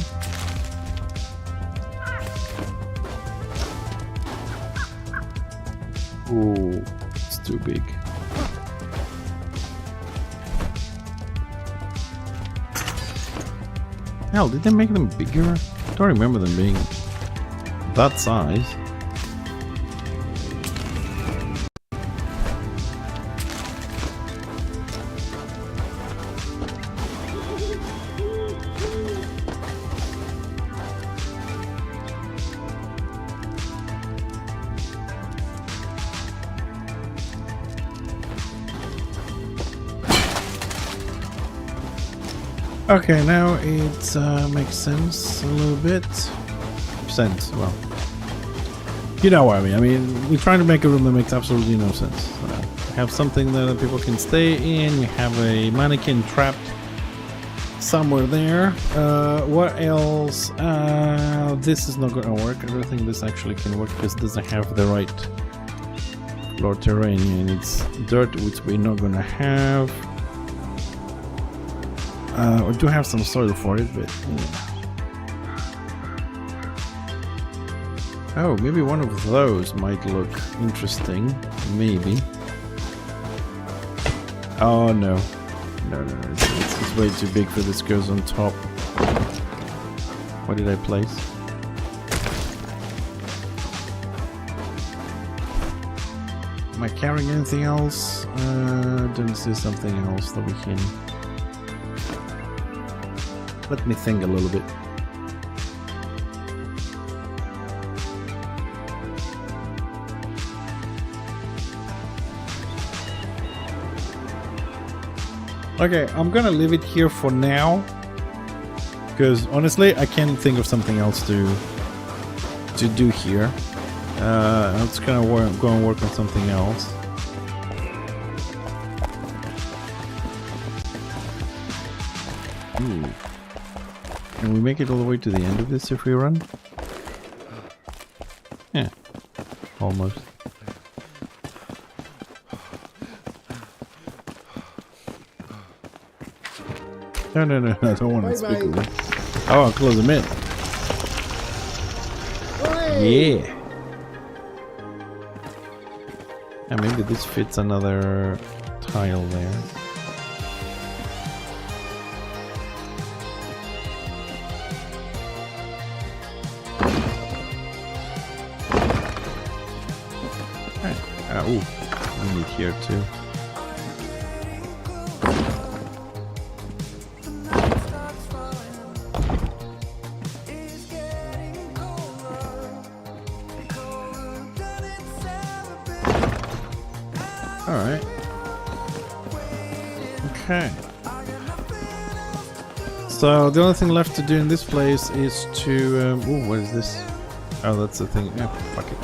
Ooh, it's too big. Hell, did they make them bigger? I don't remember them being that size. Okay, now it makes sense a little bit. Sense, well, you know what I mean. I mean, we're trying to make a room that makes absolutely no sense. You have something that people can stay in. You have a mannequin trapped somewhere there. What else? This is not going to work. I don't think this actually can work because it doesn't have the right floor terrain, and it's dirt, which we're not going to have. We do have some soil for it, but oh, maybe one of those might look interesting. Maybe. Oh no, no, it's way too big for this. Goes on top. What did I place? Am I carrying anything else? Don't see something else that we can. Let me think a little bit. Okay, I'm gonna leave it here for now, because honestly I can't think of something else to do here. I'm just gonna go and work on something else. Ooh. Can we make it all the way to the end of this if we run? Yeah, almost. No, I don't want to speak with them. Oh, I'll close them in. Yeah. And maybe this fits another tile there. Ooh, I need here too. Alright. Okay. So the only thing left to do in this place is to... ooh, what is this? Oh, that's the thing. Yeah, fuck it.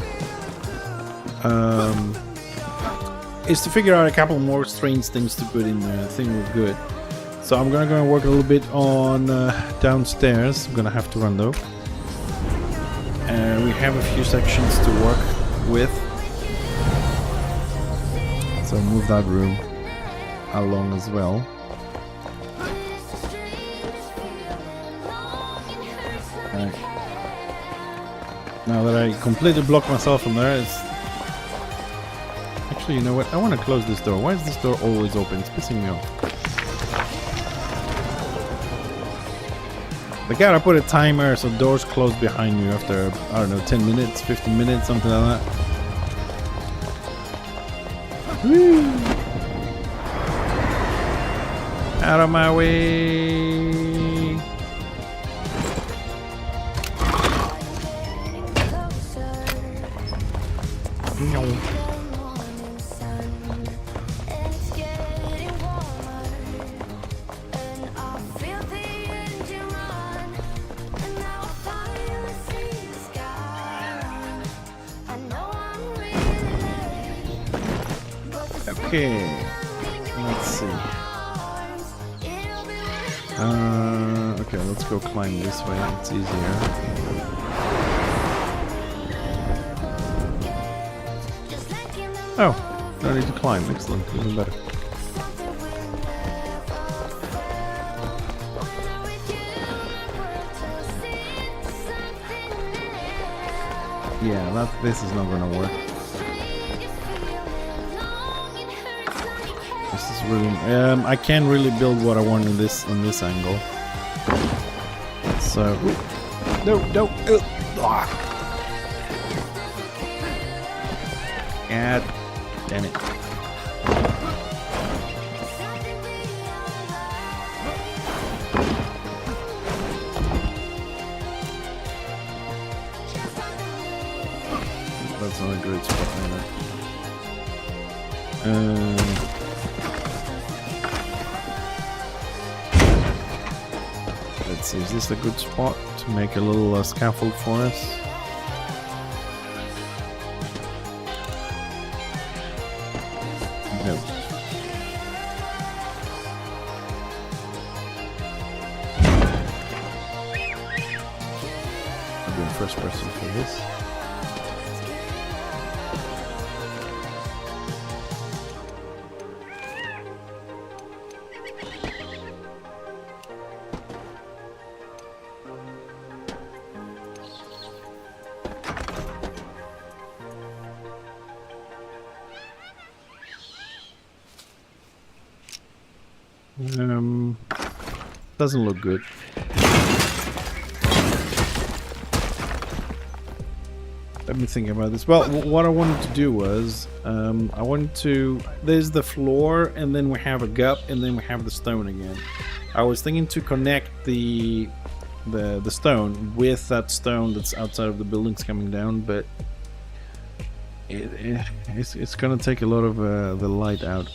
Is to figure out a couple more strange things to put in there. I think we're good. So I'm gonna go and work a little bit on downstairs. I'm gonna have to run though. We have a few sections to work with. So move that room along as well. Right. Now that I completely blocked myself from there, it's... Actually, you know what? I want to close this door. Why is this door always open? It's pissing me off. They gotta put a timer so doors close behind you after, I don't know, 10 minutes, 15 minutes, something like that. Woo! Out of my way! Okay, let's see. Okay, let's go climb this way. It's easier. Oh, no need to climb. Excellent, even better. Yeah, this is not gonna work. This is really. I can't really build what I want in this angle. So, no. God damn it. That's not a great spot either. Let's see, is this a good spot to make a little scaffold for us? No. I'm doing first person for this. Doesn't look good. Let me think about this. Well, what I wanted to do was, I wanted to. There's the floor, and then we have a gap, and then we have the stone again. I was thinking to connect the stone with that stone that's outside of the buildings coming down, but it's gonna take a lot of the light out.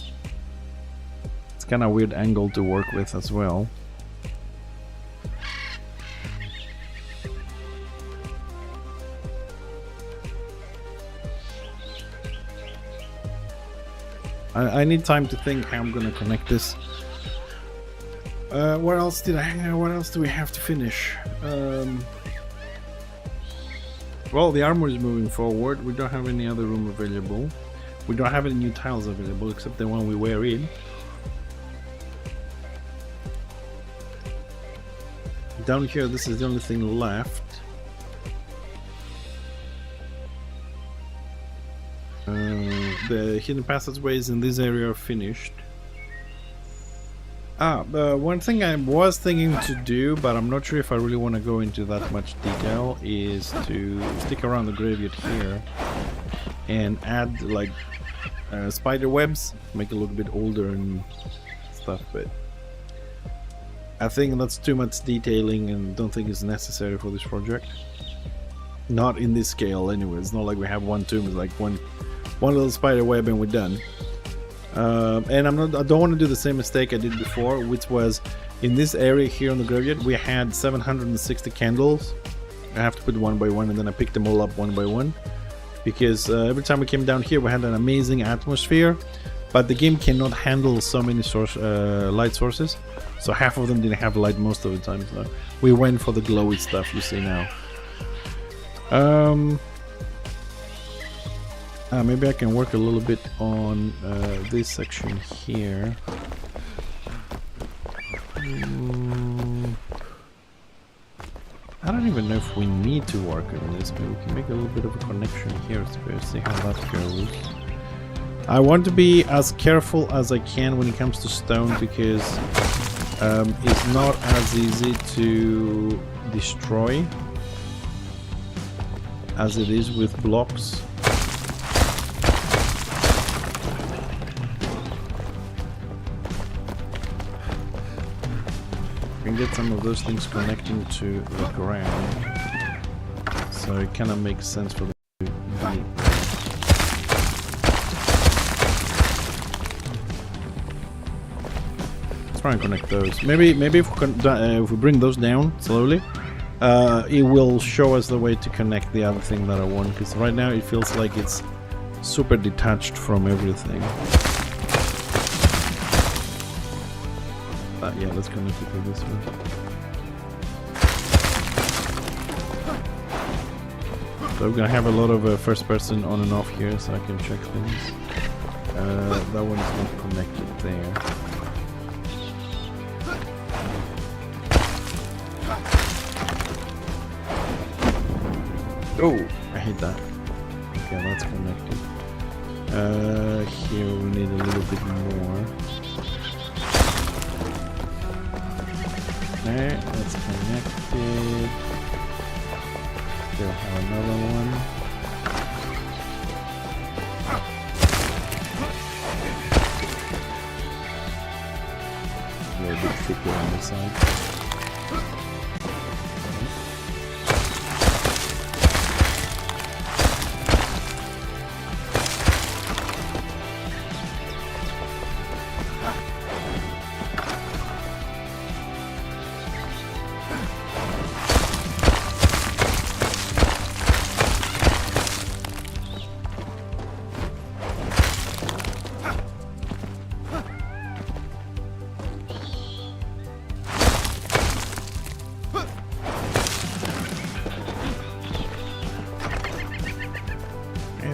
It's kind of a weird angle to work with as well. I need time to think how I'm gonna connect this. What else do we have to finish? Well, the armor is moving forward. We don't have any other room available. We don't have any new tiles available except the one we were in. Down here, this is the only thing left. The hidden passageways in this area are finished. One thing I was thinking to do, but I'm not sure if I really want to go into that much detail, is to stick around the graveyard here and add like spider webs, make it look a bit older and stuff, but I think that's too much detailing and don't think it's necessary for this project. Not in this scale anyway. It's not like we have one tomb, it's like one little spider web and we're done. And I don't want to do the same mistake I did before, which was in this area here on the graveyard we had 760 candles. I have to put one by one, and then I picked them all up one by one, because every time we came down here we had an amazing atmosphere, but the game cannot handle so many light sources, so half of them didn't have light most of the time. So we went for the glowy stuff you see now. Maybe I can work a little bit on this section here. I don't even know if we need to work on this, but we can make a little bit of a connection here to see how that goes. I want to be as careful as I can when it comes to stone, because it's not as easy to destroy as it is with blocks. Can get some of those things connecting to the ground, so it kind of makes sense for them to be try and connect those. Maybe if we bring those down slowly, it will show us the way to connect the other thing that I want. Because right now it feels like it's super detached from everything. Yeah, let's connect it to this one. So we're gonna have a lot of first person on and off here, so I can check things. That one is not connected there. Oh, I hate that. Okay, that's connected. Here we need a little bit more. There, that's connected. Still have another one. A little bit thicker on this side.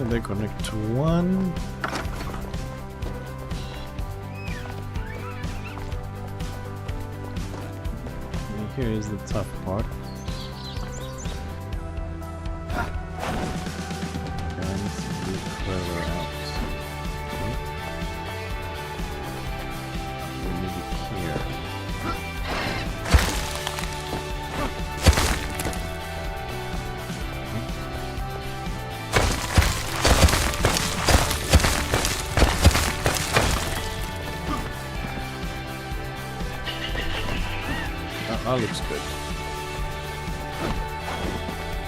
They connect to one. And here is the tough part. And be further out. Okay. We need it here. That looks good.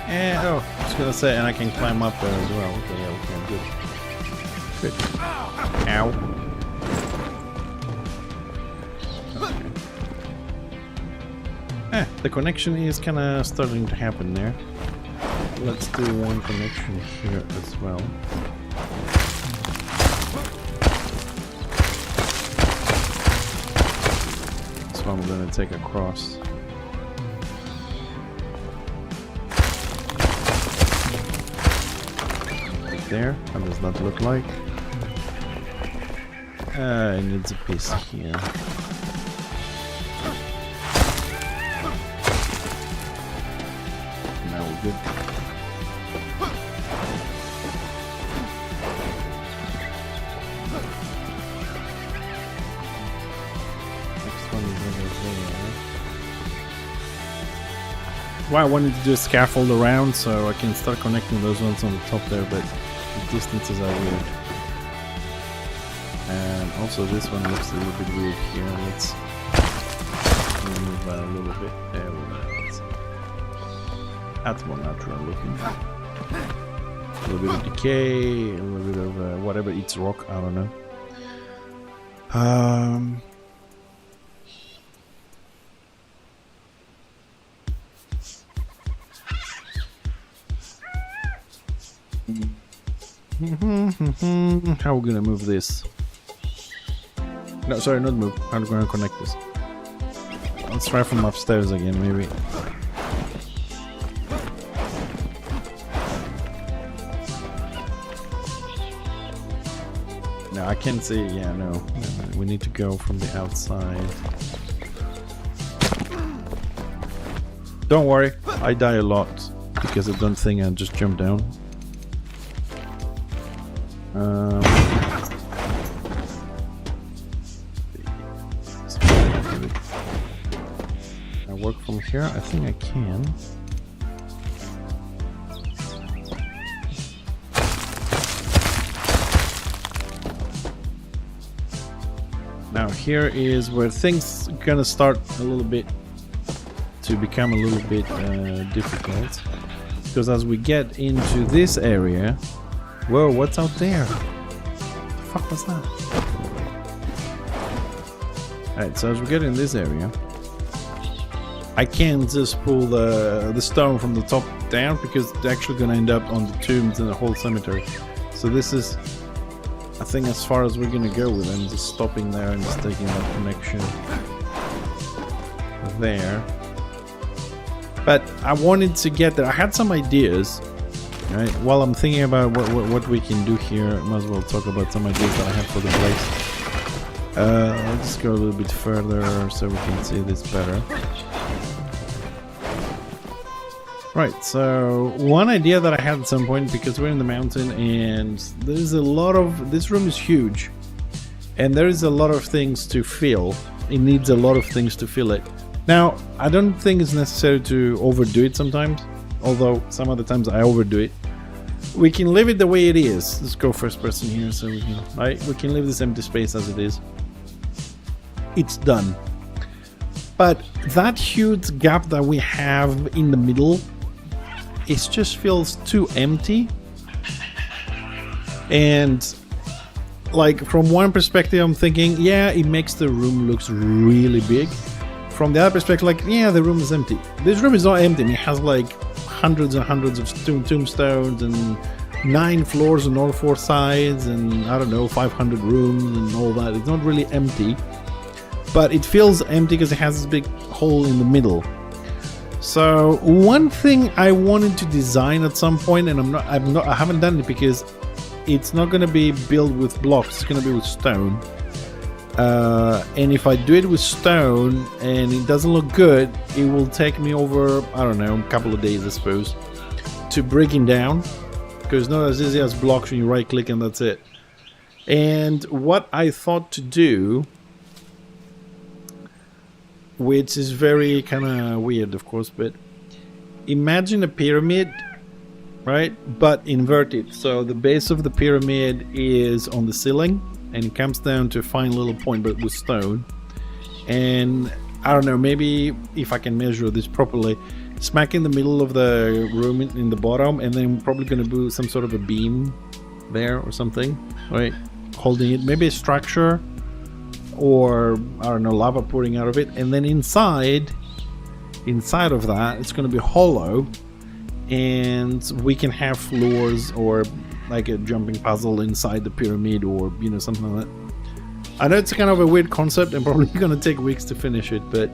And oh, I was gonna say, and I can climb up there as well. Okay, yeah, okay, good. Good. Ow. Okay. The connection is kind of starting to happen there. Let's do one connection here as well. So I'm gonna take across. Right there. How does that look like? It needs a piece here. Now we're good. Well, I wanted to do a scaffold around so I can start connecting those ones on the top there, but the distances are weird. And also this one looks a little bit weird here. Let's move that a little bit. There we go. That's more natural looking. A little bit of decay, a little bit of whatever eats rock, I don't know. How are we gonna move this? No, sorry, not move. How are we gonna connect this? Let's try from upstairs again, maybe. No, I can't see. Yeah, no. We need to go from the outside. Don't worry, I die a lot because I don't think I just jump down. I work from here? I think I can. Now here is where things are gonna start a little bit to become a little bit difficult, because as we get into this area, whoa, what's out there? What the fuck was that? Alright, so as we get in this area, I can't just pull the stone from the top down because it's actually going to end up on the tombs and the whole cemetery. So this is, I think, as far as we're going to go with them, just stopping there and just taking that connection there. But I wanted to get there. I had some ideas. Right, while I'm thinking about what we can do here, I might as well talk about some ideas that I have for the place. I'll just go a little bit further so we can see this better. Right, so one idea that I had at some point, because we're in the mountain and there's a lot of, this room is huge and there is a lot of things to fill. It needs a lot of things to fill it. Now, I don't think it's necessary to overdo it sometimes, although some of the times I overdo it. We can leave it the way it is. Let's go first person here so we can, right? We can leave this empty space as it is. It's done. But that huge gap that we have in the middle, it just feels too empty. And like from one perspective I'm thinking, yeah, it makes the room looks really big. From the other perspective, like, yeah, the room is empty. This room is not empty. It has like hundreds and hundreds of tombstones and 9 floors on all 4 sides and I don't know, 500 rooms and all that. It's not really empty, but it feels empty because it has this big hole in the middle. So one thing I wanted to design at some point, and I haven't done it because it's not going to be built with blocks. It's going to be with stone. And if I do it with stone and it doesn't look good, it will take me over, I don't know, a couple of days, I suppose, to breaking down, because it's not as easy as blocks when you right click and that's it. And what I thought to do, which is very kind of weird, of course, but imagine a pyramid, right, but inverted. So the base of the pyramid is on the ceiling and it comes down to a fine little point, but with stone. And I don't know, maybe if I can measure this properly, smack in the middle of the room in the bottom, and then probably going to do some sort of a beam there or something, right, holding it, maybe a structure, or I don't know, lava pouring out of it. And then inside of that, it's going to be hollow, and we can have floors or like a jumping puzzle inside the pyramid, or you know, something like that. I know it's kind of a weird concept and probably going to take weeks to finish it, but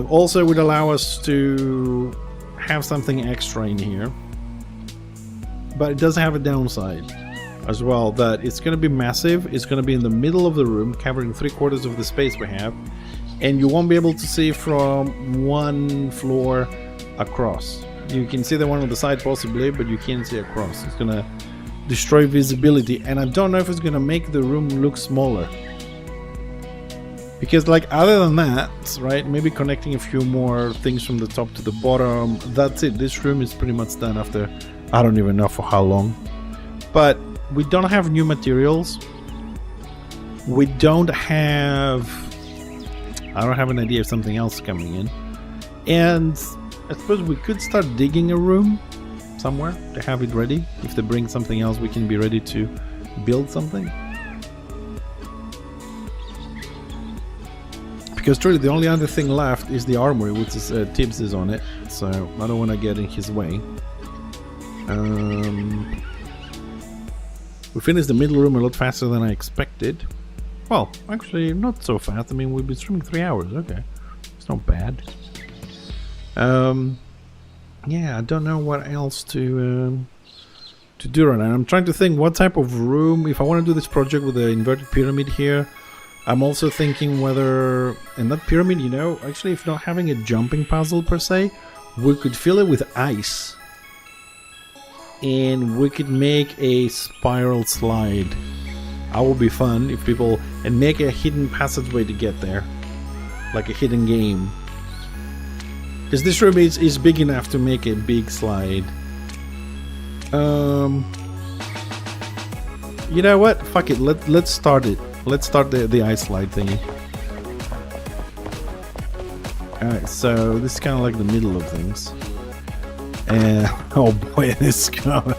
also would allow us to have something extra in here. But it does have a downside as well, that it's going to be massive. It's going to be in the middle of the room, covering 3/4 of the space we have, and you won't be able to see from one floor across. You can see the one on the side possibly, but you can't see across. It's going to destroy visibility, and I don't know if it's going to make the room look smaller. Because like, other than that, right, maybe connecting a few more things from the top to the bottom, that's it. This room is pretty much done after I don't even know for how long. But we don't have new materials. We don't have, I don't have an idea of something else coming in. And I suppose we could start digging a room somewhere to have it ready. If they bring something else, we can be ready to build something. Because truly the only other thing left is the armory, which is Tibbs is on it, so I don't want to get in his way. We finished the middle room a lot faster than I expected. Well, actually not so fast. I mean, we've been streaming 3 hours. Okay, it's not bad. Yeah, I don't know what else to do right now. I'm trying to think what type of room, if I want to do this project with the inverted pyramid here. I'm also thinking whether, in that pyramid, you know, actually if not having a jumping puzzle per se, we could fill it with ice. And we could make a spiral slide. That would be fun if people, and make a hidden passageway to get there. Like a hidden game. Because this room is big enough to make a big slide. You know what? Fuck it. Let's start it. Let's start the ice slide thingy. Alright, so this is kind of like the middle of things. And oh boy, this is going.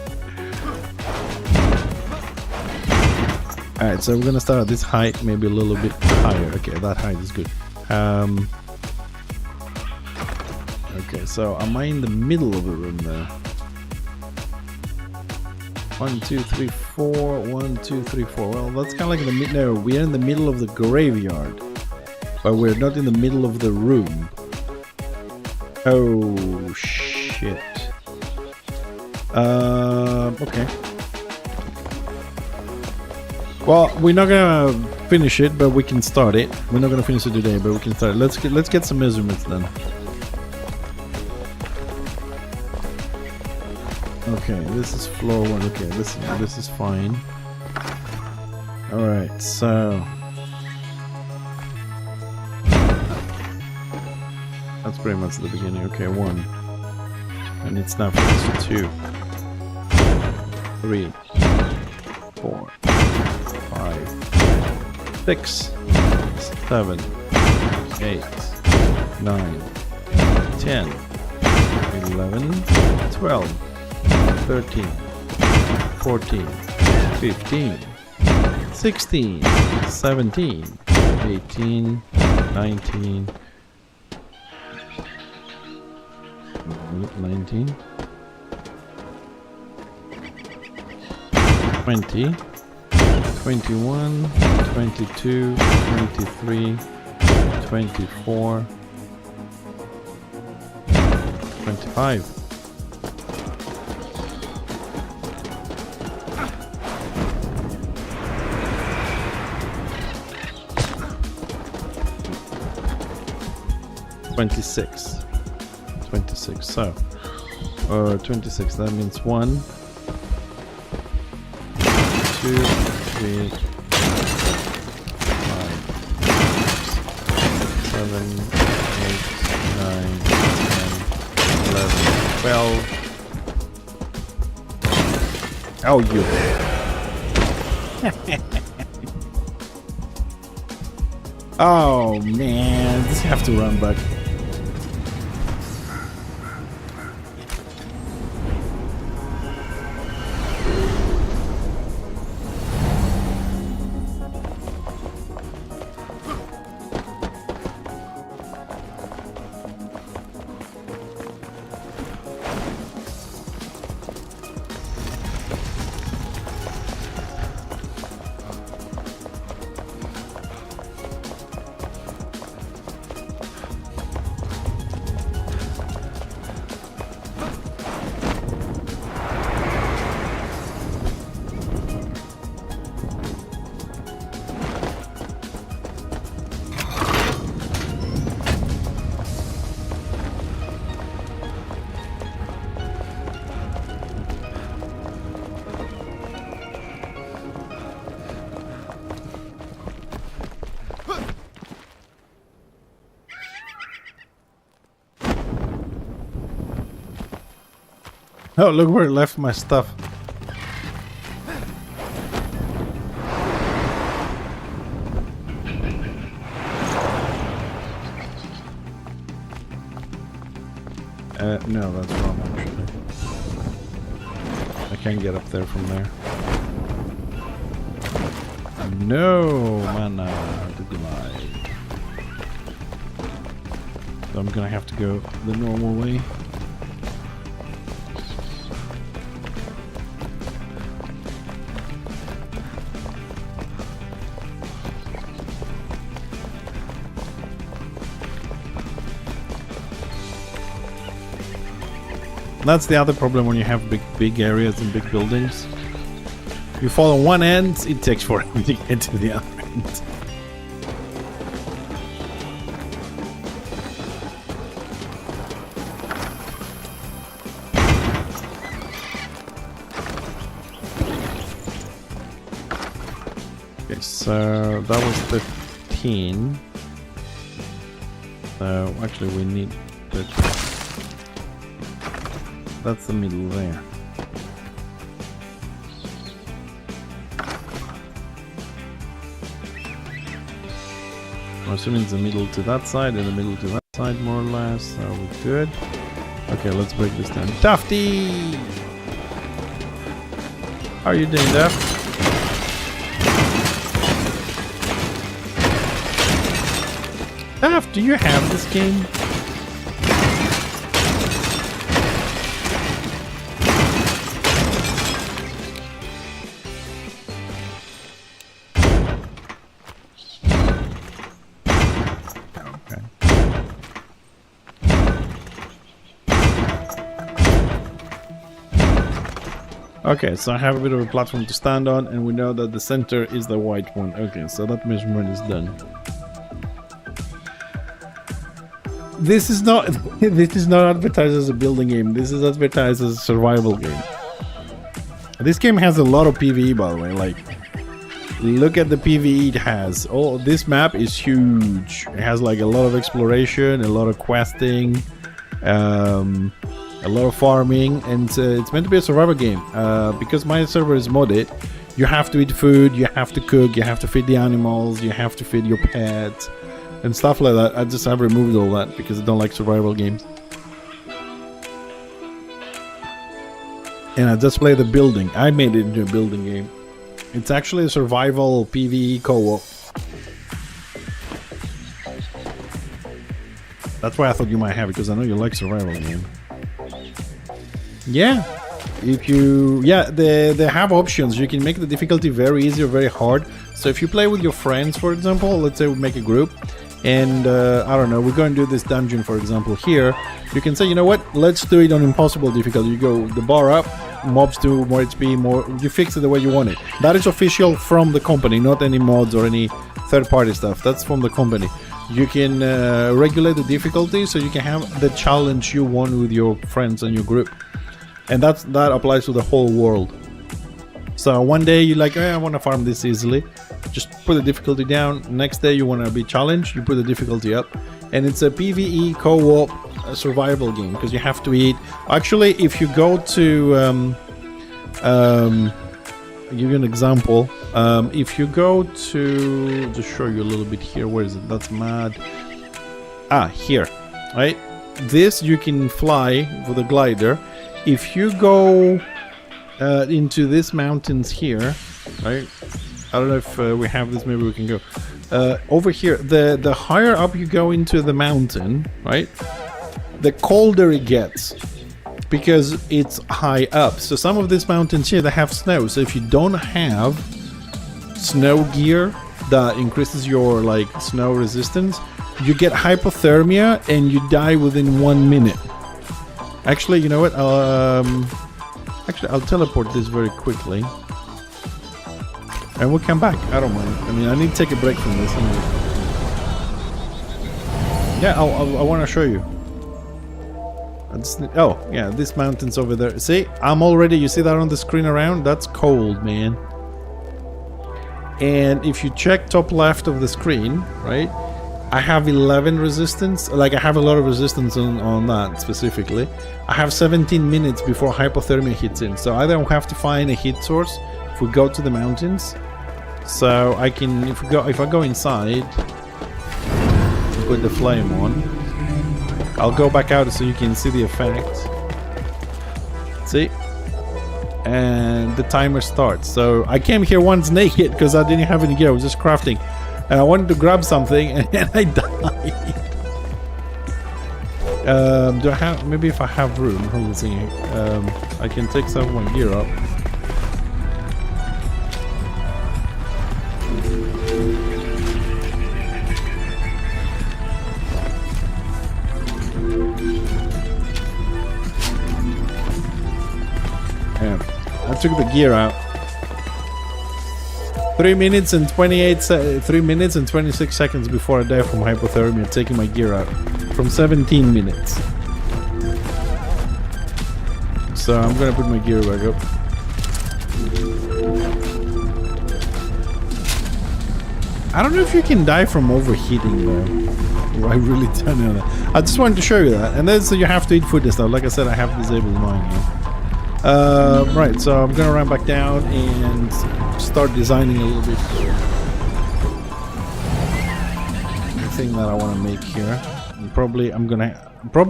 Alright, so we're gonna start at this height, maybe a little bit higher. Okay, that height is good. Okay, so am I in the middle of the room there? 1, 2, 3, 4. 1, 2, 3, 4. Well, that's kind of like in the mid. No, we're in the middle of the graveyard, but we're not in the middle of the room. Oh shit. Okay. Well, we're not gonna finish it, but we can start it. We're not gonna finish it today, but we can start it. Let's get some measurements then. Okay, this is floor 1. Okay, this is fine. All right, so that's pretty much the beginning. Okay, 1, and it's now 2, 3, 4, 5, 6, 7, 8, 9, 10, 11, 12. 13, 14, 15, 16, 17, 18, 19, 19, 20, 21, 22, 23, 24, 25. 26. 26. So, 26. That means 1, 2, 3, 4, 5, 7, 8, 9, 10, 11, 12. Oh, you. Oh man, just have to run back. Oh, look where I left my stuff. No, that's wrong actually. I can't get up there from there. No, mana, the glide. So I'm gonna have to go the normal way. That's the other problem when you have big areas and big buildings. You fall on one end, it takes forever to get to the other end. Okay, so that was 15. So actually we need 13. That's the middle there. I'm assuming it's the middle to that side and the middle to that side, more or less. So we're good. Okay, let's break this down. Dufty! How are you doing, Duff? Af, do you have this game? Okay, so I have a bit of a platform to stand on, and we know that the center is the white one. Okay, so that measurement is done. This is not advertised as a building game. This is advertised as a survival game. This game has a lot of PvE, by the way. Like, look at the PvE it has. Oh, this map is huge. It has like a lot of exploration, a lot of questing, a lot of farming, and it's meant to be a survival game. Because my server is modded, you have to eat food, you have to cook, you have to feed the animals, you have to feed your pets, and stuff like that. I just have removed all that because I don't like survival games. And I just play the building. I made it into a building game. It's actually a survival PvE co-op. That's why I thought you might have it, because I know you like survival game. Yeah, if you they have options. You can make the difficulty very easy or very hard. So if you play with your friends, for example, let's say we make a group, and I don't know, we're going to do this dungeon, for example. Here you can say, you know what, let's do it on impossible difficulty. You go the bar up, mobs do more HP, more, you fix it the way you want it. That is official from the company, not any mods or any third-party stuff. That's from the company. You can regulate the difficulty so you can have the challenge you want with your friends and your group. And that applies to the whole world. So one day you're like, I want to farm this easily. Just put the difficulty down. Next day you want to be challenged. You put the difficulty up. And it's a PvE co-op survival game because you have to eat. Actually, if you go to... I'll give you an example. If you go to... Just show you a little bit here. Where is it? That's mad. Ah, here. Right? This you can fly with a glider. If you go into these mountains here, right? I don't know if we have this. Maybe we can go over here. The higher up you go into the mountain, right? The colder it gets because it's high up. So some of these mountains here, they have snow. So if you don't have snow gear that increases your like snow resistance, you get hypothermia and you die within 1 minute. Actually, you know what? Actually, I'll teleport this very quickly, and we'll come back. I don't mind. I mean, I need to take a break from this anyway. Yeah, I want to show you. Oh, yeah, this mountain's over there. See, I'm already. You see that on the screen around? That's cold, man. And if you check top left of the screen, right? I have 11 resistance, like I have a lot of resistance on that specifically. I have 17 minutes before hypothermia hits in, so I don't have to find a heat source if we go to the mountains. So I can, if I go inside, put the flame on, I'll go back out so you can see the effect. See? And the timer starts. So I came here once naked because I didn't have any gear, I was just crafting. And I wanted to grab something and I died. Do I have... Maybe if I have room. Hold on a second. I can take some of my gear up. Yeah. I took the gear out. 3 minutes and 3 minutes and 26 seconds before I die from hypothermia, taking my gear out from 17 minutes. So I'm gonna put my gear back up. I don't know if you can die from overheating though. I really don't know that. I just wanted to show you that. And then so you have to eat food and stuff. Like I said, I have disabled mine here. Right, so I'm gonna run back down and start designing a little bit the thing that I want to make here. And probably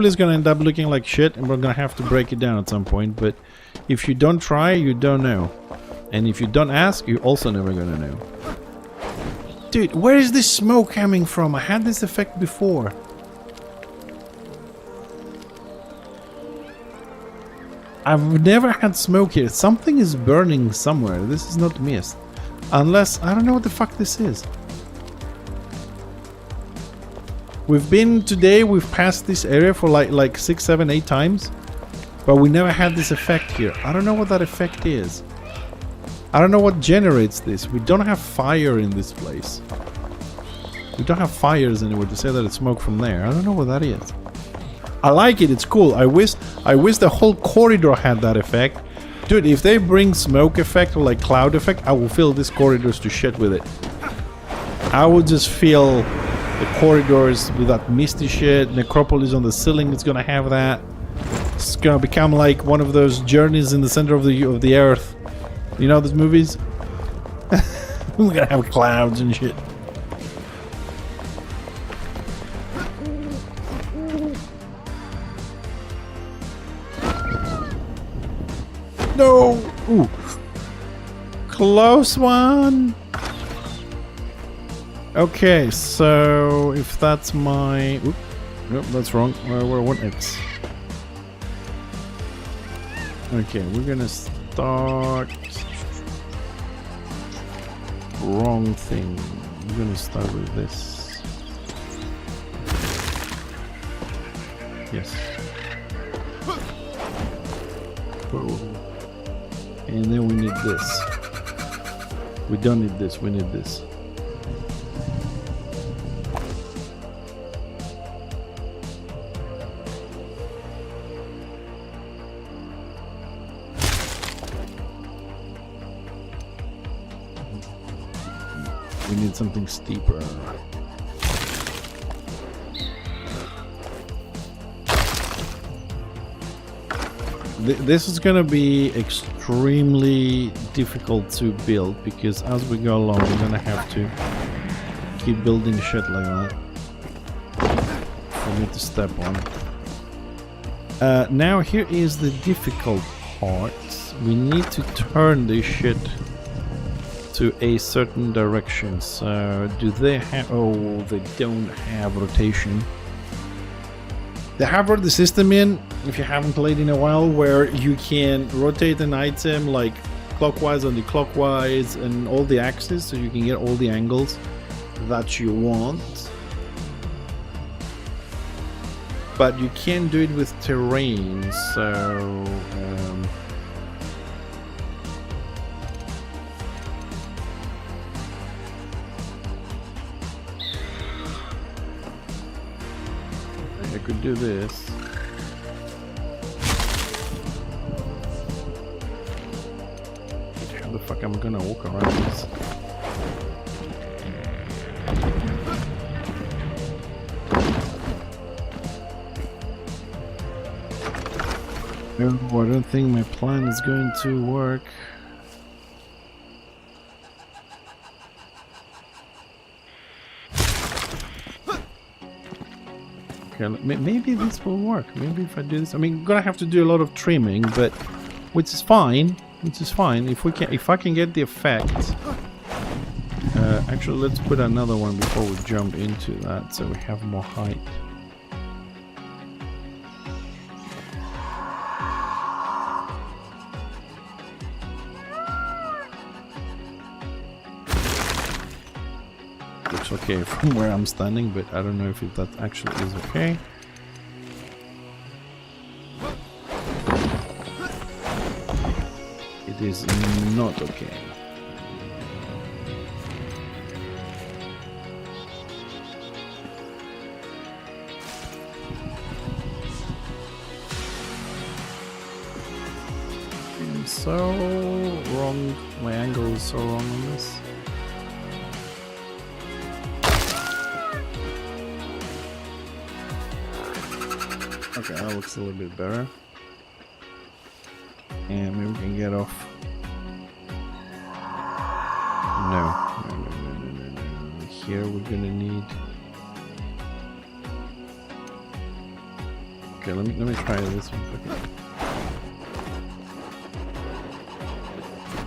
it's gonna end up looking like shit, and we're gonna have to break it down at some point. But if you don't try, you don't know, and if you don't ask, you're also never gonna know. Dude, where is this smoke coming from? I had this effect before. I've never had smoke here. Something is burning somewhere. This is not mist. Unless, I don't know what the fuck this is. We've passed this area for like 6, 7, 8 times. But we never had this effect here. I don't know what that effect is. I don't know what generates this. We don't have fire in this place. We don't have fires anywhere to say that it's smoke from there. I don't know what that is. I like it. It's cool. I wish the whole corridor had that effect. Dude, if they bring smoke effect or like cloud effect, I will fill these corridors to shit with it. I will just fill the corridors with that misty shit. Necropolis on the ceiling is gonna have that. It's gonna become like one of those journeys in the center of the earth. You know those movies? We're gonna have clouds and shit. No! Ooh. Close one! Okay, so if that's my... Oop. Nope, that's wrong. We're 1x. Okay, we're gonna start... Wrong thing. We're gonna start with this. Yes. Whoa. And then we need this. We don't need this, we need this. We need something steeper. This is gonna be extremely difficult to build because as we go along we're gonna have to keep building shit like that for me to step on. Now here is the difficult part. We need to turn this shit to a certain direction. So do they have... Oh, they don't have rotation. They have brought the system in, if you haven't played in a while, where you can rotate an item like clockwise, anti-clockwise, and all the axes, so you can get all the angles that you want. But you can't do it with terrain, so... I could do this. How the fuck am I gonna walk around this? No, I don't think my plan is going to work. Okay, maybe this will work. Maybe if I do this, I mean, I'm gonna have to do a lot of trimming, but which is fine. Which is fine. If I can get the effect. Actually, let's put another one before we jump into that, so we have more height. Looks okay from where I'm standing, but I don't know if that actually is okay. It is not okay. I'm so wrong. My angle is so wrong on this. Okay, that looks a little bit better. And maybe we can get off. No. Here we're gonna need. Okay, let me try this one quickly.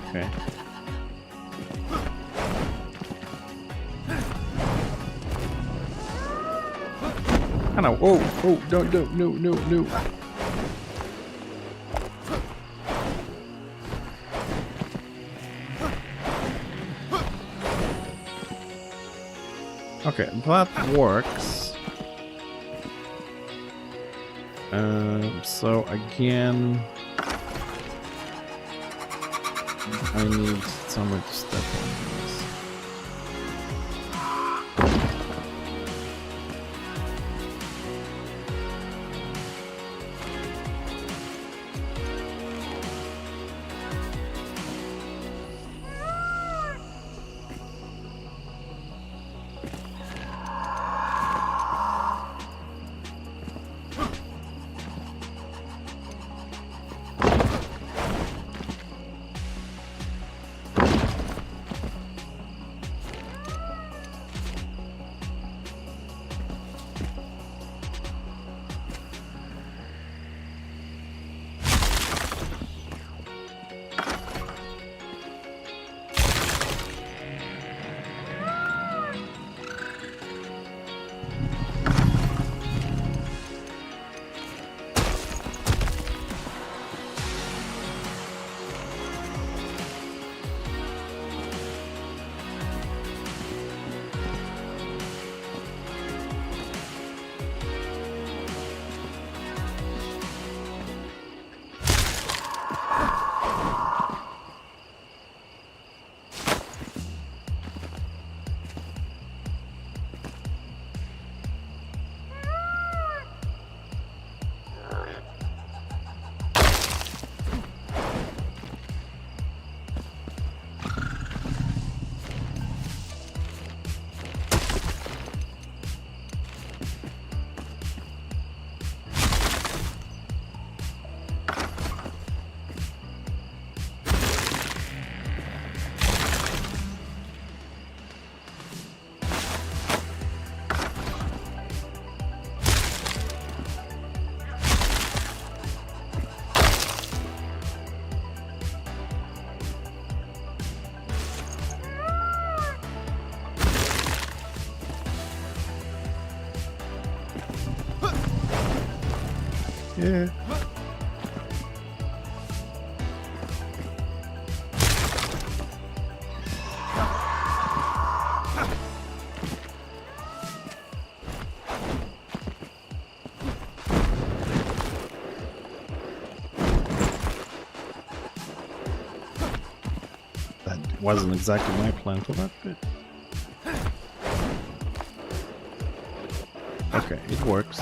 Okay. Hannah, oh, no. Okay, that works. So again, I need somewhere to step on this. Yeah. That wasn't exactly my plan for that bit. Okay, it works.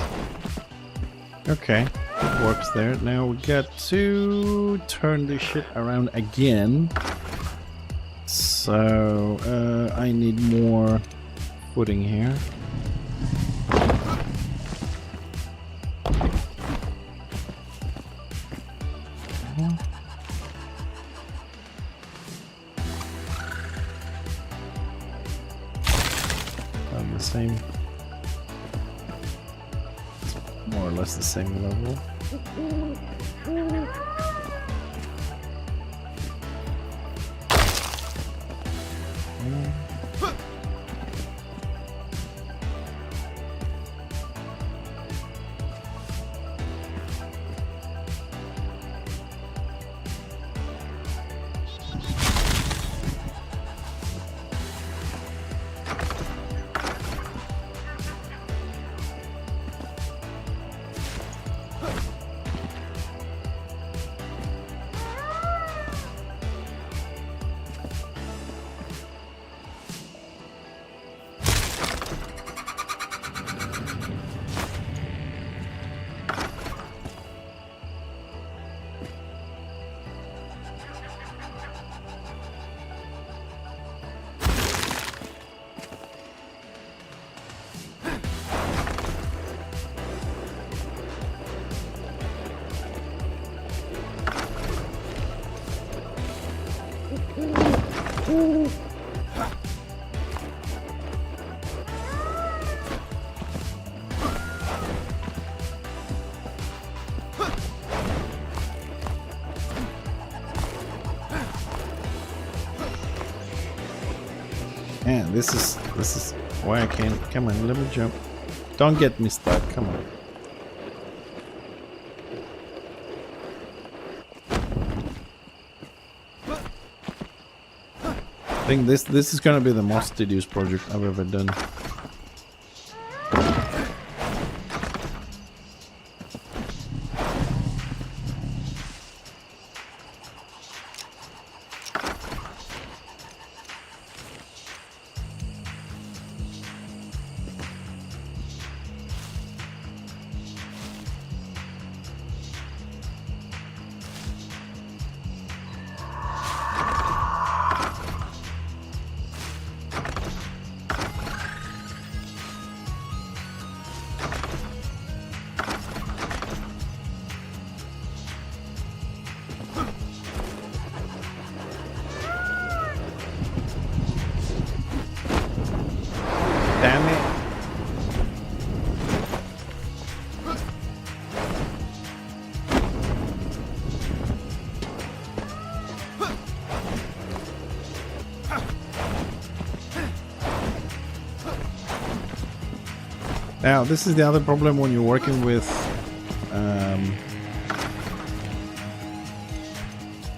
Okay, it works there. Now we got to turn this shit around again. So, I need more footing here. On the same, more or less the same level. Man, this is why I can't. Come on, let me jump. Don't get me stuck. Come on. I think this is gonna be the most tedious project I've ever done. Damn it. Now, this is the other problem when you're working with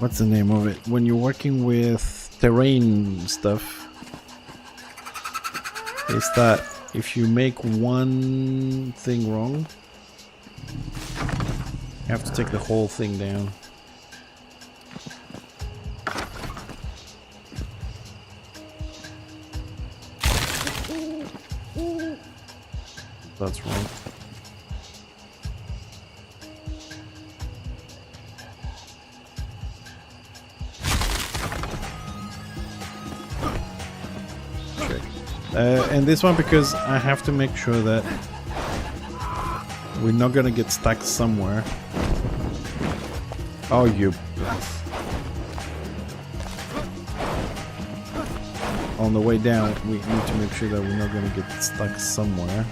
what's the name of it? When you're working with terrain stuff, is that if you make one thing wrong, you have to take the whole thing down. That's wrong. And this one because I have to make sure that we're not gonna get stuck somewhere. Oh, you. On the way down, we need to make sure that we're not gonna get stuck somewhere.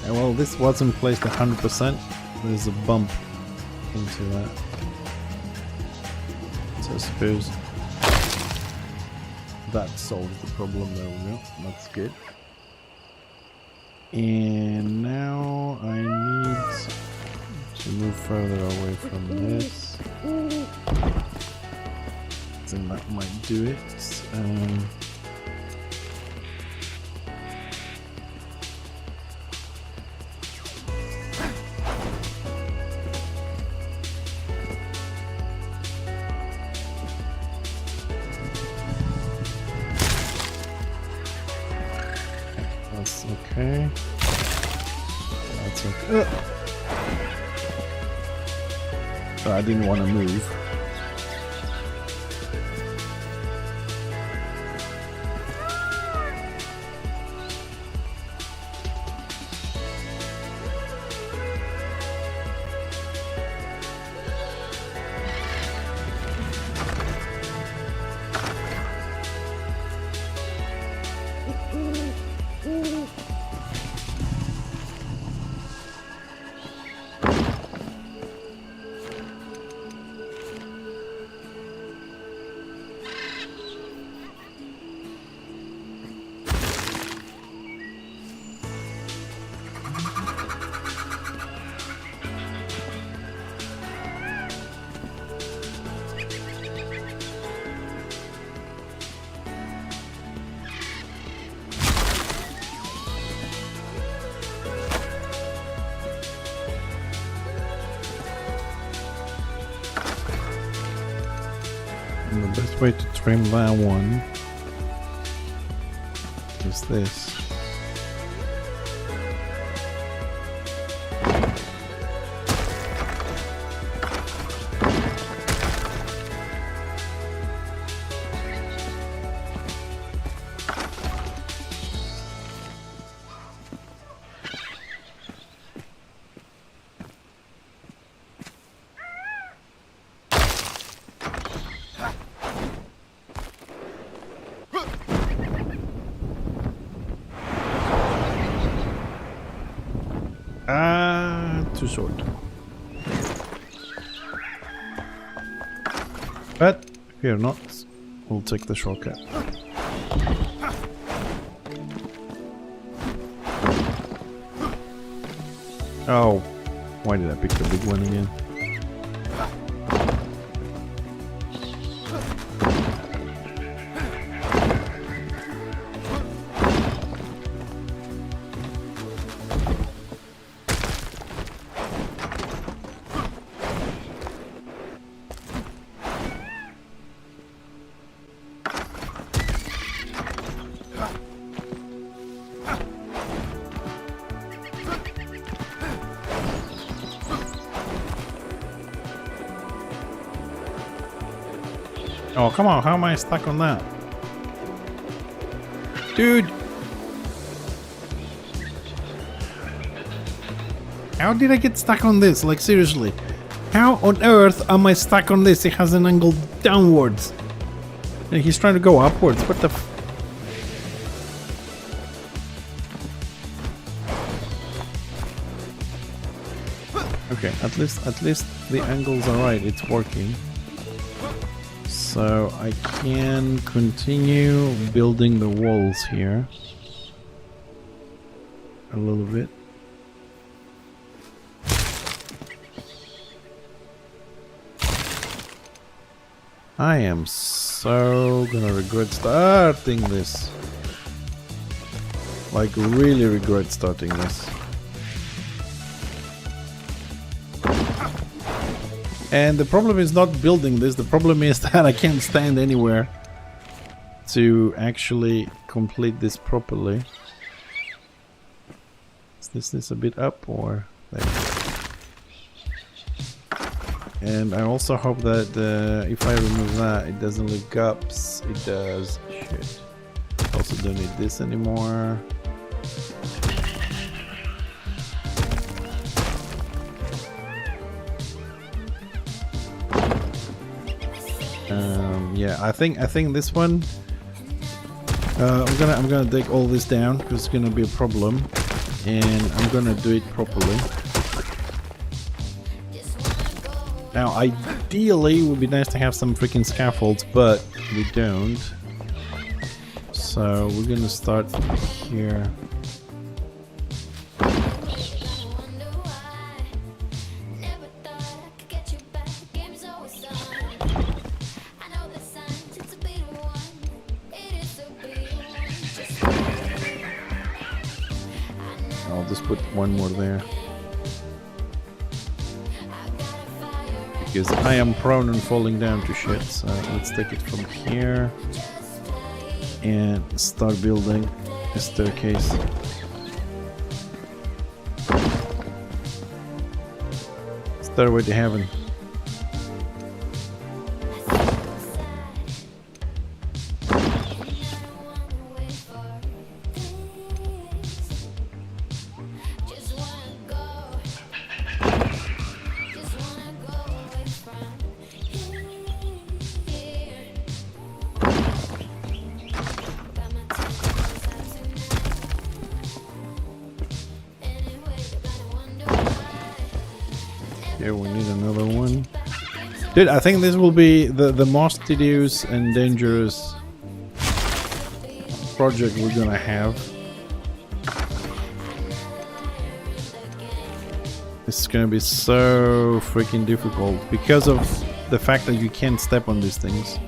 And well, this wasn't placed 100%. There's a bump into that. So I suppose that solves the problem. There we go. That's good. And now I need to move further away from this. I think that might do it. That's okay. That's okay. Oh, I didn't want to move. And the best way to trim that one is this. Too short. But here not, we'll take the shortcut. Oh, why did I pick the big one again? Oh, come on, how am I stuck on that? Dude! How did I get stuck on this? Like, seriously. How on earth am I stuck on this? It has an angle downwards. And he's trying to go upwards. What the f... Okay, at least the angles are right. It's working. So I can continue building the walls here a little bit. I am so gonna regret starting this. Like, really regret starting this. And the problem is not building this, the problem is that I can't stand anywhere to actually complete this properly. Is this a bit up or there? And I also hope that if I remove that, it doesn't leave gaps. It does. Shit. Also don't need this anymore. Yeah, I think this one. I'm gonna take all this down because it's gonna be a problem, and I'm gonna do it properly. Now, ideally, it would be nice to have some freaking scaffolds, but we don't. So we're gonna start here. I'll just put one more there. Because I am prone and falling down to shit, so let's take it from here and start building a staircase. Stairway to heaven. Here we need another one. Dude, I think this will be the most tedious and dangerous project we're gonna have. It's gonna be so freaking difficult because of the fact that you can't step on these things.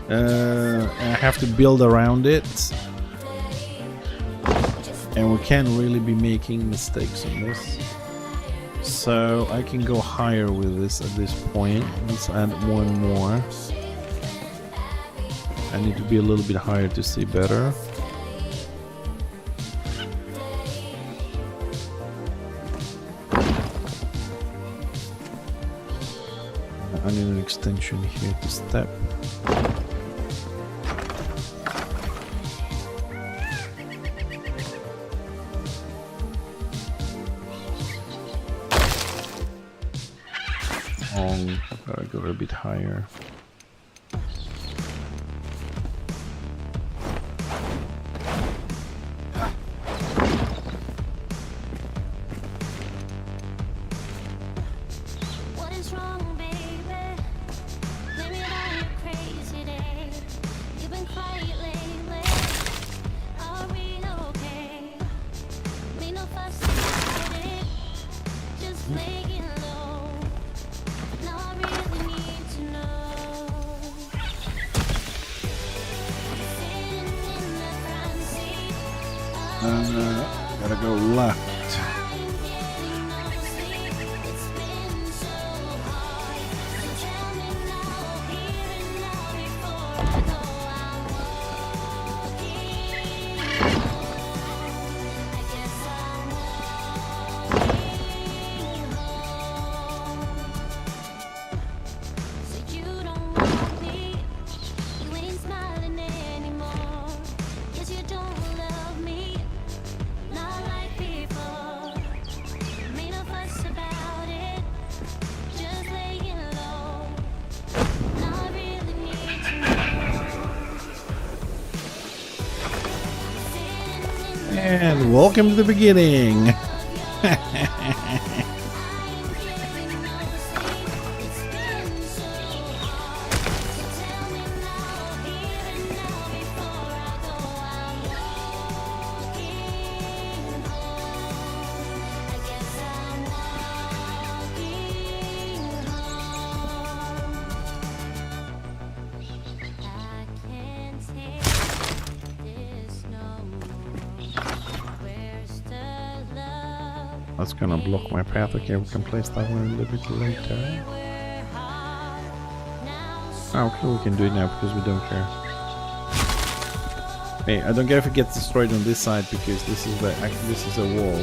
I have to build around it. And we can't really be making mistakes on this. So I can go higher with this at this point. Let's add one more. I need to be a little bit higher to see better. I need an extension here to step. Gotta go a bit higher. What is wrong, baby? Blame it on your crazy day. You've been quiet lately. Are we okay? Made no fuss about it. Gotta go left. And welcome to the beginning. That's gonna block my path. Okay, we can place that one a little bit later. Okay, we can do it now because we don't care. Hey, I don't care if it gets destroyed on this side because this is a wall.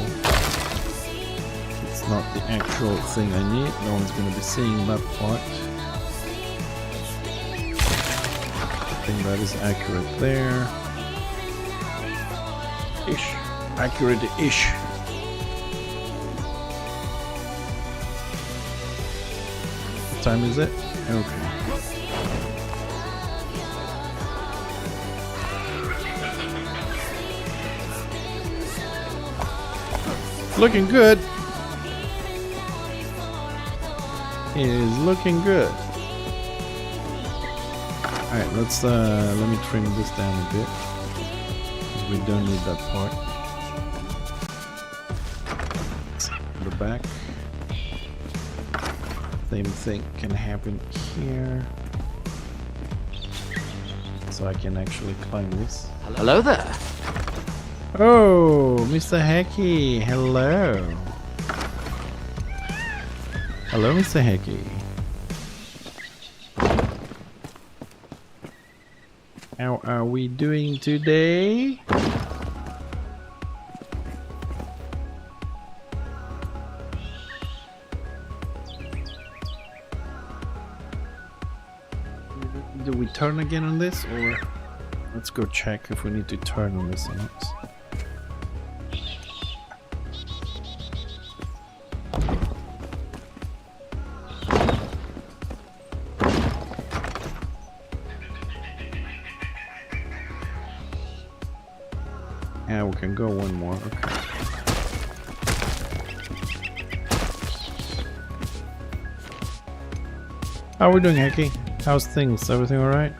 It's not the actual thing I need. No one's gonna be seeing that part. I think that is accurate there. Ish. Accurate-ish. What time is it? Okay. Looking good. It is looking good. Alright, let's let me trim this down a bit. Because we don't need that part. The back. Same thing can happen here. So I can actually climb this. Hello there. Oh, Mr. Hacky, hello. Hello, Mr. Hacky. How are we doing today? Do we turn again on this, or let's go check if we need to turn on this or not. Yeah, we can go one more. Okay. How are we doing, Hacky? How's things? Everything alright?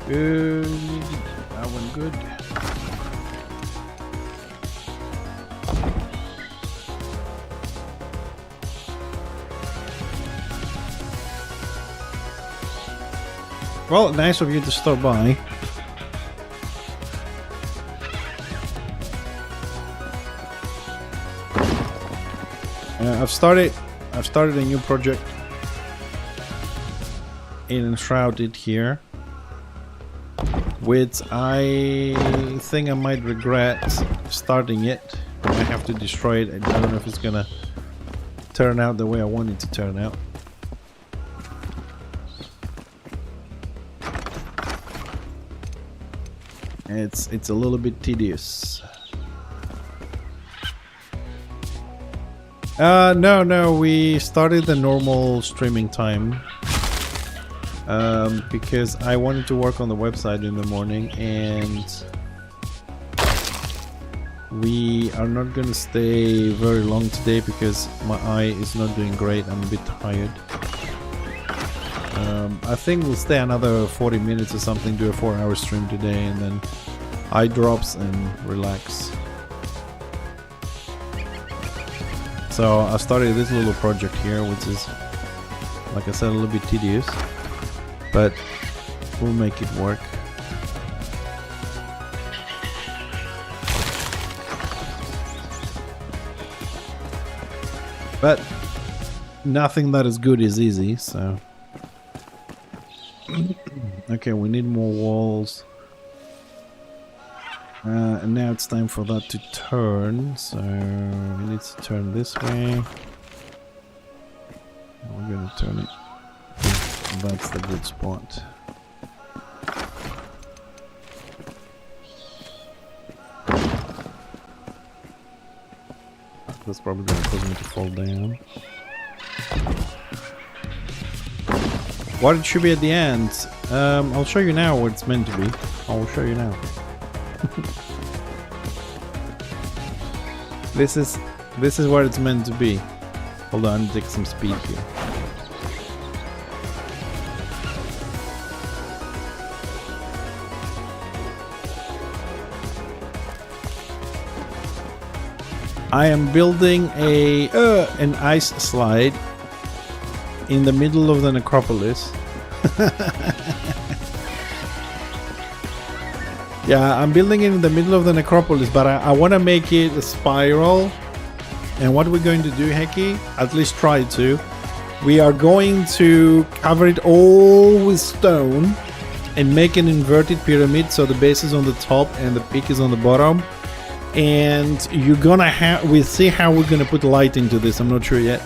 Good. That one good. Well, nice of you to stop by. I've started a new project in Enshrouded here, which I think I might regret starting it. I might have to destroy it. I don't know if it's gonna turn out the way I want it to turn out. It's a little bit tedious. No, we started the normal streaming time because I wanted to work on the website in the morning, and we are not going to stay very long today because my eye is not doing great. I'm a bit tired. I think we'll stay another 40 minutes or something, do a 4-hour stream today, and then eye drops and relax. So I started this little project here, which is, like I said, a little bit tedious, but we'll make it work. But nothing that is good is easy, so... Okay, we need more walls. And now it's time for that to turn, so it needs to turn this way. We're gonna turn it. That's the good spot. That's probably gonna cause me to fall down. What it should be at the end? I'll show you now what it's meant to be. I'll show you now. This is what it's meant to be. Hold on, take some speed here. I am building an ice slide in the middle of the necropolis. Yeah, I'm building it in the middle of the necropolis, but I want to make it a spiral. And what we're going to do, Heki, at least try to, we are going to cover it all with stone and make an inverted pyramid, so the base is on the top and the peak is on the bottom. And you're gonna have, we'll see how we're gonna put light into this, I'm not sure yet,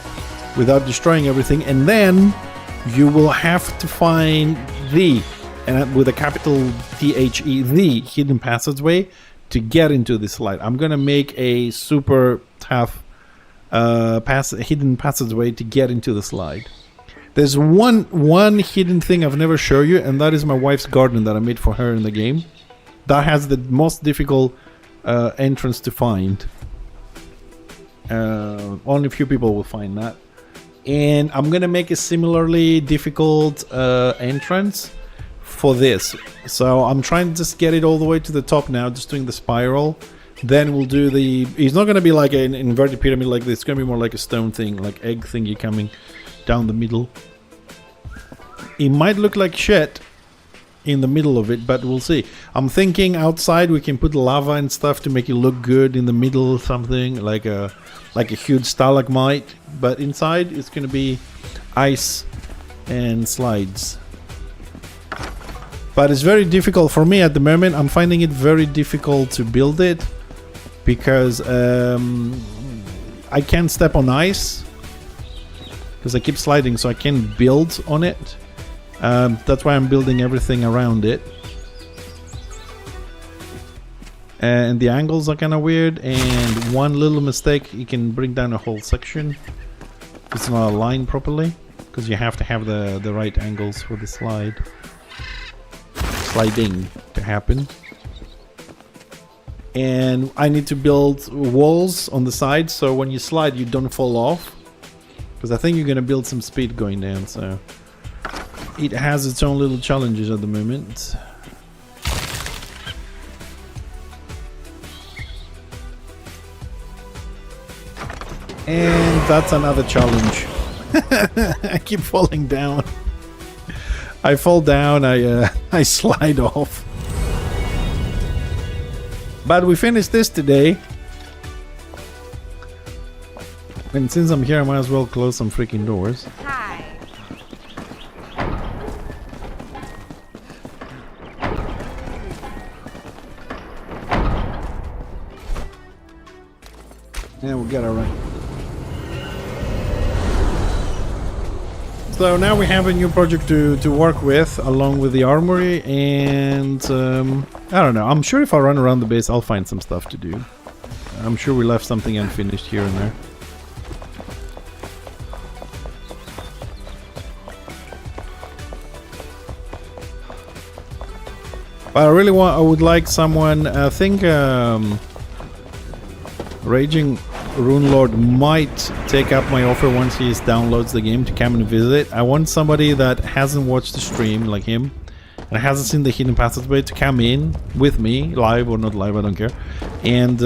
without destroying everything. And then you will have to find the, and with a capital THE, the hidden passageway to get into this light. I'm gonna make a super tough hidden passageway to get into the slide. There's one hidden thing I've never shown you, and that is my wife's garden that I made for her in the game. That has the most difficult entrance to find. Only a few people will find that. And I'm gonna make a similarly difficult entrance for this. So I'm trying to just get it all the way to the top now, just doing the spiral. Then we'll do the... It's not gonna be like an inverted pyramid like this. It's gonna be more like a stone thing, like egg thingy coming down the middle. It might look like shit in the middle of it, but we'll see. I'm thinking outside we can put lava and stuff to make it look good in the middle, something like a huge stalagmite, but inside it's gonna be ice and slides. But it's very difficult for me at the moment. I'm finding it very difficult to build it because I can't step on ice because I keep sliding, so I can't build on it. That's why I'm building everything around it. And the angles are kind of weird, and one little mistake you can bring down a whole section. It's not aligned properly because you have to have the right angles for the sliding to happen. And I need to build walls on the side so when you slide you don't fall off, because I think you're gonna build some speed going down, so it has its own little challenges at the moment. And that's another challenge. I keep falling down. I fall down, I slide off. But we finished this today. And since I'm here, I might as well close some freaking doors. Hi. Yeah, we'll get it right. So now we have a new project to work with, along with the armory, and I don't know. I'm sure if I run around the base, I'll find some stuff to do. I'm sure we left something unfinished here and there. But I would like someone, I think Raging Rune Lord might take up my offer once he downloads the game to come and visit. I want somebody that hasn't watched the stream like him and hasn't seen the hidden passageway to come in with me, live or not live, I don't care, and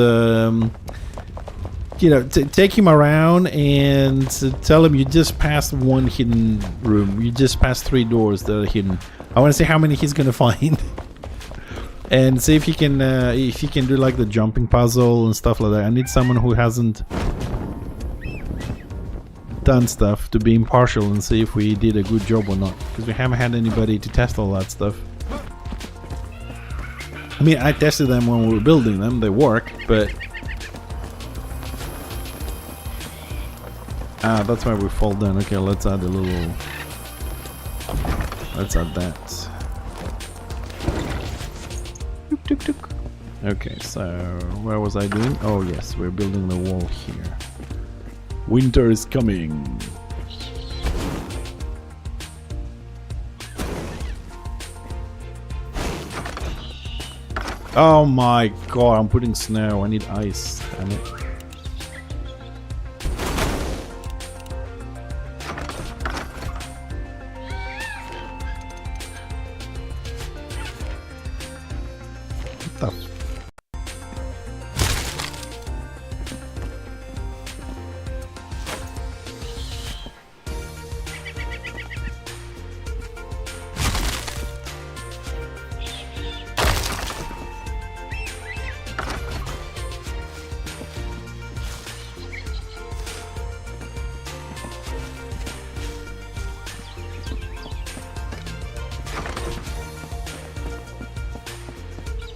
you know, take him around and tell him you just passed one hidden room. You just passed 3 doors that are hidden. I want to see how many he's gonna find, and see if he can do like the jumping puzzle and stuff like that. I need someone who hasn't done stuff to be impartial and see if we did a good job or not, because we haven't had anybody to test all that stuff. I mean, I tested them when we were building them. They work, but that's why we fall down. Okay, let's add a little. Let's add that. Tuk, tuk, tuk. Okay, so where was I doing? Oh yes, we're building the wall here. Winter is coming. Oh my god, I'm putting snow. I need ice. Damn it.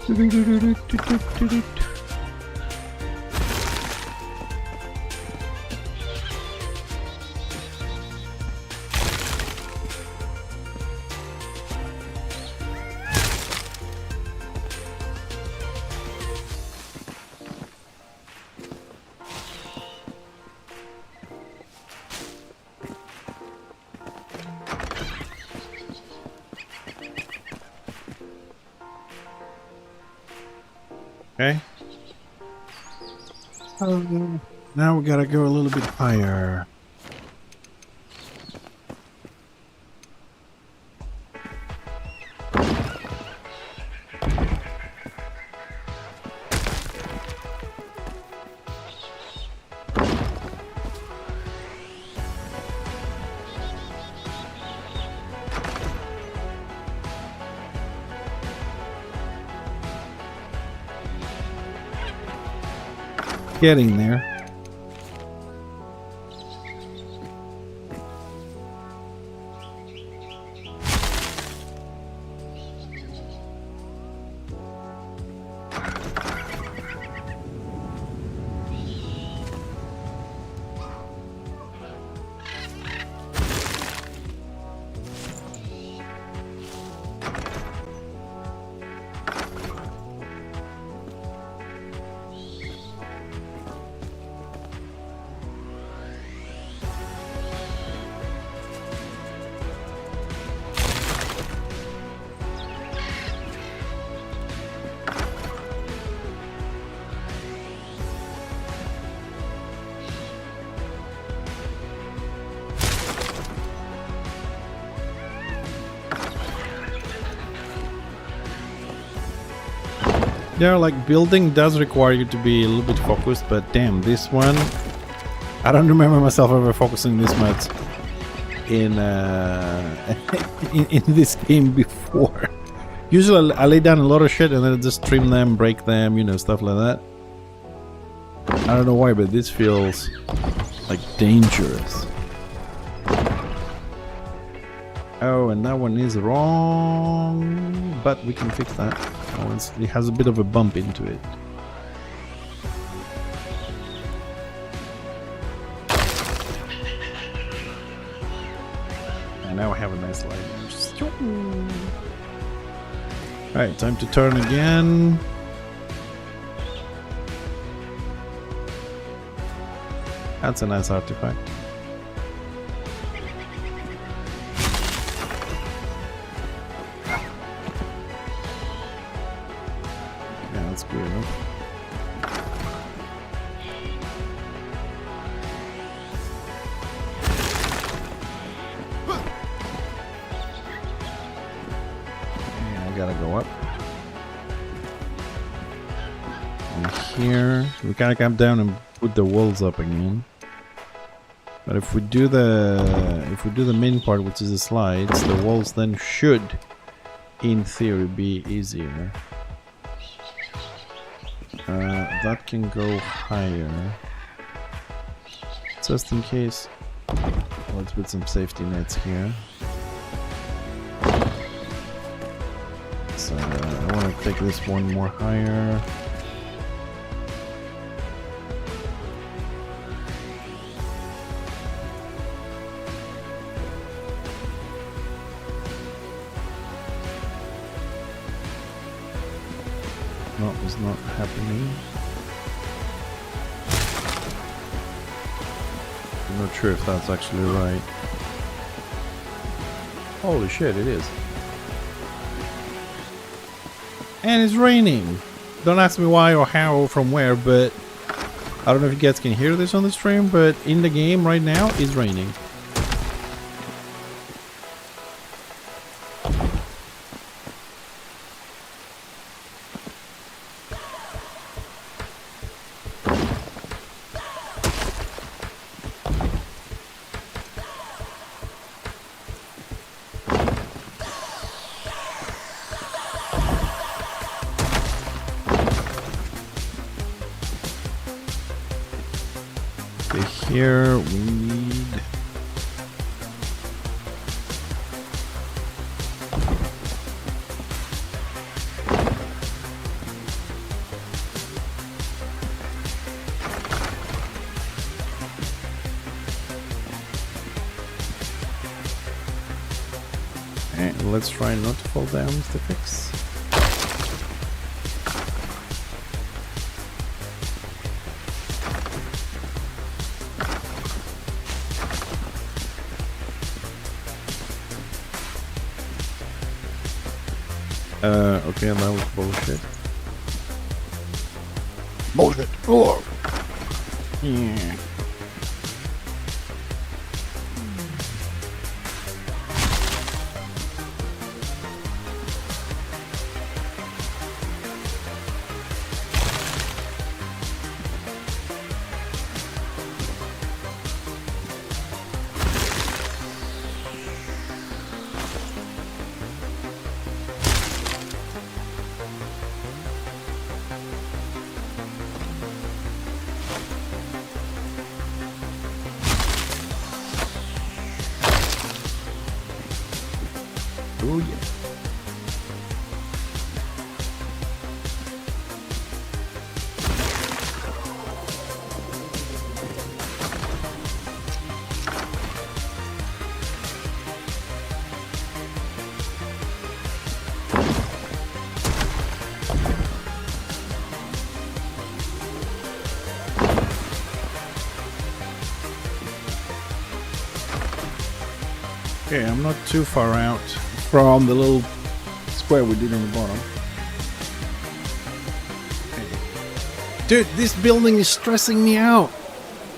What the Okay. Now we gotta go a little bit higher. Getting there. Yeah, like building does require you to be a little bit focused, but damn, this one, I don't remember myself ever focusing this much in in this game before. Usually I lay down a lot of shit and then I just trim them, break them, you know, stuff like that. I don't know why, but this feels like dangerous. Oh, and that one is wrong, but we can fix that. Oh, it has a bit of a bump into it. And now I have a nice light. Alright, time to turn again. That's a nice artifact. That's good enough. And I gotta go up. And here, we gotta come down and put the walls up again. But if we do the main part, which is the slides, the walls then should, in theory, be easier. That can go higher. Just in case. Let's put some safety nets here. So I want to take this one more higher. No, it's not happening. I'm not sure if that's actually right. Holy shit, it is. And it's raining. Don't ask me why or how or from where, but I don't know if you guys can hear this on the stream, but in the game right now, it's raining. Here we need and let's try not to fall down with the fix. Okay, that was bullshit. Bullshit. Oh. Yeah. Oh yeah. Okay, I'm not too far out from the little square we did on the bottom. Dude, this building is stressing me out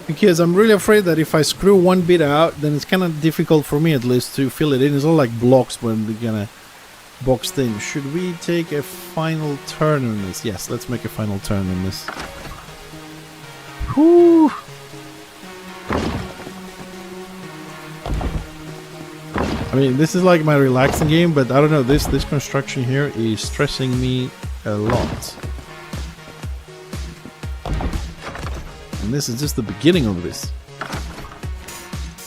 because I'm really afraid that if I screw one bit out, then it's kind of difficult for me at least to fill it in. It's all like blocks when they're gonna boxed in. Should we take a final turn on this? Yes, let's make a final turn on this. Whew. I mean, this is like my relaxing game, but I don't know, this construction here is stressing me a lot. And this is just the beginning of this.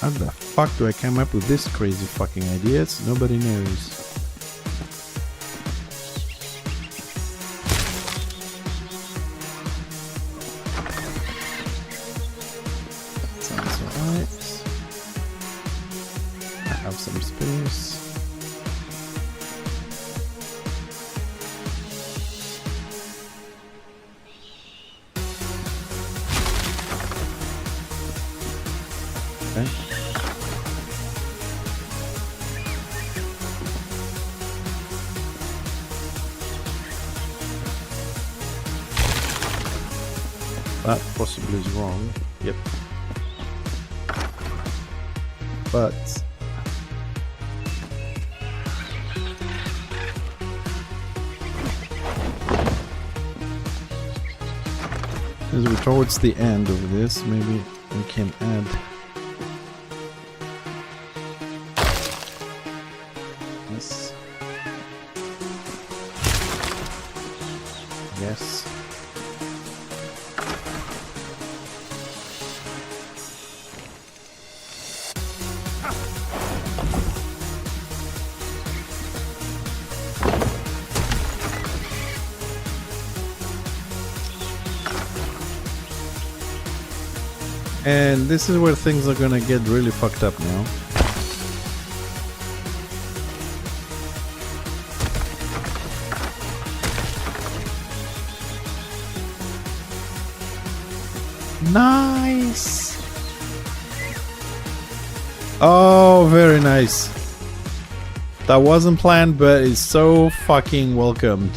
How the fuck do I come up with this crazy fucking ideas? Nobody knows. Sounds alright. I have some space. Okay. That possibly is wrong. Yep. But As we're towards the end of this, maybe we can add. This. Yes. And this is where things are gonna get really fucked up now. Nice! Oh, very nice. That wasn't planned, but it's so fucking welcomed.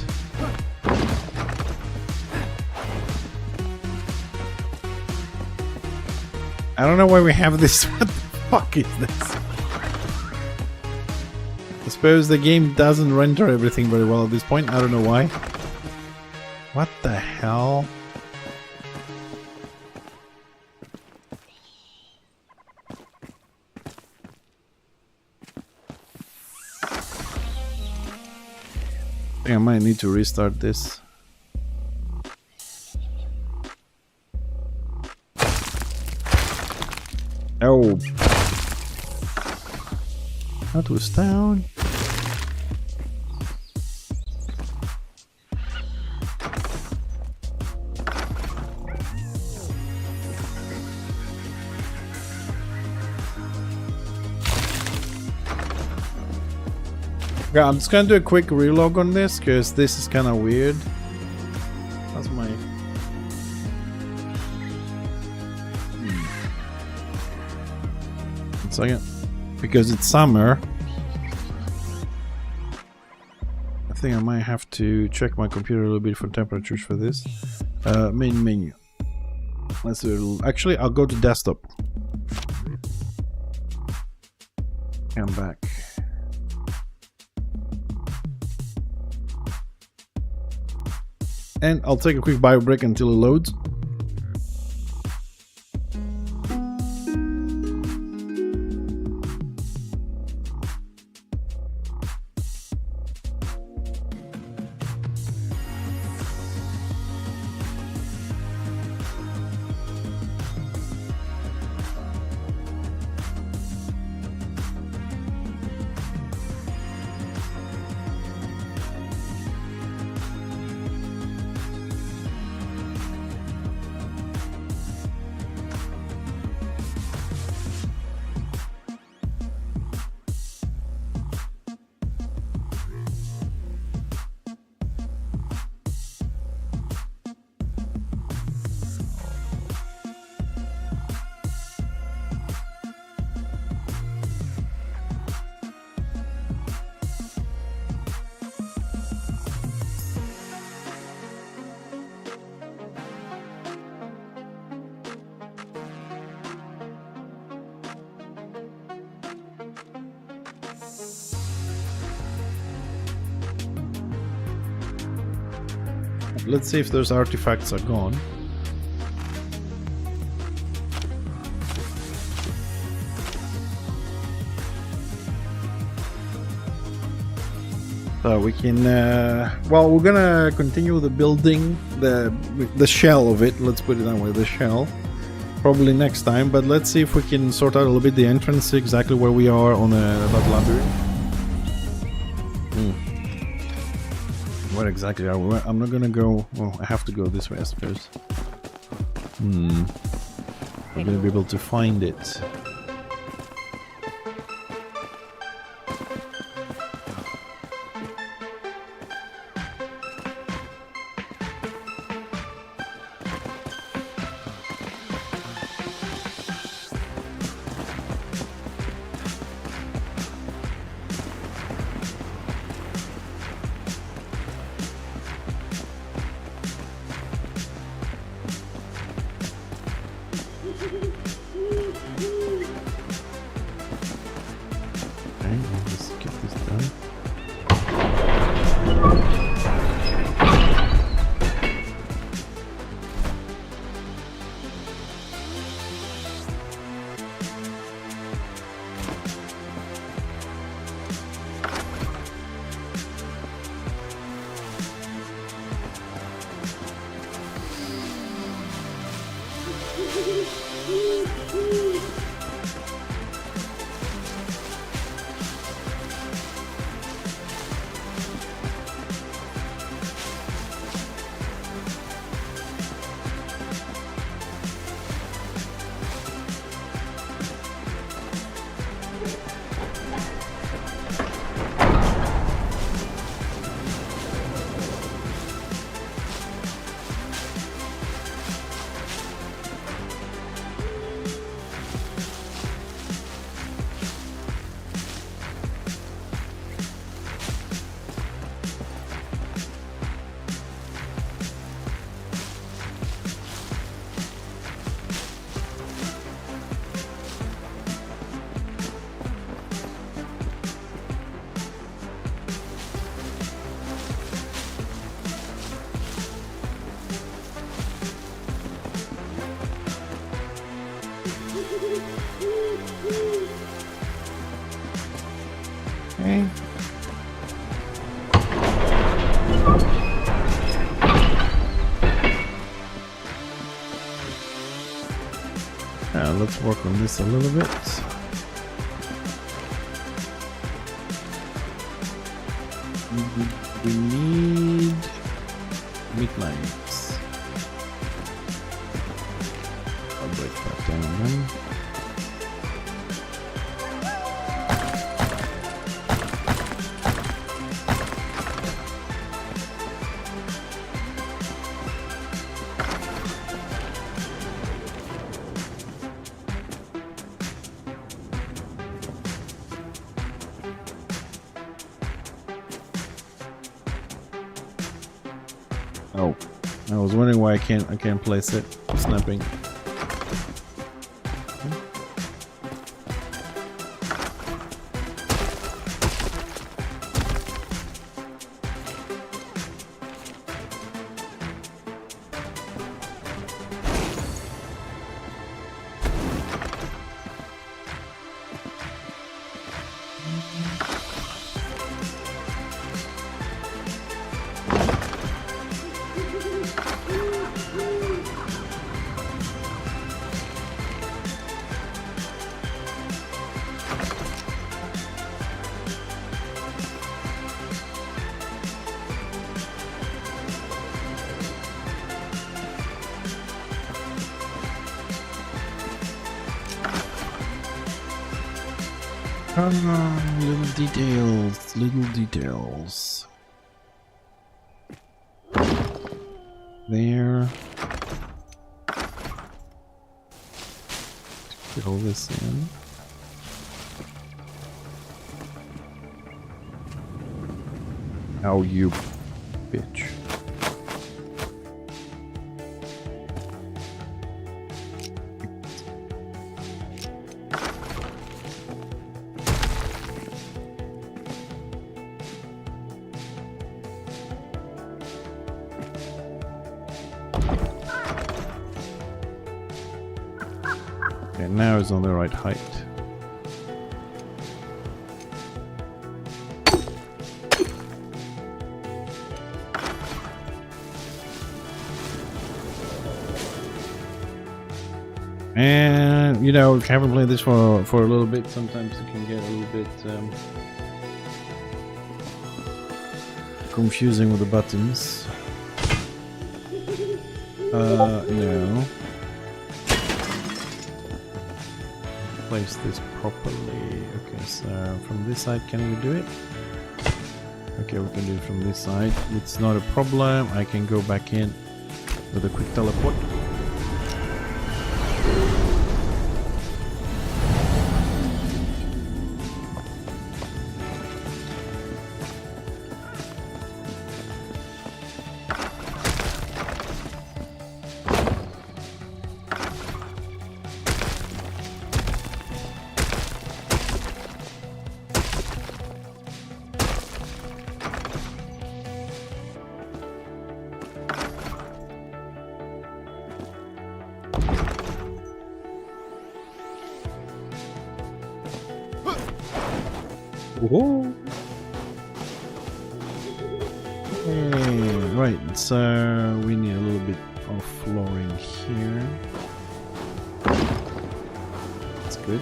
I don't know why we have this. What the fuck is this? I suppose the game doesn't render everything very well at this point. I don't know why. What the hell? I think I might need to restart this. Oh. That was down. Yeah, I'm just gonna do a quick relog on this because this is kind of weird. That's my. One second. Because it's summer. I think I might have to check my computer a little bit for temperatures for this. Main menu. Let's do. Actually, I'll go to desktop. I'm back. And I'll take a quick bio break until it loads. Let's see if those artifacts are gone. So we can, well, we're gonna continue the building, the shell of it, let's put it that way, the shell, probably next time, but let's see if we can sort out a little bit the entrance, see exactly where we are on that labyrinth. Where exactly are we? I'm not gonna go, well, I have to go this way, I suppose. I'm gonna be able to find it. Okay. Now let's work on this a little bit. We need midnights. I'll break that down then. Oh, I was wondering why I can't place it. Snapping. Little details, little details. There. Fill this in. Oh, you bitch. Okay, now it's on the right height. And you know, if you haven't played this for a little bit, sometimes it can get a little bit confusing with the buttons. No. Place this properly. Okay, so from this side, can we do it? Okay, we can do it from this side. It's not a problem. I can go back in with a quick teleport. Whoa. Okay, right, so we need a little bit of flooring here. good.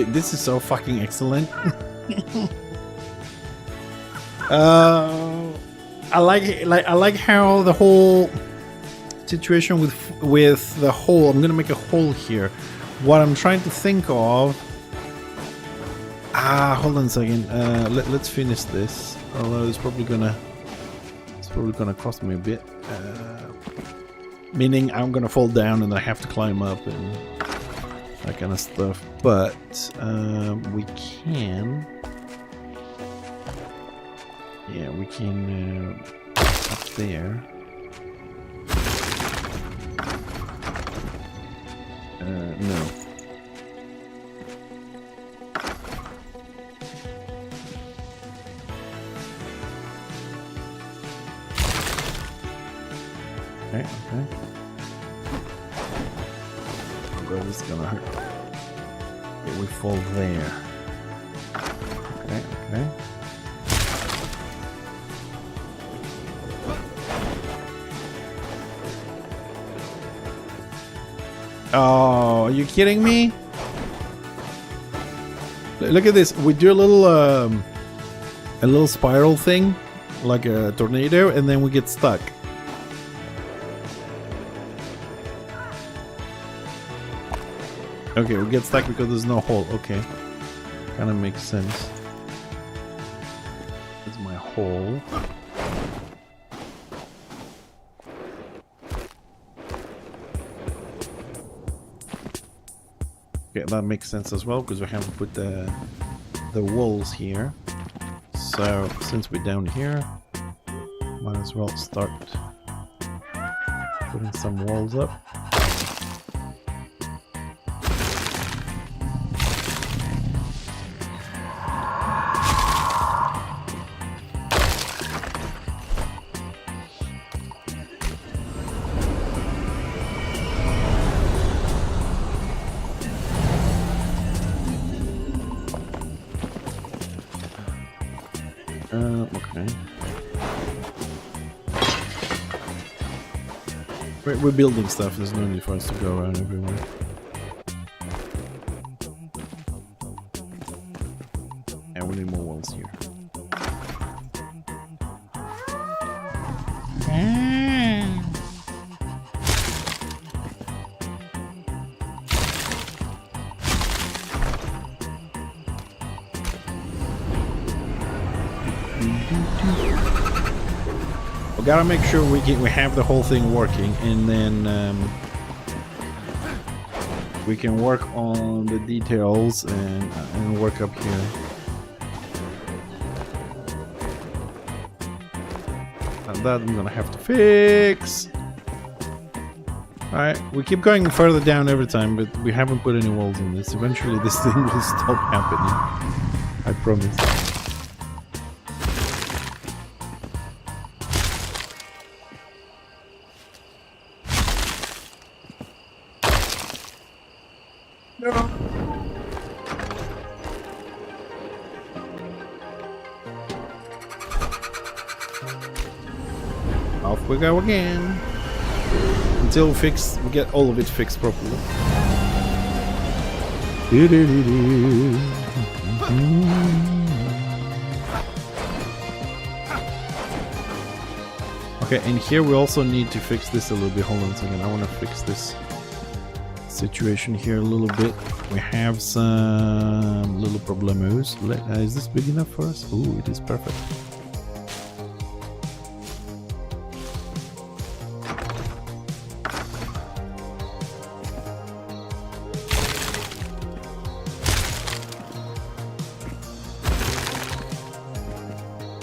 This is so fucking excellent. I like how the whole situation with the hole. I'm gonna make a hole here. What I'm trying to think of. Hold on a second. Let's finish this. Although it's probably gonna cost me a bit. Meaning I'm gonna fall down and I have to climb up and that kind of stuff. But we can. Yeah, we can up there. No. Okay. Oh god, this is gonna hurt. Okay, we fall there. Okay. Oh, are you kidding me? Look at this. We do a little spiral thing, like a tornado, and then we get stuck. Okay, we get stuck because there's no hole. Okay, kind of makes sense. That's my hole. Okay, that makes sense as well because we have to put the walls here. So since we're down here, might as well start putting some walls up. Okay. We're building stuff. There's no need for us to go around everywhere. And we need more walls here. We gotta make sure we have the whole thing working, and then we can work on the details and work up here. And that I'm gonna have to fix. Alright, we keep going further down every time, but we haven't put any walls in this. Eventually this thing will stop happening. I promise. Off we go again until we get all of it fixed properly. Okay, and here we also need to fix this a little bit. Hold on a second, I want to fix this situation here a little bit. We have some little problemos. Is this big enough for us? Ooh, it is perfect.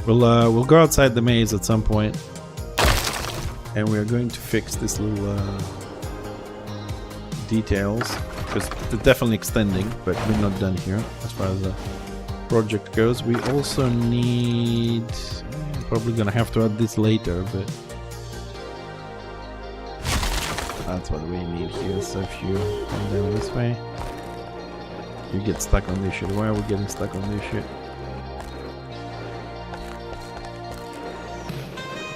We'll go outside the maze at some point, and we are going to fix this little details because they're definitely extending, but we're not done here as far as the project goes. We also need, probably gonna have to add this later, but That's what we need here. So if you come down this way, you get stuck on this shit. Why are we getting stuck on this shit?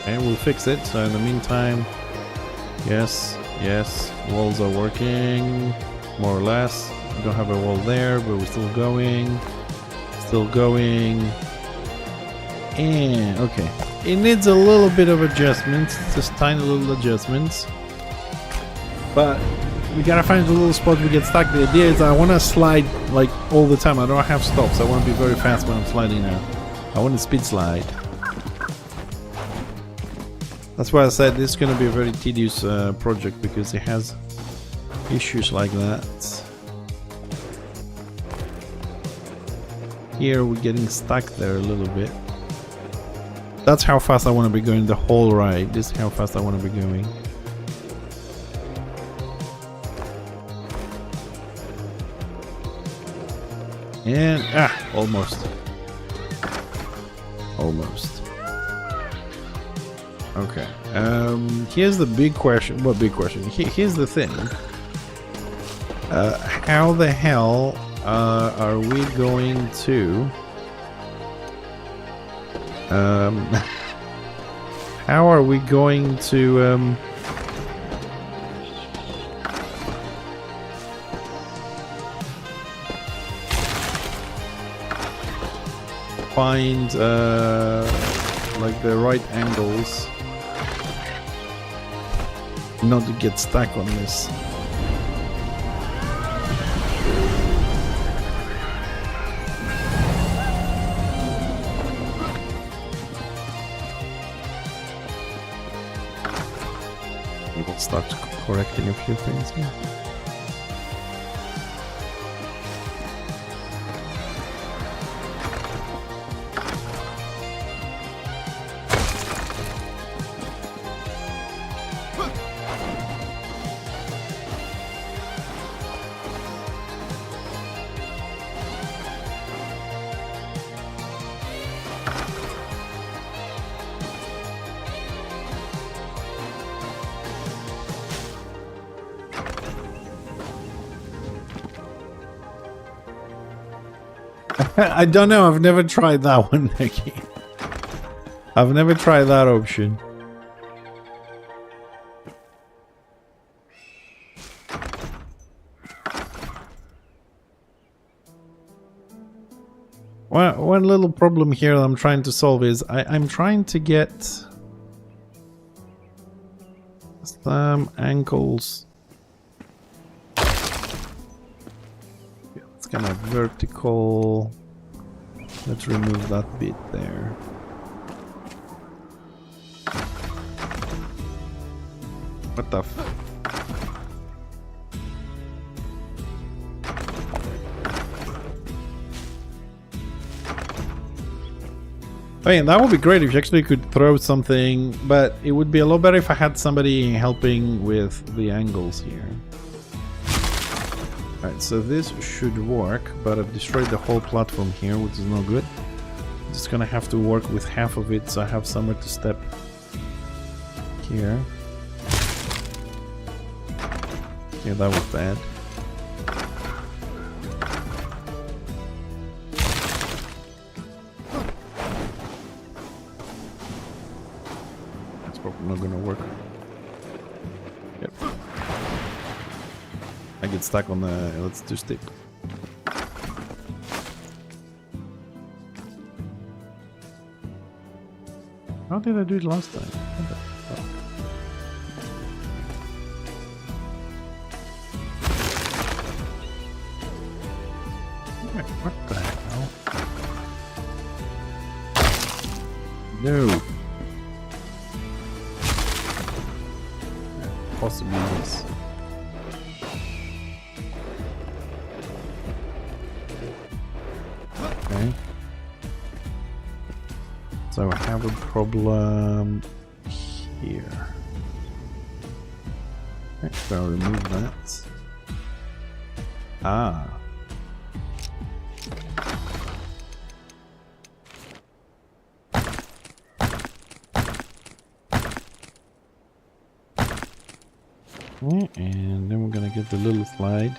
Okay, we'll fix it. So in the meantime, yes, walls are working, more or less. We don't have a wall there, but we're still going. And okay, it needs a little bit of adjustments, just tiny little adjustments. But we gotta find a little spot we get stuck. The idea is I want to slide like all the time. I don't have stops. I want to be very fast when I'm sliding now. I want to speed slide. That's why I said this is going to be a very tedious project, because it has issues like that. Here we're getting stuck there a little bit. That's how fast I want to be going the whole ride. This is how fast I want to be going. And almost. Okay. Here's the big question. What big question? Here's the thing. How the hell are we going to? How are we going to? Find like the right angles not to get stuck on this. We'll start correcting a few things here. I don't know, I've never tried that one, Nikki. I've never tried that option. One little problem here that I'm trying to solve is I'm trying to get some ankles. It's kind of vertical. Let's remove that bit there. What the f... I mean, that would be great if you actually could throw something, but it would be a lot better if I had somebody helping with the angles here. Alright, so this should work, but I've destroyed the whole platform here, which is no good. I'm just gonna have to work with half of it so I have somewhere to step here. Yeah, that was bad. That's probably not gonna work. Yep. I get stuck on the... let's do stick. How did I do it last time? What the fuck? Wait, what the hell? No. Possibly this. Okay. So I have a problem here. Okay, so I'll remove that. Ah. Okay, and then we're gonna get the little slide.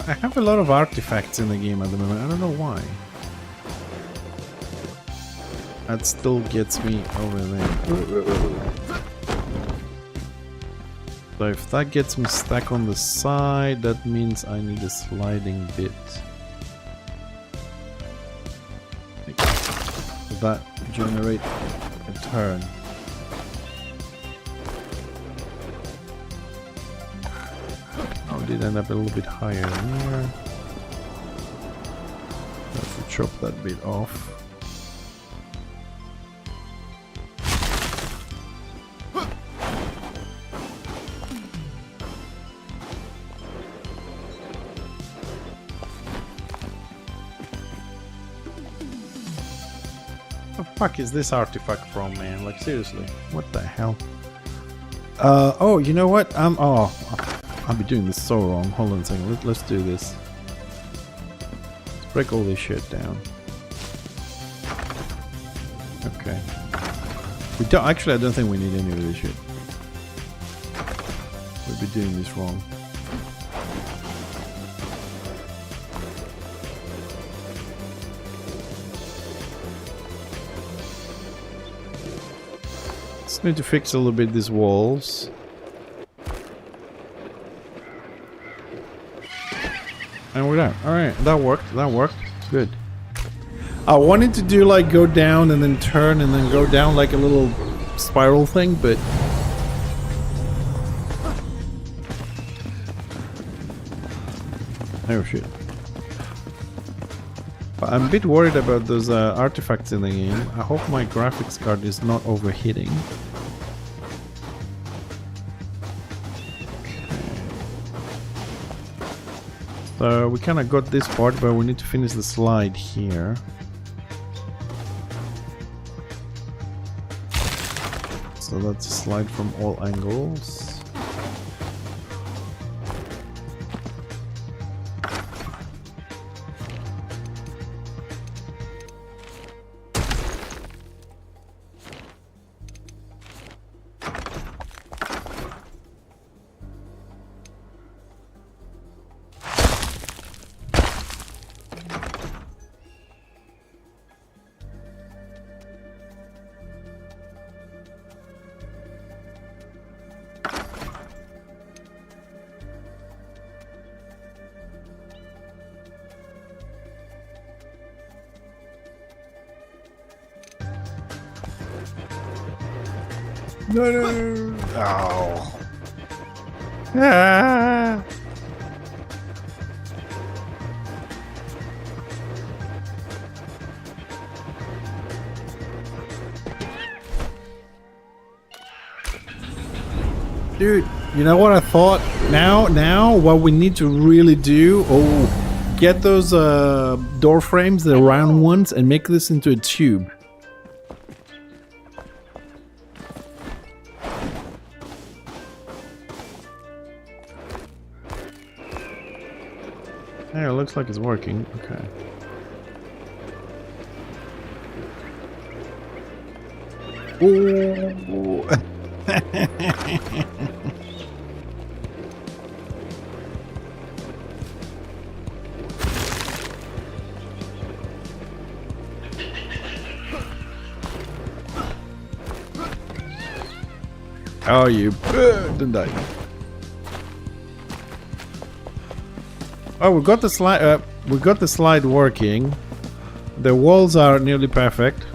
I have a lot of artifacts in the game at the moment. I don't know why. That still gets me over there. So if that gets me stuck on the side, that means I need a sliding bit. Does that generate a turn? Oh, it did end up a little bit higher there. I have to chop that bit off. What the fuck is this artifact from, man? Like, seriously, what the hell? Oh, you know what? I'll be doing this so wrong. Hold on a second. Let's do this. Let's break all this shit down. Okay. We don't actually. I don't think we need any of this shit. We'll be doing this wrong. Just need to fix a little bit these walls. And we're done. Alright, that worked. That worked. Good. I wanted to do like go down and then turn and then go down like a little spiral thing, but... Oh shit. But I'm a bit worried about those artifacts in the game. I hope my graphics card is not overheating. So we kind of got this part, but we need to finish the slide here. So that's a slide from all angles. No, no. Oh. Ah. Dude, you know what I thought? Now, what we need to really do, get those door frames, the round ones, and make this into a tube. Yeah, it looks like it's working. Okay. Ooh. Oh, you didn't die. Oh, we got the slide. We got the slide working. The walls are nearly perfect.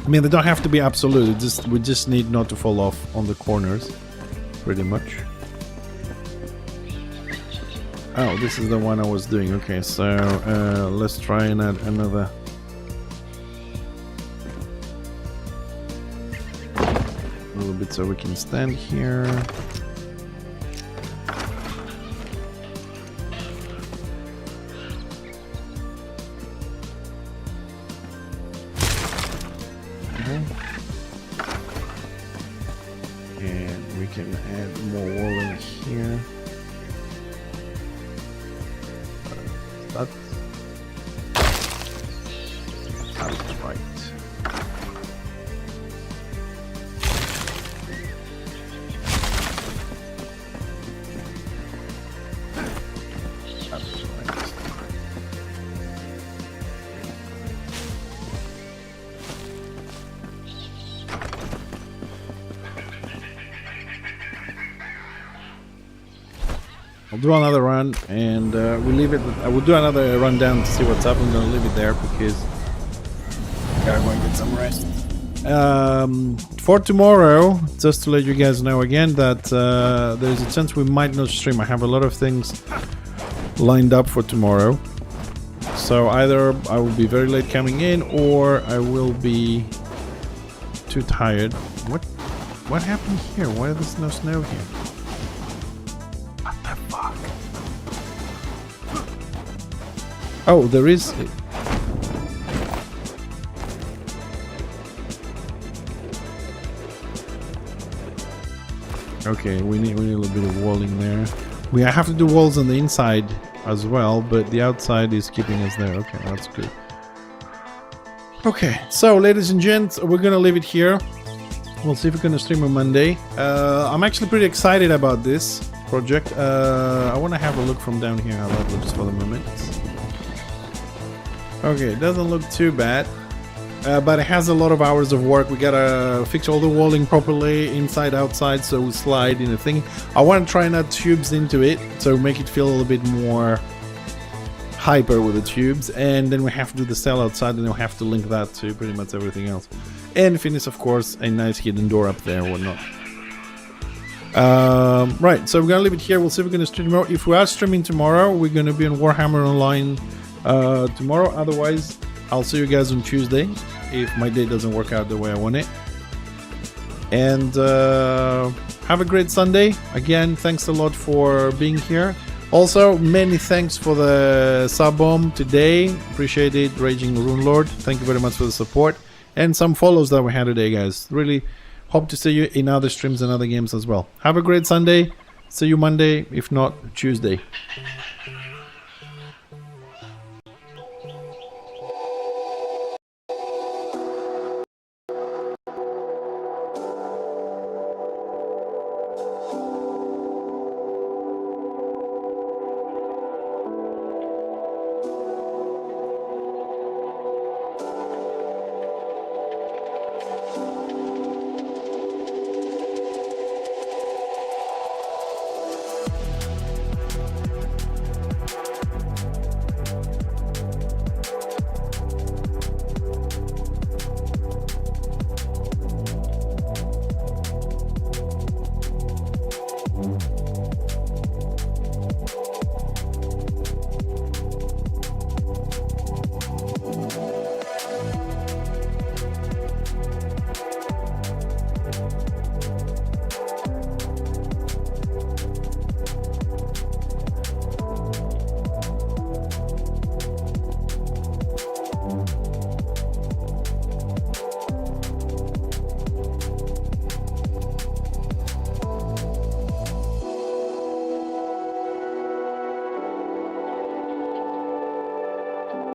I mean, they don't have to be absolute. We just need not to fall off on the corners, pretty much. Oh, this is the one I was doing. Okay, so let's try and add another. A little bit so we can stand here. can add more wall in here. That's right. I'll do another run and we'll leave it. I will do another run down to see what's up. I'm gonna leave it there because I gotta go and get some rest. For tomorrow, just to let you guys know again that there's a chance we might not stream. I have a lot of things lined up for tomorrow, so either I will be very late coming in or I will be too tired. What happened here? Why there's no snow here? Oh, there is. Okay, we need a little bit of walling there. We have to do walls on the inside as well, but the outside is keeping us there. Okay, that's good. Okay, so ladies and gents, we're gonna leave it here. We'll see if we're gonna stream on Monday. I'm actually pretty excited about this project. I want to have a look from down here how that looks for the moment. Okay, it doesn't look too bad, but it has a lot of hours of work. We gotta fix all the walling properly, inside, outside, so we slide in a thing. I want to try and add tubes into it, so make it feel a little bit more hyper with the tubes, and then we have to do the cell outside, and then we have to link that to pretty much everything else. And finish, of course, a nice hidden door up there or whatnot. Right, so we're gonna leave it here. We'll see if we're gonna stream tomorrow. If we are streaming tomorrow, we're gonna be on Warhammer Online tomorrow. Otherwise, I'll see you guys on Tuesday if my day doesn't work out the way I want it. And have a great Sunday. Again, thanks a lot for being here. Also, many thanks for the sub bomb today. Appreciate it, Raging Rune Lord. Thank you very much for the support and some follows that we had today, guys. Really hope to see you in other streams and other games as well. Have a great Sunday. See you Monday, if not Tuesday.